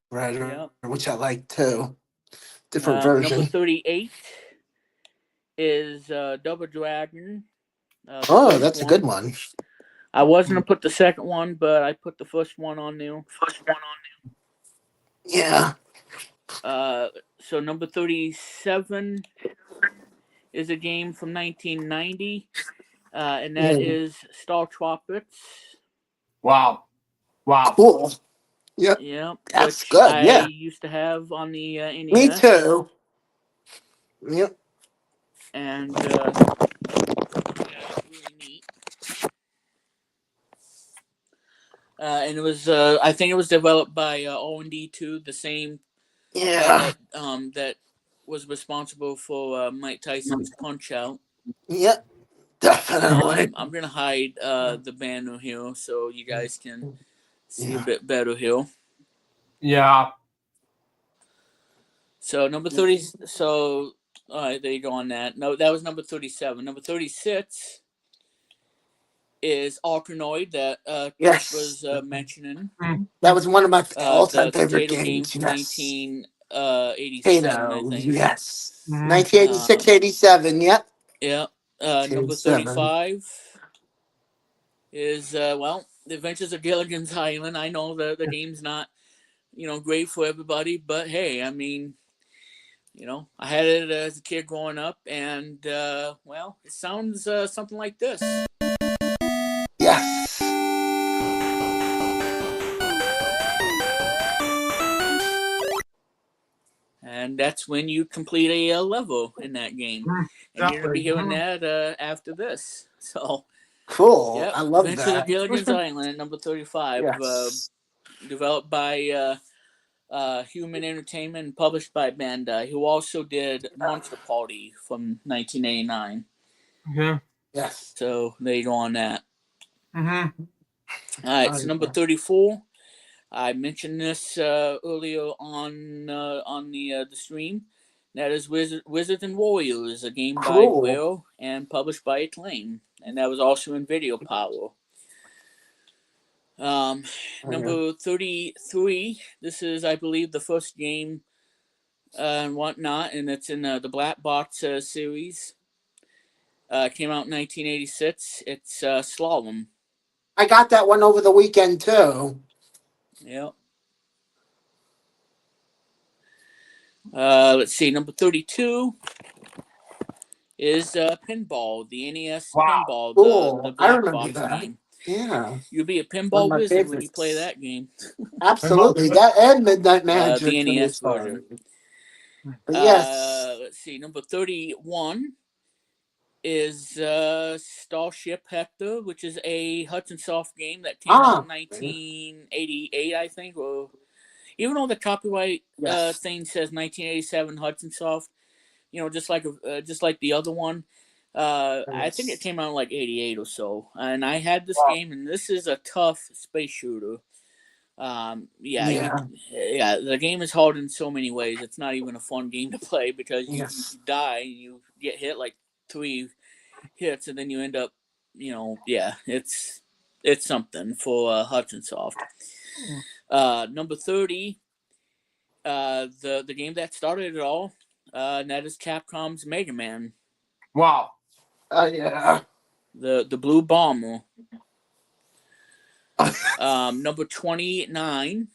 [SPEAKER 3] Rider,
[SPEAKER 1] Yep.
[SPEAKER 3] which I like too. Different version.
[SPEAKER 1] Number 38 is Double Dragon.
[SPEAKER 3] Oh, that's a good one.
[SPEAKER 1] I wasn't gonna put the second one, but I put the first one on there.
[SPEAKER 3] Yeah.
[SPEAKER 1] So number 37 is a game from 1990, and that is Star Tropics.
[SPEAKER 2] Wow.
[SPEAKER 3] Cool. Yep.
[SPEAKER 1] Yeah,
[SPEAKER 3] That's
[SPEAKER 1] which
[SPEAKER 3] good.
[SPEAKER 1] I
[SPEAKER 3] Yeah.
[SPEAKER 1] used to have on the NES.
[SPEAKER 3] Me too. Yep.
[SPEAKER 1] And really neat. And it was, I think it was developed by O&D 2, the same
[SPEAKER 3] Yeah.
[SPEAKER 1] that was responsible for Mike Tyson's Punch Out.
[SPEAKER 3] Yep. Definitely.
[SPEAKER 1] I'm gonna hide the banner here so you guys can see a bit better here.
[SPEAKER 2] Yeah.
[SPEAKER 1] So number 30. So all right, there you go on that. No, that was number 37. Number 36 is Arkanoid that
[SPEAKER 3] Yes.
[SPEAKER 1] was mentioning.
[SPEAKER 3] That was one of my all-time
[SPEAKER 1] The
[SPEAKER 3] favorite
[SPEAKER 1] potato game
[SPEAKER 3] games.
[SPEAKER 1] from
[SPEAKER 3] Yes.
[SPEAKER 1] 1987, I think.
[SPEAKER 3] Yes. 1986, 87. Yep.
[SPEAKER 1] Yeah. Number 35 is The Adventures of Gilligan's Island. I know the game's not, great for everybody, but hey, I mean, I had it as a kid growing up, and it sounds something like this.
[SPEAKER 3] Yes.
[SPEAKER 1] And that's when you complete a level in that game, and you're gonna be hearing that after this. So
[SPEAKER 3] cool.
[SPEAKER 1] Yep.
[SPEAKER 3] I love
[SPEAKER 1] Adventures
[SPEAKER 3] that.
[SPEAKER 1] of Gilligan's Island, number 35.
[SPEAKER 3] Yes.
[SPEAKER 1] Developed by Human Entertainment and published by Bandai, who also did Monster Party from 1989.
[SPEAKER 2] Okay.
[SPEAKER 3] Yes.
[SPEAKER 1] So there you go on that.
[SPEAKER 2] Mm-hmm.
[SPEAKER 1] All right, so number 34. I mentioned this earlier on the stream. That is Wizards and Warriors, a game by Rare and published by Acclaim, and that was also in Video Power. Number 33. This is, I believe, the first game and whatnot, and it's in the Black Box series. Came out in 1986. It's Slalom.
[SPEAKER 3] I got that one over the weekend too.
[SPEAKER 1] Yep. Let's see. Number 32 is Pinball, the NES Pinball, the Black Box game.
[SPEAKER 3] Yeah.
[SPEAKER 1] You'll be a pinball wizard when you play that game.
[SPEAKER 3] Absolutely. That and Midnight Magic.
[SPEAKER 1] The NES version.
[SPEAKER 3] But yes.
[SPEAKER 1] Let's see. Number 31 is Starship Hector, which is a Hudson Soft game that came out in 1988, I think. Or even though the copyright thing says 1987 Hudson Soft, just like the other one. I think it came out in like 88 or so, and I had this game, and this is a tough space shooter. The game is hard in so many ways. It's not even a fun game to play because you die and you get hit like 3 hits, and then you end up, it's something for Hudson Soft. Number 30, the game that started it all, and that is Capcom's Mega Man.
[SPEAKER 2] Wow.
[SPEAKER 3] Yeah.
[SPEAKER 1] the Blue Bomber. Number 29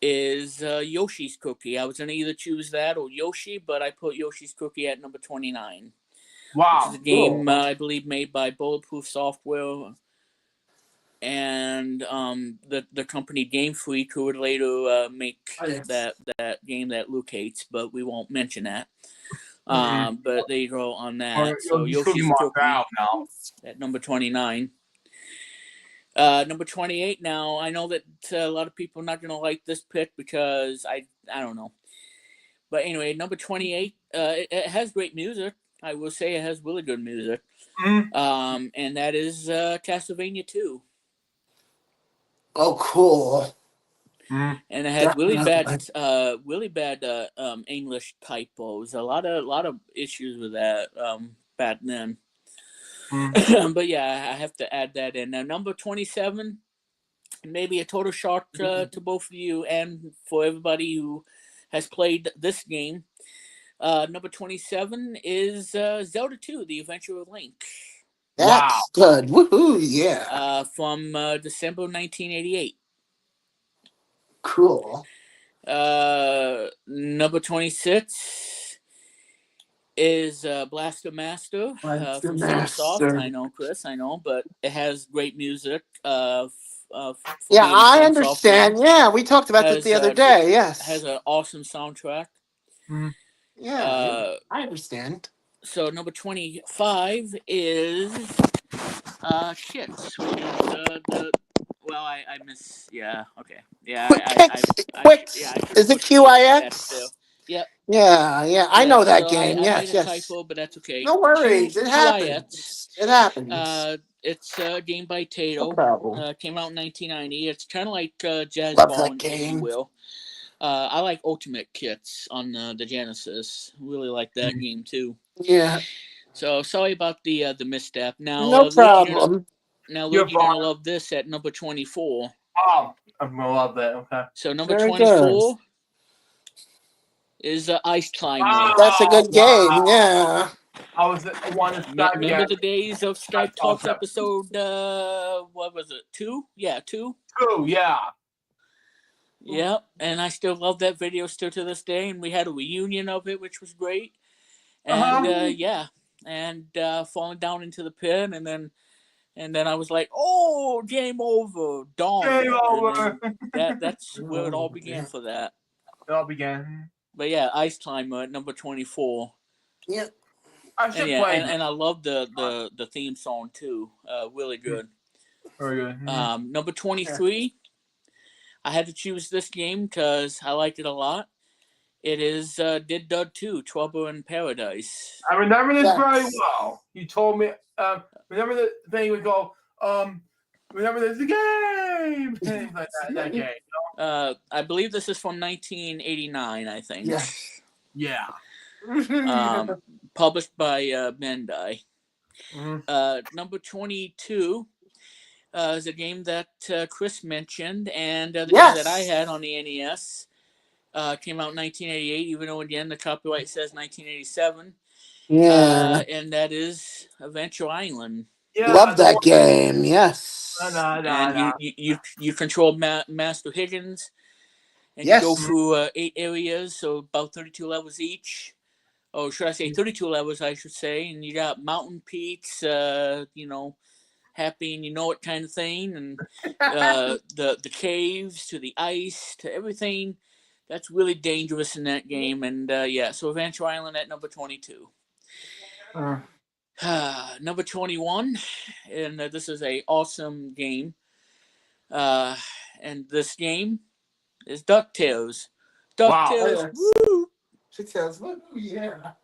[SPEAKER 1] is Yoshi's Cookie. I was gonna either choose that or Yoshi, but I put Yoshi's Cookie at number 29.
[SPEAKER 2] Wow.
[SPEAKER 1] Which is a game I believe made by Bulletproof Software and the company Game Freak, who would later make that game that Luke hates, but we won't mention that. But there you go on that. So Yoshi's Cookie
[SPEAKER 2] now.
[SPEAKER 1] at number 29. Number 28. Now I know that a lot of people are not gonna like this pick because I don't know, but anyway, number 28. It has great music. I will say it has really good music. And that is Castlevania 2.
[SPEAKER 3] Oh, cool.
[SPEAKER 1] And it had really bad English typos. A lot of issues with that back then. But yeah, I have to add that in. Now, number 27, maybe a total shock to both of you and for everybody who has played this game. Number 27 is Zelda 2: The Adventure of Link.
[SPEAKER 3] That's good. Woohoo! Yeah.
[SPEAKER 1] From December 1988.
[SPEAKER 3] Cool.
[SPEAKER 1] Number 26 is Blaster Master from Sunsoft. I know, Chris. I know, but it has great music.
[SPEAKER 3] Yeah, I understand. Yeah, we talked about this the other day. Yes.
[SPEAKER 1] Has an awesome soundtrack.
[SPEAKER 3] Yeah, I understand.
[SPEAKER 1] So number 25 is Shits, which is well, I miss. Yeah, okay. Yeah,
[SPEAKER 3] Is it QIX?
[SPEAKER 1] Yep.
[SPEAKER 3] Yeah, I know that game.
[SPEAKER 1] I
[SPEAKER 3] Yes,
[SPEAKER 1] made a typo, but that's okay.
[SPEAKER 3] No worries, it happens. It happens.
[SPEAKER 1] It's a game by Tato.
[SPEAKER 3] No problem.
[SPEAKER 1] Came out in 1990. It's kind of like Jazz
[SPEAKER 3] Love
[SPEAKER 1] Ball,
[SPEAKER 3] that game.
[SPEAKER 1] if you will. I like Ultimate Kits on the Genesis. Really like that game too.
[SPEAKER 3] Yeah.
[SPEAKER 1] So sorry about the misstep. Now,
[SPEAKER 3] No problem.
[SPEAKER 1] Luke, you're gonna love this at number 24.
[SPEAKER 2] Oh, I'm gonna love that. Okay.
[SPEAKER 1] So number
[SPEAKER 3] Very
[SPEAKER 1] 24 is Ice Climber.
[SPEAKER 3] That's a good game. Yeah.
[SPEAKER 2] I was one of
[SPEAKER 1] Remember the days of Skype Talks episode? What was it? 2? Yeah, 2.
[SPEAKER 2] 2. Yeah.
[SPEAKER 1] Yep, and I still love that video still to this day, and we had a reunion of it, which was great. And falling down into the pit, and then I was like, "Oh, game over, dawn."
[SPEAKER 2] Game over.
[SPEAKER 1] That's where it all began for that.
[SPEAKER 2] It all began.
[SPEAKER 1] But yeah, Ice Climber at number 24.
[SPEAKER 3] Yeah.
[SPEAKER 2] I should play.
[SPEAKER 1] And I love the theme song too. Really good.
[SPEAKER 2] Very good.
[SPEAKER 1] Number 23. I had to choose this game because I liked it a lot. It is Did Dud 2, Trouble in Paradise.
[SPEAKER 2] I remember this very well. You told me. Remember the thing would go. Remember this game. Things like that game. You
[SPEAKER 1] know? I believe this is from 1989. I think.
[SPEAKER 2] Yeah.
[SPEAKER 1] Published by Bandai. Number 22. Is a game that Chris mentioned, and the game that I had on the NES came out in 1988, even though, again, the copyright says 1987.
[SPEAKER 3] Yeah.
[SPEAKER 1] And that is Adventure Island.
[SPEAKER 3] Yeah, love that game, yes.
[SPEAKER 1] And you control Master Higgins, and you go through 8 areas, so about 32 levels each. Oh, should I say 32 levels, I should say. And you got mountain peaks, happy and you know it kind of thing, and the caves to the ice to everything that's really dangerous in that game. And so Adventure Island at number 22. Number 21, and this is a awesome game, and this game is DuckTales. DuckTales, woo!
[SPEAKER 3] DuckTales, woo, yeah.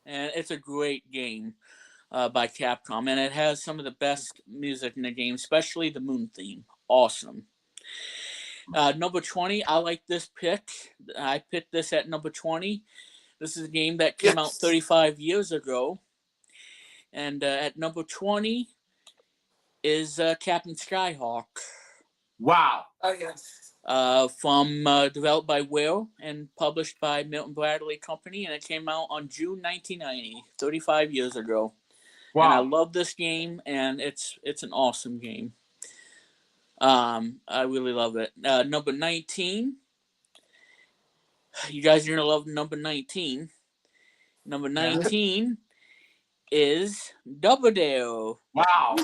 [SPEAKER 1] And it's a great game. By Capcom, and it has some of the best music in the game, especially the moon theme. Awesome. Number 20, I like this pick. I picked this at number 20. This is a game that came out 35 years ago. And at number 20 is Captain Skyhawk.
[SPEAKER 2] Wow.
[SPEAKER 3] Oh, yes.
[SPEAKER 1] From developed by Will and published by Milton Bradley Company, and it came out on June 1990, 35 years ago. and I
[SPEAKER 2] Wow.
[SPEAKER 1] love this game, and it's an awesome game. I really love it. Number 19. You guys are gonna love number 19. Number
[SPEAKER 2] Yeah.
[SPEAKER 1] 19 is Double Dare.
[SPEAKER 2] Wow.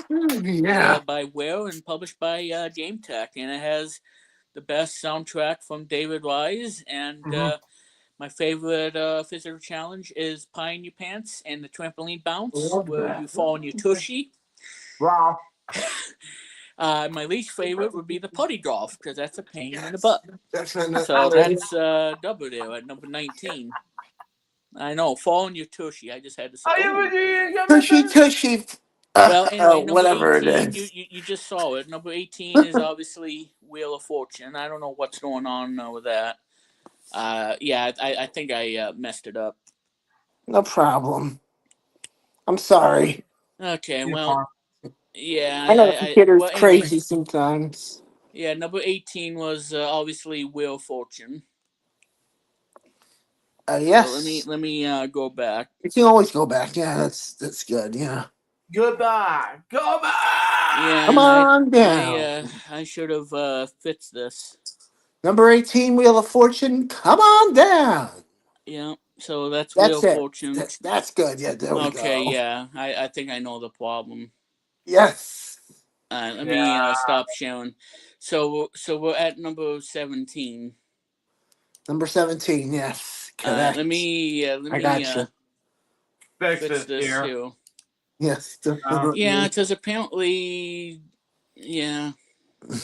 [SPEAKER 3] Yeah.
[SPEAKER 1] By Will and published by Game Tech, and it has the best soundtrack from David Wise. And
[SPEAKER 2] Mhm.
[SPEAKER 1] my favorite physical challenge is Pie in Your Pants and the Trampoline Bounce,
[SPEAKER 3] Love
[SPEAKER 1] where
[SPEAKER 3] that.
[SPEAKER 1] you fall on your tushy.
[SPEAKER 2] Wow.
[SPEAKER 1] My least favorite would be the putty golf because that's a pain in the butt.
[SPEAKER 3] That's my
[SPEAKER 1] So that's Double Dare at number 19. I know, fall on your tushy. I just had to say.
[SPEAKER 2] Are
[SPEAKER 1] Oh,
[SPEAKER 2] you
[SPEAKER 3] tushy tushy.
[SPEAKER 1] well, anyway, number
[SPEAKER 3] Whatever it
[SPEAKER 1] 18,
[SPEAKER 3] is.
[SPEAKER 1] you just saw it. Number 18 is obviously Wheel of Fortune. I don't know what's going on with that. Yeah, I think I messed it up.
[SPEAKER 3] No problem. I'm sorry.
[SPEAKER 1] Okay,
[SPEAKER 2] You're
[SPEAKER 1] well,
[SPEAKER 2] fine.
[SPEAKER 1] yeah,
[SPEAKER 3] I know the computer's
[SPEAKER 1] well, anyway,
[SPEAKER 3] crazy sometimes.
[SPEAKER 1] yeah, number 18 was obviously Wheel of Fortune. So
[SPEAKER 3] Yes.
[SPEAKER 1] let me go back.
[SPEAKER 3] You can always go back. Yeah, that's good. Yeah.
[SPEAKER 2] Goodbye. Go
[SPEAKER 1] Yeah,
[SPEAKER 2] back.
[SPEAKER 3] Come
[SPEAKER 1] and
[SPEAKER 3] on down.
[SPEAKER 1] I should have fixed this.
[SPEAKER 3] Number 18, Wheel of Fortune. Come on down.
[SPEAKER 1] Yeah, so that's Wheel
[SPEAKER 3] That's
[SPEAKER 1] of
[SPEAKER 3] it.
[SPEAKER 1] Fortune.
[SPEAKER 3] That's good. Yeah, there we
[SPEAKER 1] Okay,
[SPEAKER 3] go.
[SPEAKER 1] yeah, I think I know the problem.
[SPEAKER 3] Yes.
[SPEAKER 1] Let me
[SPEAKER 2] Yeah.
[SPEAKER 1] stop sharing. So we're at number 17.
[SPEAKER 3] Number 17. Yes. Correct.
[SPEAKER 1] Let
[SPEAKER 3] I
[SPEAKER 1] me
[SPEAKER 3] got you.
[SPEAKER 2] Fix
[SPEAKER 1] fix
[SPEAKER 2] this
[SPEAKER 1] this
[SPEAKER 2] here.
[SPEAKER 1] too.
[SPEAKER 3] Yes,
[SPEAKER 1] Yeah,
[SPEAKER 3] definitely.
[SPEAKER 1] because apparently, yeah,
[SPEAKER 2] You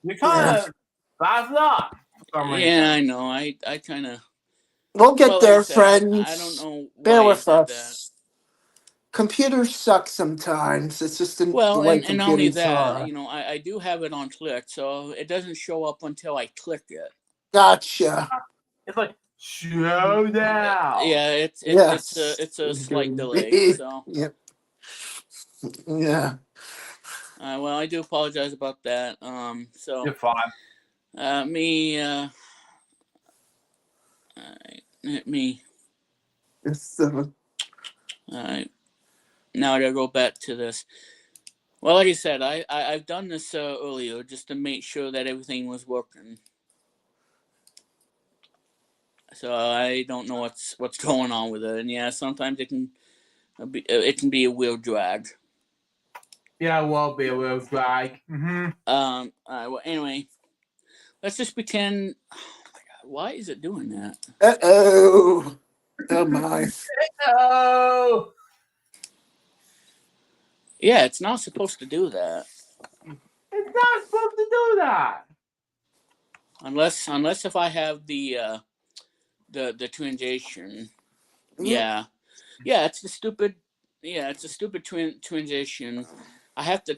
[SPEAKER 3] Yeah.
[SPEAKER 2] kind of fast up for some
[SPEAKER 1] yeah, I
[SPEAKER 2] reason.
[SPEAKER 1] know. I kind of,
[SPEAKER 3] We'll get
[SPEAKER 1] well, like I
[SPEAKER 3] there,
[SPEAKER 1] said, I don't
[SPEAKER 3] friends.
[SPEAKER 1] know
[SPEAKER 3] Bear
[SPEAKER 1] why I
[SPEAKER 3] with
[SPEAKER 1] did that.
[SPEAKER 3] us. Computers suck sometimes. It's just the
[SPEAKER 1] Well,
[SPEAKER 3] way
[SPEAKER 1] and not only
[SPEAKER 3] computers
[SPEAKER 1] that,
[SPEAKER 3] are.
[SPEAKER 1] I do have it on click, so it doesn't show up until I click it.
[SPEAKER 3] Gotcha.
[SPEAKER 2] It's like slow down.
[SPEAKER 1] Yeah,
[SPEAKER 3] Yes.
[SPEAKER 1] it's a slight delay. So,
[SPEAKER 3] Yep. Yeah.
[SPEAKER 1] well, I do apologize about that. So
[SPEAKER 2] You're fine.
[SPEAKER 1] me, me.
[SPEAKER 3] It's,
[SPEAKER 1] Now I gotta go back to this. Well, like I said, I've done this earlier just to make sure that everything was working. So I don't know what's going on with it, and yeah, sometimes it can be a weird drag.
[SPEAKER 2] Yeah, it will be a little drag. Mm-hmm.
[SPEAKER 1] Well, anyway, let's just pretend. Oh my god, why is it doing that?
[SPEAKER 3] uh-oh. Oh my.
[SPEAKER 2] Oh.
[SPEAKER 1] Yeah, it's not supposed to do that
[SPEAKER 2] It's not supposed to do that.
[SPEAKER 1] unless if I have the transition. Yeah, yeah, it's the stupid. Yeah, it's a stupid transition. I have to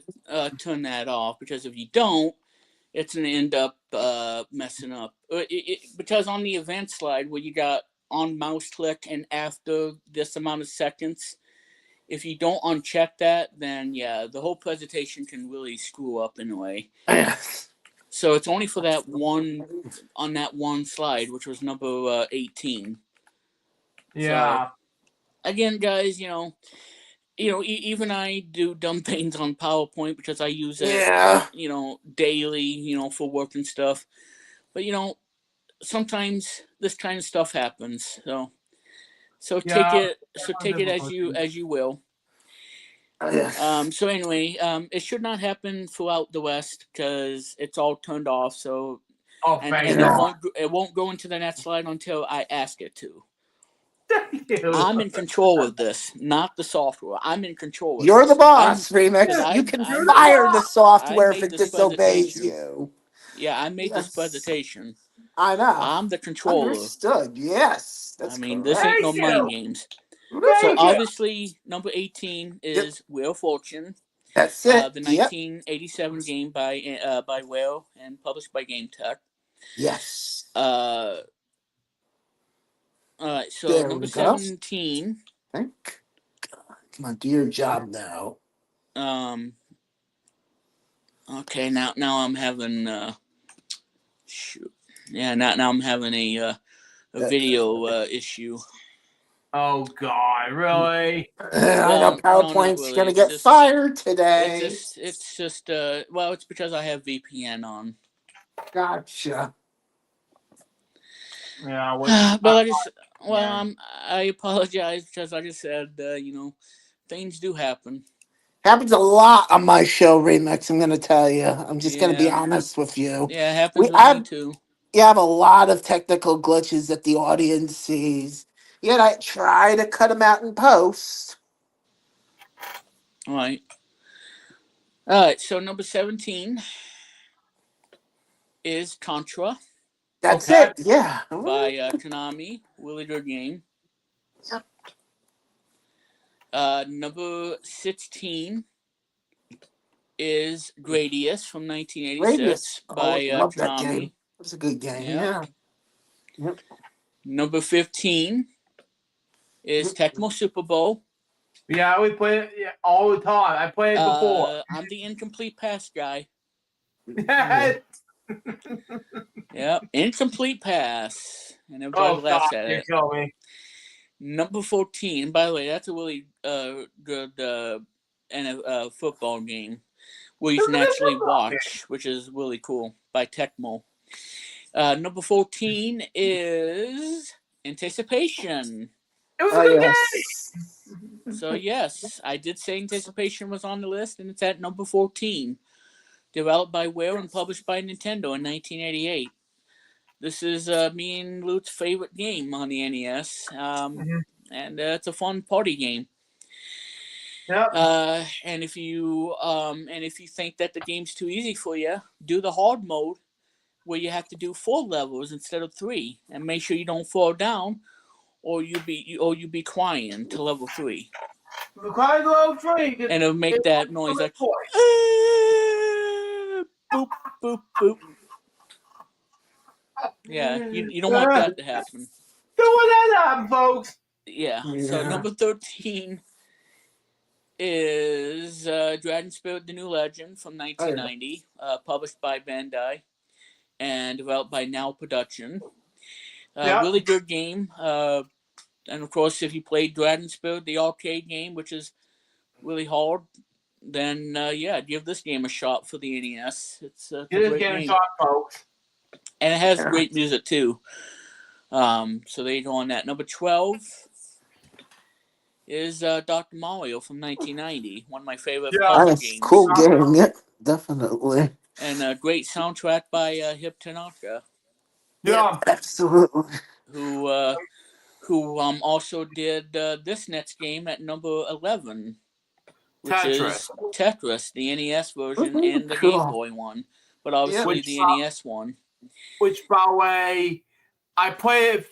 [SPEAKER 1] turn that off because if you don't, it's gonna end up messing up. Because on the event slide where you got on mouse click and after this amount of seconds, if you don't uncheck that, then yeah, the whole presentation can really screw up in a way.
[SPEAKER 3] Yes.
[SPEAKER 1] So it's only for that one on that one slide, which was number 18. So
[SPEAKER 2] Yeah.
[SPEAKER 1] again, guys, even I do dumb things on PowerPoint because I use it,
[SPEAKER 3] Yeah.
[SPEAKER 1] daily, for work and stuff. But sometimes this kind of stuff happens.
[SPEAKER 2] Yeah.
[SPEAKER 1] Take it as you will.
[SPEAKER 3] Yes.
[SPEAKER 1] So anyway, it should not happen throughout the West because it's all turned off. So
[SPEAKER 2] Oh,
[SPEAKER 1] and
[SPEAKER 2] thank
[SPEAKER 1] it
[SPEAKER 2] God.
[SPEAKER 1] won't go into the next slide until I ask it to.
[SPEAKER 2] Thank you.
[SPEAKER 1] I'm in control of this, not the software. I'm in control of
[SPEAKER 3] You're the
[SPEAKER 1] this.
[SPEAKER 3] boss, Remix. You can
[SPEAKER 2] You're the
[SPEAKER 3] fire the
[SPEAKER 2] boss.
[SPEAKER 1] I
[SPEAKER 3] software if
[SPEAKER 1] made
[SPEAKER 3] it
[SPEAKER 1] this
[SPEAKER 3] disobeys
[SPEAKER 1] presentation.
[SPEAKER 3] you.
[SPEAKER 1] Yeah, I made this
[SPEAKER 3] Yes.
[SPEAKER 1] presentation.
[SPEAKER 3] I know.
[SPEAKER 1] I'm the controller.
[SPEAKER 3] Understood. Yes.
[SPEAKER 1] I
[SPEAKER 3] That's
[SPEAKER 1] mean, this ain't
[SPEAKER 3] correct.
[SPEAKER 1] no
[SPEAKER 2] Thank
[SPEAKER 1] mind
[SPEAKER 2] you.
[SPEAKER 1] games. So
[SPEAKER 2] Thank you.
[SPEAKER 1] obviously, number 18
[SPEAKER 3] Yep.
[SPEAKER 1] is Wheel of Fortune,
[SPEAKER 3] That's it.
[SPEAKER 1] the
[SPEAKER 3] Yep.
[SPEAKER 1] 1987 game by Whale and published by Game Tech.
[SPEAKER 3] Yes.
[SPEAKER 1] Uh, all right, so
[SPEAKER 3] There
[SPEAKER 1] number
[SPEAKER 3] we go.
[SPEAKER 1] 17.
[SPEAKER 3] Thank God. Come on, do your job now.
[SPEAKER 1] Um, okay, now I'm having shoot. Yeah, now I'm having a video issue.
[SPEAKER 2] Oh God, really?
[SPEAKER 3] I know
[SPEAKER 1] Well, no, not
[SPEAKER 3] PowerPoint's
[SPEAKER 1] really.
[SPEAKER 3] gonna get fired today.
[SPEAKER 1] It's just well, it's because I have VPN on.
[SPEAKER 3] Gotcha.
[SPEAKER 2] Yeah,
[SPEAKER 1] But I just, well,
[SPEAKER 2] yeah.
[SPEAKER 1] I apologize because I just said, things do happen.
[SPEAKER 3] Happens a lot on my show, Remix. I'm gonna tell you. I'm just gonna be
[SPEAKER 1] Yeah,
[SPEAKER 3] honest with you.
[SPEAKER 1] yeah, it
[SPEAKER 3] We
[SPEAKER 1] happens with me
[SPEAKER 3] I
[SPEAKER 1] too.
[SPEAKER 3] You have a lot of technical glitches that the audience sees. Yet I try to cut them out in post.
[SPEAKER 1] All right. All right. So number 17 is Contra
[SPEAKER 3] That's
[SPEAKER 2] Okay.
[SPEAKER 3] it. Yeah.
[SPEAKER 1] by Konami. Really good game.
[SPEAKER 3] Yep.
[SPEAKER 1] Number 16 is Gradius from
[SPEAKER 3] Radius.
[SPEAKER 1] 1986
[SPEAKER 3] Oh,
[SPEAKER 1] by
[SPEAKER 3] love that game.
[SPEAKER 1] Konami.
[SPEAKER 3] It was a good game.
[SPEAKER 1] Yep.
[SPEAKER 3] Yeah. Yep.
[SPEAKER 1] Number 15 is
[SPEAKER 3] Yep.
[SPEAKER 1] Tecmo Super Bowl.
[SPEAKER 2] Yeah, we play it all the time. I played it before.
[SPEAKER 1] I'm the incomplete pass guy.
[SPEAKER 3] Yeah.
[SPEAKER 1] Yep, incomplete pass, and everybody
[SPEAKER 2] Oh God,
[SPEAKER 1] laughs at
[SPEAKER 2] you
[SPEAKER 1] it.
[SPEAKER 2] kill me.
[SPEAKER 1] Number 14. By the way, that's a really good football game where you can actually watch, which is really cool by Tecmo. Number 14 is Anticipation.
[SPEAKER 2] It was a
[SPEAKER 3] Oh
[SPEAKER 2] good
[SPEAKER 3] yes.
[SPEAKER 1] So yes, I did say Anticipation was on the list, and it's at number 14. Developed by Rare and published by Nintendo in 1988. This is me and Luke's favorite game on the NES,
[SPEAKER 2] game.
[SPEAKER 1] and it's a fun party game.
[SPEAKER 2] Yep.
[SPEAKER 1] And if you think that the game's too easy for you, do the hard mode where you have to do 4 levels instead of 3, and make sure you don't fall down, or you be crying to level 3,
[SPEAKER 2] Requires a level 3.
[SPEAKER 1] and it'll make that noise like boop boop boop. Yeah, you don't want that to happen.
[SPEAKER 2] So what that happen, folks?
[SPEAKER 1] Yeah. So
[SPEAKER 3] Yeah.
[SPEAKER 1] number 13 is Dragon Spirit: The New Legend from 1990, published by Bandai and developed by Now Production.
[SPEAKER 2] Yep.
[SPEAKER 1] Really good game. And of course, if you played Dragon Spirit, the arcade game, which is really hard, then give this game a shot for the NES. It's a
[SPEAKER 2] Get this
[SPEAKER 1] great
[SPEAKER 2] game
[SPEAKER 1] game,
[SPEAKER 2] shot, folks.
[SPEAKER 1] and it has
[SPEAKER 3] Yeah.
[SPEAKER 1] great music too. So there you go on that. Number 12 is Dr. Mario from 1990, one of my favorite
[SPEAKER 2] Yeah.
[SPEAKER 1] puzzle
[SPEAKER 3] Nice.
[SPEAKER 1] games,
[SPEAKER 3] Cool game. Yeah. Definitely.
[SPEAKER 1] and a great soundtrack by Hip Tanaka,
[SPEAKER 2] Yeah.
[SPEAKER 3] Absolutely.
[SPEAKER 1] who also did this next game at number 11, which
[SPEAKER 2] Tetris.
[SPEAKER 1] is Tetris, the NES version
[SPEAKER 3] Ooh,
[SPEAKER 1] and the
[SPEAKER 3] cool.
[SPEAKER 1] Game Boy one, but obviously
[SPEAKER 2] Which,
[SPEAKER 1] the NES one.
[SPEAKER 2] Which, by the way, I played it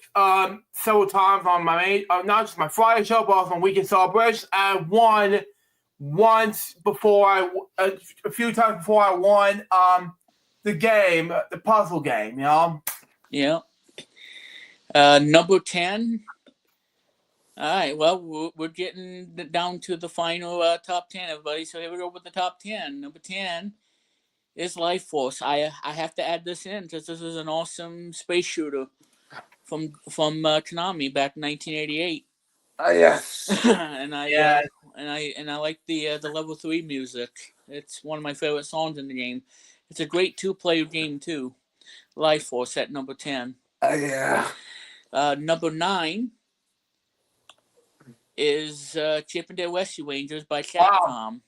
[SPEAKER 2] several times on my main, not just my Friday show, but also on Weekend Celebration. I won once before a few times before I won the game, the puzzle game. You know.
[SPEAKER 1] Yeah. Number 10. All right. Well, we're getting down to the final top 10, everybody. So here we go with the top 10. Number 10 is Life Force. I have to add this in because this is an awesome space shooter from Konami back in 1988.
[SPEAKER 3] Yes.
[SPEAKER 1] and I
[SPEAKER 2] Yeah.
[SPEAKER 1] I like the level 3 music. It's one of my favorite songs in the game. It's a great 2-player game too. Life Force at number 10.
[SPEAKER 3] Yeah.
[SPEAKER 1] Number 9 is Chip and Dale Rescue Rangers by Capcom.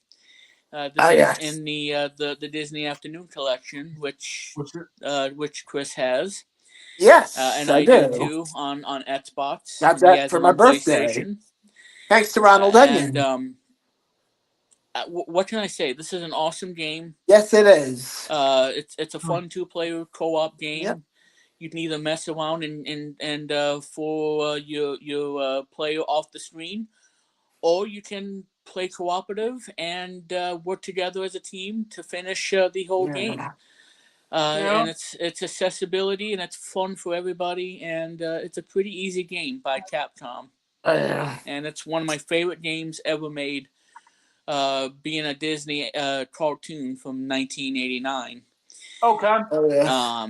[SPEAKER 1] This is
[SPEAKER 3] Yes.
[SPEAKER 1] in the Disney Afternoon Collection, which Chris has,
[SPEAKER 3] Yes.
[SPEAKER 1] and
[SPEAKER 3] I
[SPEAKER 1] I
[SPEAKER 3] do.
[SPEAKER 1] too on Xbox.
[SPEAKER 3] Got
[SPEAKER 1] And he
[SPEAKER 3] that
[SPEAKER 1] has
[SPEAKER 3] for
[SPEAKER 1] it
[SPEAKER 3] my
[SPEAKER 1] on
[SPEAKER 3] birthday.
[SPEAKER 1] PlayStation.
[SPEAKER 3] Thanks to Ronald
[SPEAKER 1] And
[SPEAKER 3] Onion.
[SPEAKER 1] what can I say? This is an awesome game.
[SPEAKER 3] Yes, it is.
[SPEAKER 1] It's a fun 2-player co-op game.
[SPEAKER 3] Yep.
[SPEAKER 1] You can either mess around and for your player off the screen, or you can play cooperative and work together as a team to finish the whole game. And it's accessibility and it's fun for everybody, and it's a pretty easy game by Capcom. And it's one of my favorite games ever made, being a Disney cartoon from 1989.
[SPEAKER 2] Okay.
[SPEAKER 3] Oh, yeah.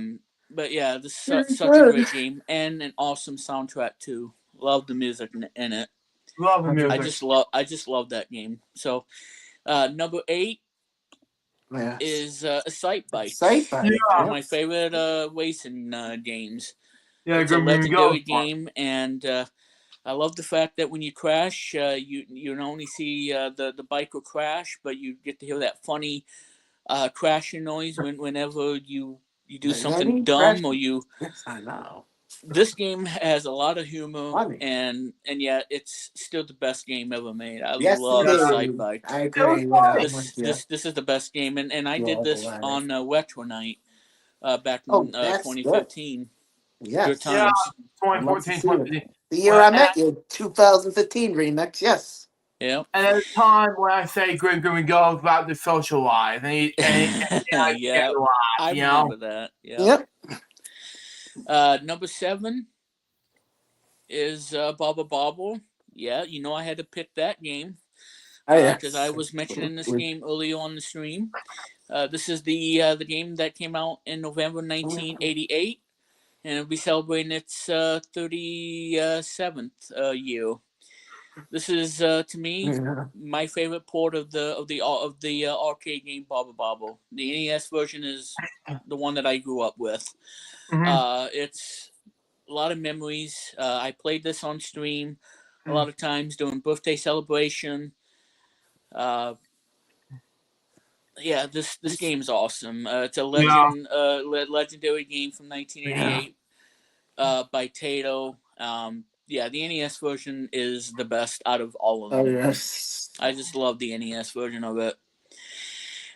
[SPEAKER 1] But yeah, this is such a great game and an awesome soundtrack too. love the music in it.
[SPEAKER 2] Love the
[SPEAKER 3] Okay.
[SPEAKER 2] music.
[SPEAKER 1] I just love that game. So number 8
[SPEAKER 3] Yes.
[SPEAKER 1] is Sight
[SPEAKER 3] Sight
[SPEAKER 1] Bikes.
[SPEAKER 3] bike.
[SPEAKER 1] One of
[SPEAKER 3] Yeah.
[SPEAKER 1] my favorite racing games.
[SPEAKER 2] Yeah,
[SPEAKER 1] It's a
[SPEAKER 2] good movie
[SPEAKER 1] legendary
[SPEAKER 2] goes for.
[SPEAKER 1] game, and I love the fact that when you crash, you not only see the biker crash, but you get to hear that funny crashing noise whenever you do something dumb or you.
[SPEAKER 3] Yes, I know.
[SPEAKER 1] This game has a lot of humor,
[SPEAKER 3] Funny.
[SPEAKER 1] and yet it's still the best game ever made. I
[SPEAKER 3] Yes,
[SPEAKER 1] love
[SPEAKER 2] Yeah,
[SPEAKER 1] Sight
[SPEAKER 3] indeed.
[SPEAKER 1] Bike.
[SPEAKER 3] I
[SPEAKER 2] it was
[SPEAKER 3] agree. Yeah,
[SPEAKER 2] funny.
[SPEAKER 3] I'm with you.
[SPEAKER 1] This is the best game, and I
[SPEAKER 3] You
[SPEAKER 1] did
[SPEAKER 3] all the
[SPEAKER 1] this
[SPEAKER 3] way.
[SPEAKER 1] on Retro Night back
[SPEAKER 3] Oh,
[SPEAKER 1] in
[SPEAKER 3] that's good.
[SPEAKER 1] 2015. Good
[SPEAKER 3] Yes.
[SPEAKER 2] Yeah,
[SPEAKER 1] times.
[SPEAKER 3] I'd love to
[SPEAKER 2] 2014,
[SPEAKER 3] see it.
[SPEAKER 2] 2015.
[SPEAKER 3] The year
[SPEAKER 2] Well,
[SPEAKER 3] I met you, 2015 remix. Yes.
[SPEAKER 1] Yep.
[SPEAKER 2] and at the time when I say good movie goes about the social life, and I get
[SPEAKER 1] Yep.
[SPEAKER 2] a laugh,
[SPEAKER 1] I
[SPEAKER 2] you know.
[SPEAKER 1] remember that. Yep.
[SPEAKER 3] Yep.
[SPEAKER 1] Number 7 is Baba Bobble. Yeah, you know I had to pick that game
[SPEAKER 3] Oh,
[SPEAKER 1] because I
[SPEAKER 3] yes.
[SPEAKER 1] was mentioning this game earlier on the stream. This is the game that came out in November 1988, and it'll be celebrating its 37th year. This is to me
[SPEAKER 3] Yeah.
[SPEAKER 1] my favorite port of the arcade game Baba Bobble. The NES version is the one that I grew up with. It's a lot of memories. I played this on stream a lot of times during birthday celebration. Uh, yeah, this game's awesome. It's a
[SPEAKER 2] Yeah,
[SPEAKER 1] legendary game from
[SPEAKER 3] Yeah.
[SPEAKER 1] 1988 by Tato. Yeah, the NES version is the best out of all of
[SPEAKER 3] Oh,
[SPEAKER 1] them.
[SPEAKER 3] yes.
[SPEAKER 1] I just love the NES version of it.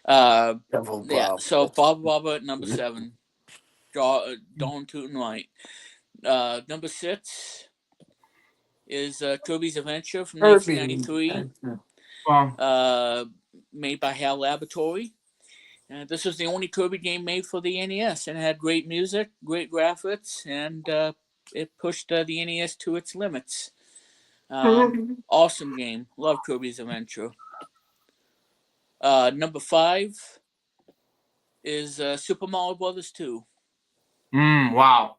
[SPEAKER 1] Uh,
[SPEAKER 3] Devil
[SPEAKER 1] yeah,
[SPEAKER 3] Bob.
[SPEAKER 1] so Baba Baba at number 7. Dawn Tootin' White. Number 6 is Kirby's Adventure from
[SPEAKER 3] Kirby.
[SPEAKER 1] 1993,
[SPEAKER 2] well,
[SPEAKER 1] uh, made by HAL Laboratory. This was the only Kirby game made for the NES, and it had great music, great graphics, and it pushed the NES to its limits. Awesome game. Love Kirby's Adventure. Number 5 is Super Mario Brothers 2.
[SPEAKER 2] wow,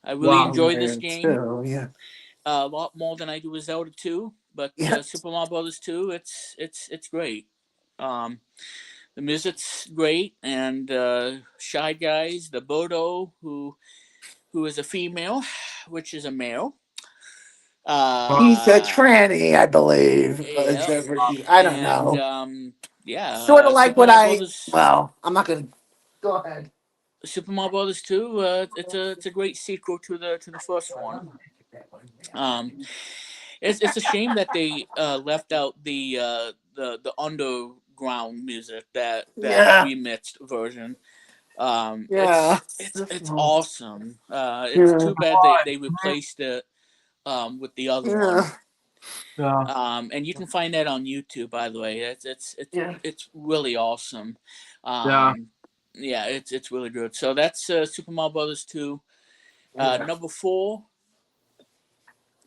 [SPEAKER 1] I really
[SPEAKER 2] wow.
[SPEAKER 1] enjoy this game
[SPEAKER 3] Too, yeah.
[SPEAKER 1] a lot more than I do with Zelda 2, but
[SPEAKER 3] Yes.
[SPEAKER 1] Super Mario Brothers 2, it's great. Um, the music's great, and Shy Guys, the Bodo, who is a female, which is a male.
[SPEAKER 3] He's a
[SPEAKER 1] Uh,
[SPEAKER 3] tranny, I believe.
[SPEAKER 1] yeah,
[SPEAKER 3] I don't
[SPEAKER 1] and
[SPEAKER 3] know.
[SPEAKER 1] yeah,
[SPEAKER 3] Sort of like
[SPEAKER 1] Super
[SPEAKER 3] what
[SPEAKER 1] Mario
[SPEAKER 3] I.
[SPEAKER 1] Brothers.
[SPEAKER 3] Well, I'm not gonna. Go ahead.
[SPEAKER 1] Super Mario Brothers 2. It's a great sequel to the first one. It's a shame that they left out the underground music that
[SPEAKER 3] Yeah.
[SPEAKER 1] remixed version.
[SPEAKER 3] Yeah.
[SPEAKER 1] It's awesome. It's
[SPEAKER 3] Yeah.
[SPEAKER 1] too bad they replaced it with the other one.
[SPEAKER 3] Yeah.
[SPEAKER 2] Yeah,
[SPEAKER 1] And you can find that on YouTube, by the way.
[SPEAKER 3] Yeah.
[SPEAKER 1] It's really awesome.
[SPEAKER 2] yeah.
[SPEAKER 1] Um, yeah, it's really good. So that's Super Mario Brothers 2.
[SPEAKER 3] Yeah.
[SPEAKER 1] Number 4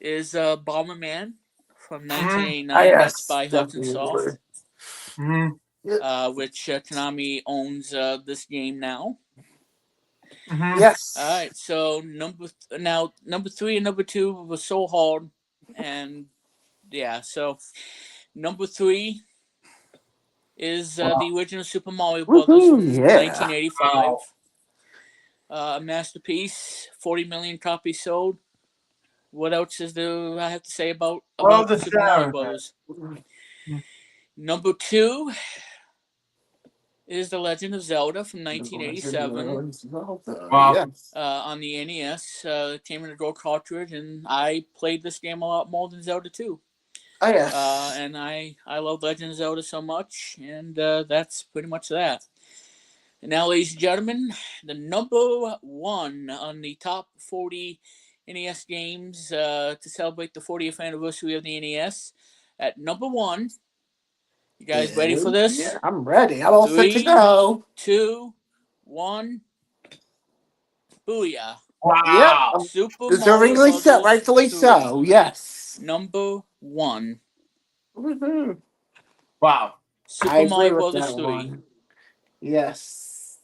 [SPEAKER 1] is Bomberman from
[SPEAKER 3] Ah,
[SPEAKER 1] 1989. That's
[SPEAKER 3] yes.
[SPEAKER 1] by Hudson
[SPEAKER 3] Definitely.
[SPEAKER 1] Soft,
[SPEAKER 3] Yep.
[SPEAKER 1] which Konami owns this game now.
[SPEAKER 3] Yes.
[SPEAKER 1] All right, so number 3 and number 2 was so hard, and yeah, so number 3 is the original Super Mario Brothers
[SPEAKER 3] Woohoo!
[SPEAKER 1] from
[SPEAKER 3] Yeah.
[SPEAKER 1] 1985. A masterpiece, 40 million copies sold. What else is there I have to say
[SPEAKER 2] Well,
[SPEAKER 1] about
[SPEAKER 2] the
[SPEAKER 1] Super Mario
[SPEAKER 2] sound.
[SPEAKER 1] Brothers? Number 2 is The Legend of Zelda from 1987
[SPEAKER 2] Wow.
[SPEAKER 3] Yes.
[SPEAKER 1] on the NES. It came in a gold cartridge, and I played this game a lot more than Zelda 2.
[SPEAKER 3] Oh, yes.
[SPEAKER 1] And I love Legend of Zelda so much, and that's pretty much that. And now, ladies and gentlemen, the number 1 on the top 40 NES games to celebrate the 40th anniversary of the NES. At number 1, you guys ready for this?
[SPEAKER 3] Yeah, I'm ready. I'm all set to
[SPEAKER 1] 3,
[SPEAKER 3] go.
[SPEAKER 1] 2, 1, booyah!
[SPEAKER 3] Yep.
[SPEAKER 2] Wow.
[SPEAKER 3] I'm
[SPEAKER 1] Super Mario
[SPEAKER 3] deservingly so,
[SPEAKER 1] Brothers
[SPEAKER 3] rightfully
[SPEAKER 1] 3,
[SPEAKER 3] so. Yes.
[SPEAKER 1] number 1.
[SPEAKER 3] Woohoo.
[SPEAKER 2] Wow.
[SPEAKER 3] I
[SPEAKER 1] Super
[SPEAKER 3] agree
[SPEAKER 1] Mario
[SPEAKER 3] with
[SPEAKER 1] Brothers
[SPEAKER 3] that
[SPEAKER 1] 3.
[SPEAKER 3] one. Yes.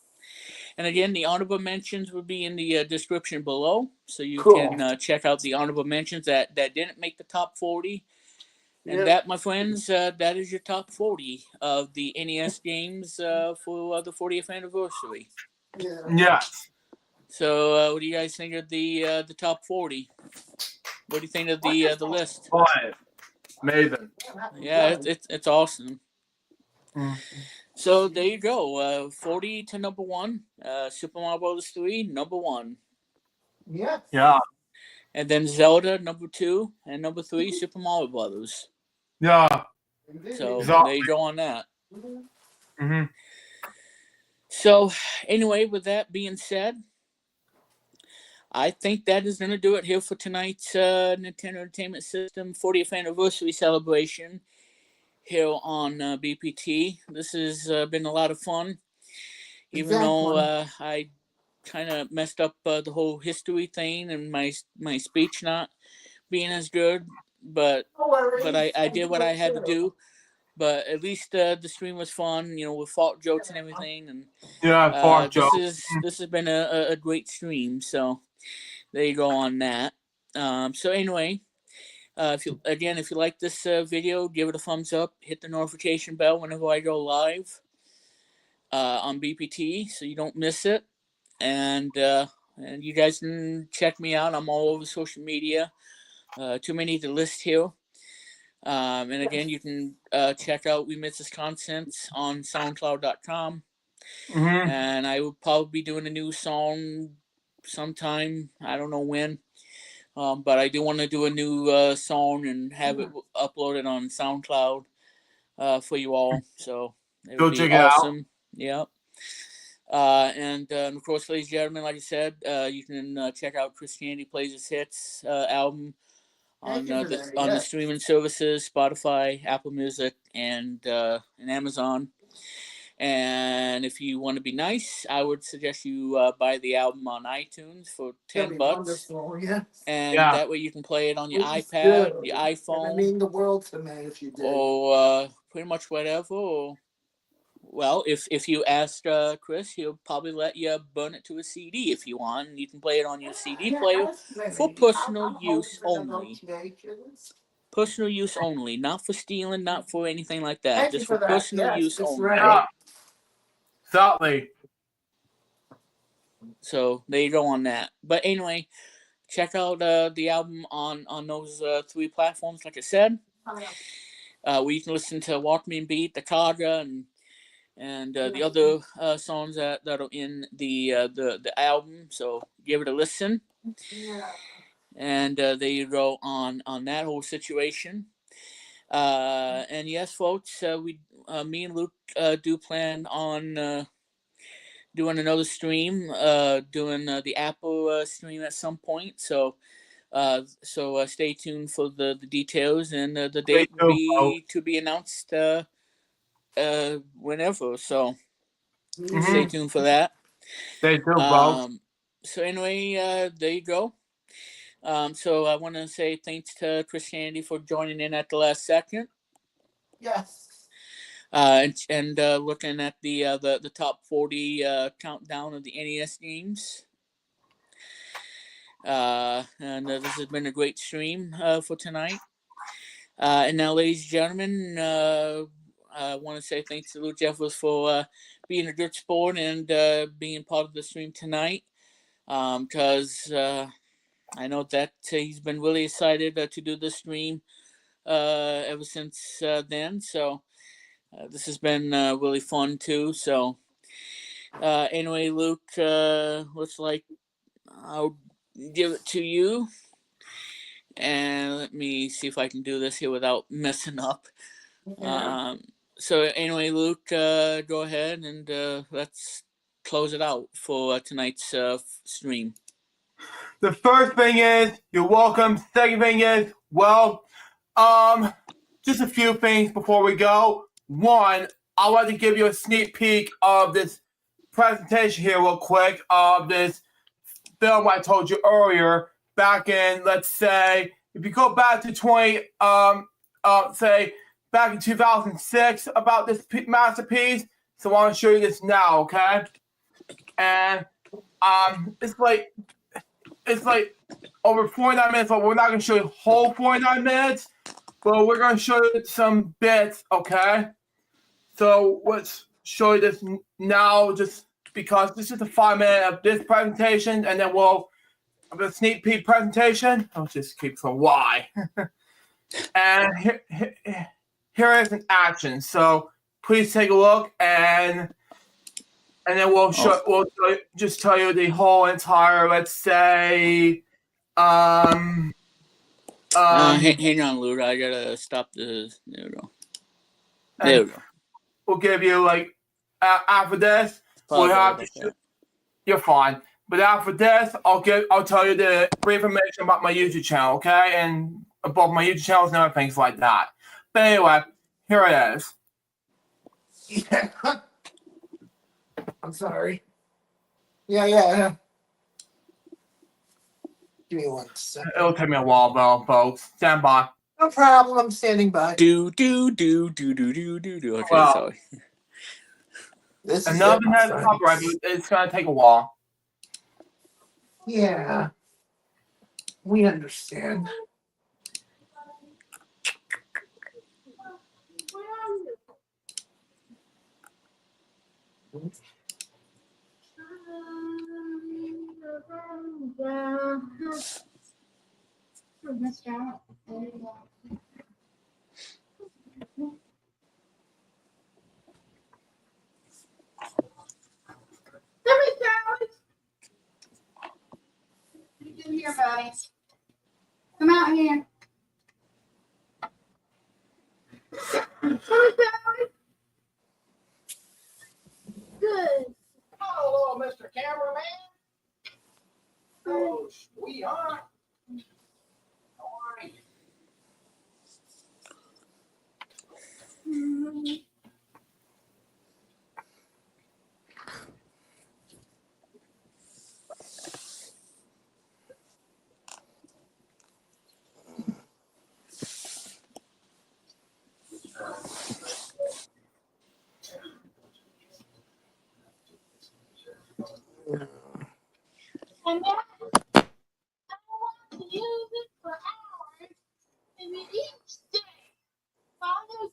[SPEAKER 1] And again, the honorable mentions will be in the description below, so you
[SPEAKER 3] Cool.
[SPEAKER 1] can check out the honorable mentions that didn't make the top 40. And
[SPEAKER 3] Yeah.
[SPEAKER 1] that, my friends, that is your top 40 of the NES games for the 40th anniversary.
[SPEAKER 3] Yeah.
[SPEAKER 2] Yes.
[SPEAKER 1] So, what do you guys think of the top 40? What do you think of the list?
[SPEAKER 2] Fine. Amazing.
[SPEAKER 1] Yeah, it's awesome.
[SPEAKER 2] Mm.
[SPEAKER 1] So there you go. 40 to number 1. Super Mario Bros. 3, number 1.
[SPEAKER 3] Yes.
[SPEAKER 2] Yeah.
[SPEAKER 1] And then Zelda, number 2. And number 3, Super Mario Bros.
[SPEAKER 2] Yeah.
[SPEAKER 1] So
[SPEAKER 2] Exactly.
[SPEAKER 1] there you go on that.
[SPEAKER 2] Mm-hmm.
[SPEAKER 1] So anyway, with that being said, I think that is going to do it here for tonight's Nintendo Entertainment System 40th anniversary celebration here on BPT. This has been a lot of fun, even though I kind of messed up the whole history thing and my speech not being as good, but I did what I had to do. But at least the stream was fun, with fault jokes and everything, and
[SPEAKER 2] Yeah, for Joe.
[SPEAKER 1] this has been a great stream. So there you go on that. So anyway, if you like this video, give it a thumbs up, hit the notification bell whenever I go live on BPT, so you don't miss it. And you guys can check me out. I'm all over social media. Too many to list here. And again, you can check out We Miss This Content on SoundCloud.com.
[SPEAKER 2] Mm-hmm.
[SPEAKER 1] And I will probably be doing a new song sometime. I don't know when. But I do want to do a new song and have it uploaded on SoundCloud for you all. So it
[SPEAKER 2] Go
[SPEAKER 1] would be
[SPEAKER 2] check it out.
[SPEAKER 1] awesome. Yeah. And of course, ladies and gentlemen, like I said, you can check out Christianity Plays His Hits album on the streaming services, Spotify, Apple Music, and Amazon. And if you want to be nice, I would suggest you buy the album on iTunes for $10.
[SPEAKER 3] Yes.
[SPEAKER 1] And
[SPEAKER 2] Yeah.
[SPEAKER 1] that way you can play it on your iPad, your iPhone.
[SPEAKER 3] And I mean the world to me if you did.
[SPEAKER 1] Or pretty much whatever. Or, well, if you ask Chris, he'll probably let you burn it to a CD if you want. And you can play it on your CD player for personal use only. Personal use only, not for stealing, not for anything like that.
[SPEAKER 3] Thank
[SPEAKER 1] just
[SPEAKER 3] you
[SPEAKER 1] for
[SPEAKER 3] that.
[SPEAKER 1] personal
[SPEAKER 3] Yes,
[SPEAKER 1] use
[SPEAKER 3] that's
[SPEAKER 1] only.
[SPEAKER 3] right.
[SPEAKER 2] Yeah. Exactly.
[SPEAKER 1] So there you go on that. But anyway, check out the album on those 3 platforms, like I said. Where you can listen to Walk Me and Beat, the Kaga, and the other songs that are in the album. So give it a listen.
[SPEAKER 3] Yeah.
[SPEAKER 1] And there you go on that whole situation. And yes, folks, me and Luke do plan on doing another stream, doing the Apple stream at some point. So stay tuned for the details, and the date will be to be announced whenever. So stay tuned for that.
[SPEAKER 2] Stay tuned, folks.
[SPEAKER 1] So anyway, there you go. So I want to say thanks to Christianity for joining in at the last second.
[SPEAKER 3] Yes.
[SPEAKER 1] And looking at the top 40 countdown of the NES games. And this has been a great stream for tonight. And now, ladies and gentlemen, I want to say thanks to Luke Jeffers for being a good sport and being part of the stream tonight. Because I know that he's been really excited to do the stream ever since then. So this has been really fun too. So anyway, Luke, looks like I'll give it to you. And let me see if I can do this here without messing up.
[SPEAKER 3] Yeah.
[SPEAKER 1] So anyway, Luke, go ahead and let's close it out for tonight's stream.
[SPEAKER 2] The first thing is, you're welcome. Second thing is, well, just a few things before we go. One, I want to give you a sneak peek of this presentation here real quick of this film I told you earlier back in, let's say, if you go back to back in 2006 about this masterpiece. So I want to show you this now, okay? and it's like over 49 minutes, but we're not gonna show you whole 49 minutes, but we're gonna show you some bits, okay? So let's show you this now, just because this is the 5 minute of this presentation, and then we'll have a sneak peek presentation. I'll just keep for why. And here is an action. So please take a look, and then we'll just tell you the whole entire, let's say,
[SPEAKER 1] hang on, Luda. I gotta stop the. There we go. There we go.
[SPEAKER 2] We'll give you like after this. We'll have to shoot. You're fine. But after this, I'll tell you the brief information about my YouTube channel, okay, and about my YouTube channels and other things like that. But anyway, here it is.
[SPEAKER 3] Yeah. I'm sorry. Yeah. Give me 1 second.
[SPEAKER 2] It'll take me a while, though, folks. Stand by.
[SPEAKER 3] No problem. I'm standing by.
[SPEAKER 1] Do. Okay,
[SPEAKER 2] Well,
[SPEAKER 1] sorry.
[SPEAKER 3] This is
[SPEAKER 2] another has copyright. It's gonna take a while.
[SPEAKER 3] Yeah. We understand.
[SPEAKER 5] Here, buddy. Come out here. Good.
[SPEAKER 3] Hello, Mr. Cameraman. Oh, sweetheart. How are you?
[SPEAKER 5] And then I want to use it for hours and then each day. Father,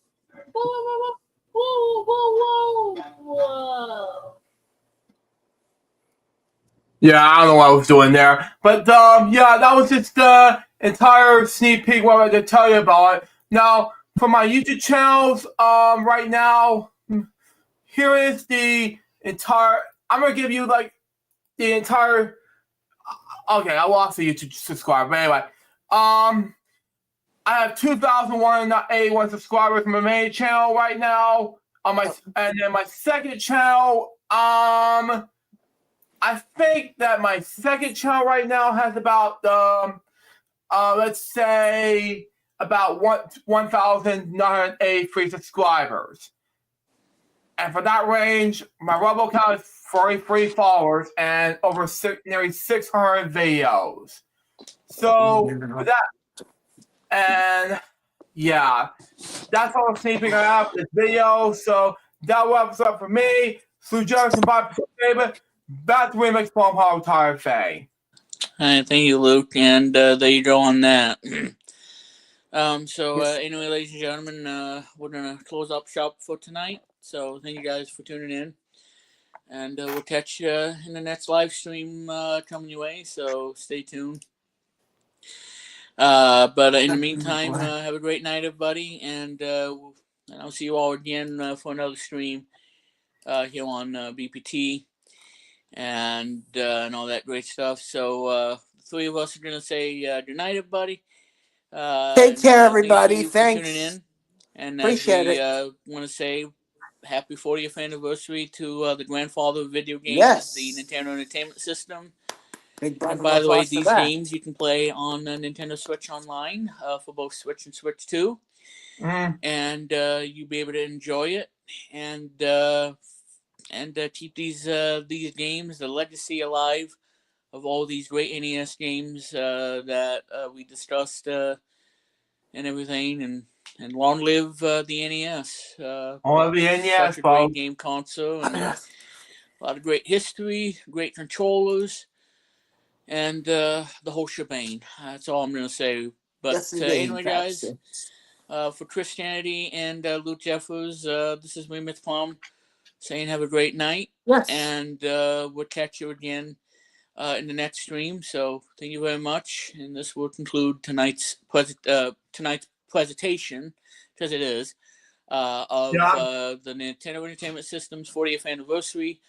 [SPEAKER 5] whoa.
[SPEAKER 2] Yeah, I don't know what I was doing there, but yeah, that was just the entire sneak peek what I had to tell you about it. Now, for my YouTube channels, right now, here is the entire. I'm gonna give you like the entire. Okay, I lost the YouTube subscriber. Anyway, I have 2,181 subscribers on my main channel right now. On my and then my second channel, I think that my second channel right now has about let's say about 1,983 subscribers. And for that range, my Rumble account is 43 followers and over nearly 600 videos. So for that, and yeah, that's all I'm sneaking out for this video. So that wraps up for me. Sue Jefferson, bye, favorite. Back to Remix Palm Hall Retired Faye.
[SPEAKER 1] Thank you, Luke, and there you go on that. Anyway, ladies and gentlemen, we're gonna close up shop for tonight. So thank you guys for tuning in, and we'll catch you in the next live stream coming your way. So stay tuned. But in the meantime, have a great night, everybody, and I'll see you all again for another stream here on BPT and all that great stuff. So the three of us are gonna say good night, everybody.
[SPEAKER 3] Take care, everybody.
[SPEAKER 1] Thanks for tuning
[SPEAKER 3] Thanks.
[SPEAKER 1] in. And
[SPEAKER 3] Appreciate
[SPEAKER 1] as
[SPEAKER 3] it.
[SPEAKER 1] we want to say happy 40th anniversary to the grandfather of video games,
[SPEAKER 3] Yes.
[SPEAKER 1] the Nintendo Entertainment System.
[SPEAKER 3] Big brother
[SPEAKER 1] And by the way,
[SPEAKER 3] loves
[SPEAKER 1] these
[SPEAKER 3] that.
[SPEAKER 1] games you can play on Nintendo Switch Online for both Switch and Switch 2. And you'll be able to enjoy it and keep these games, the legacy alive of all these great NES games that we discussed and everything, and long live the NES.
[SPEAKER 2] Long live the NES,
[SPEAKER 1] such a great game console, and A lot of great history, great controllers, and the whole shebang. That's all I'm going to say. But
[SPEAKER 3] Yes, indeed,
[SPEAKER 1] anyway, guys,
[SPEAKER 3] Paxton.
[SPEAKER 1] for Christianity and Luke Jeffers, this is me, Myth Plum, saying have a great night,
[SPEAKER 3] Yes.
[SPEAKER 1] and we'll catch you again in the next stream. So thank you very much, and this will conclude tonight's presentation, because it is of
[SPEAKER 2] Yeah.
[SPEAKER 1] the Nintendo Entertainment System's 40th anniversary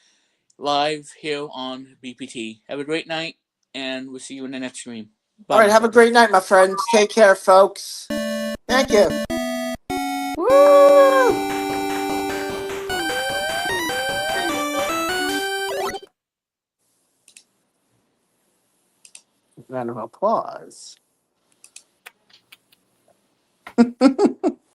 [SPEAKER 1] live here on BPT. Have a great night, and we'll see you in the next stream.
[SPEAKER 3] All
[SPEAKER 1] Bye
[SPEAKER 3] right.
[SPEAKER 1] now.
[SPEAKER 3] Have a great night, my friends. Take care, folks. Thank you. Woo! Round of applause.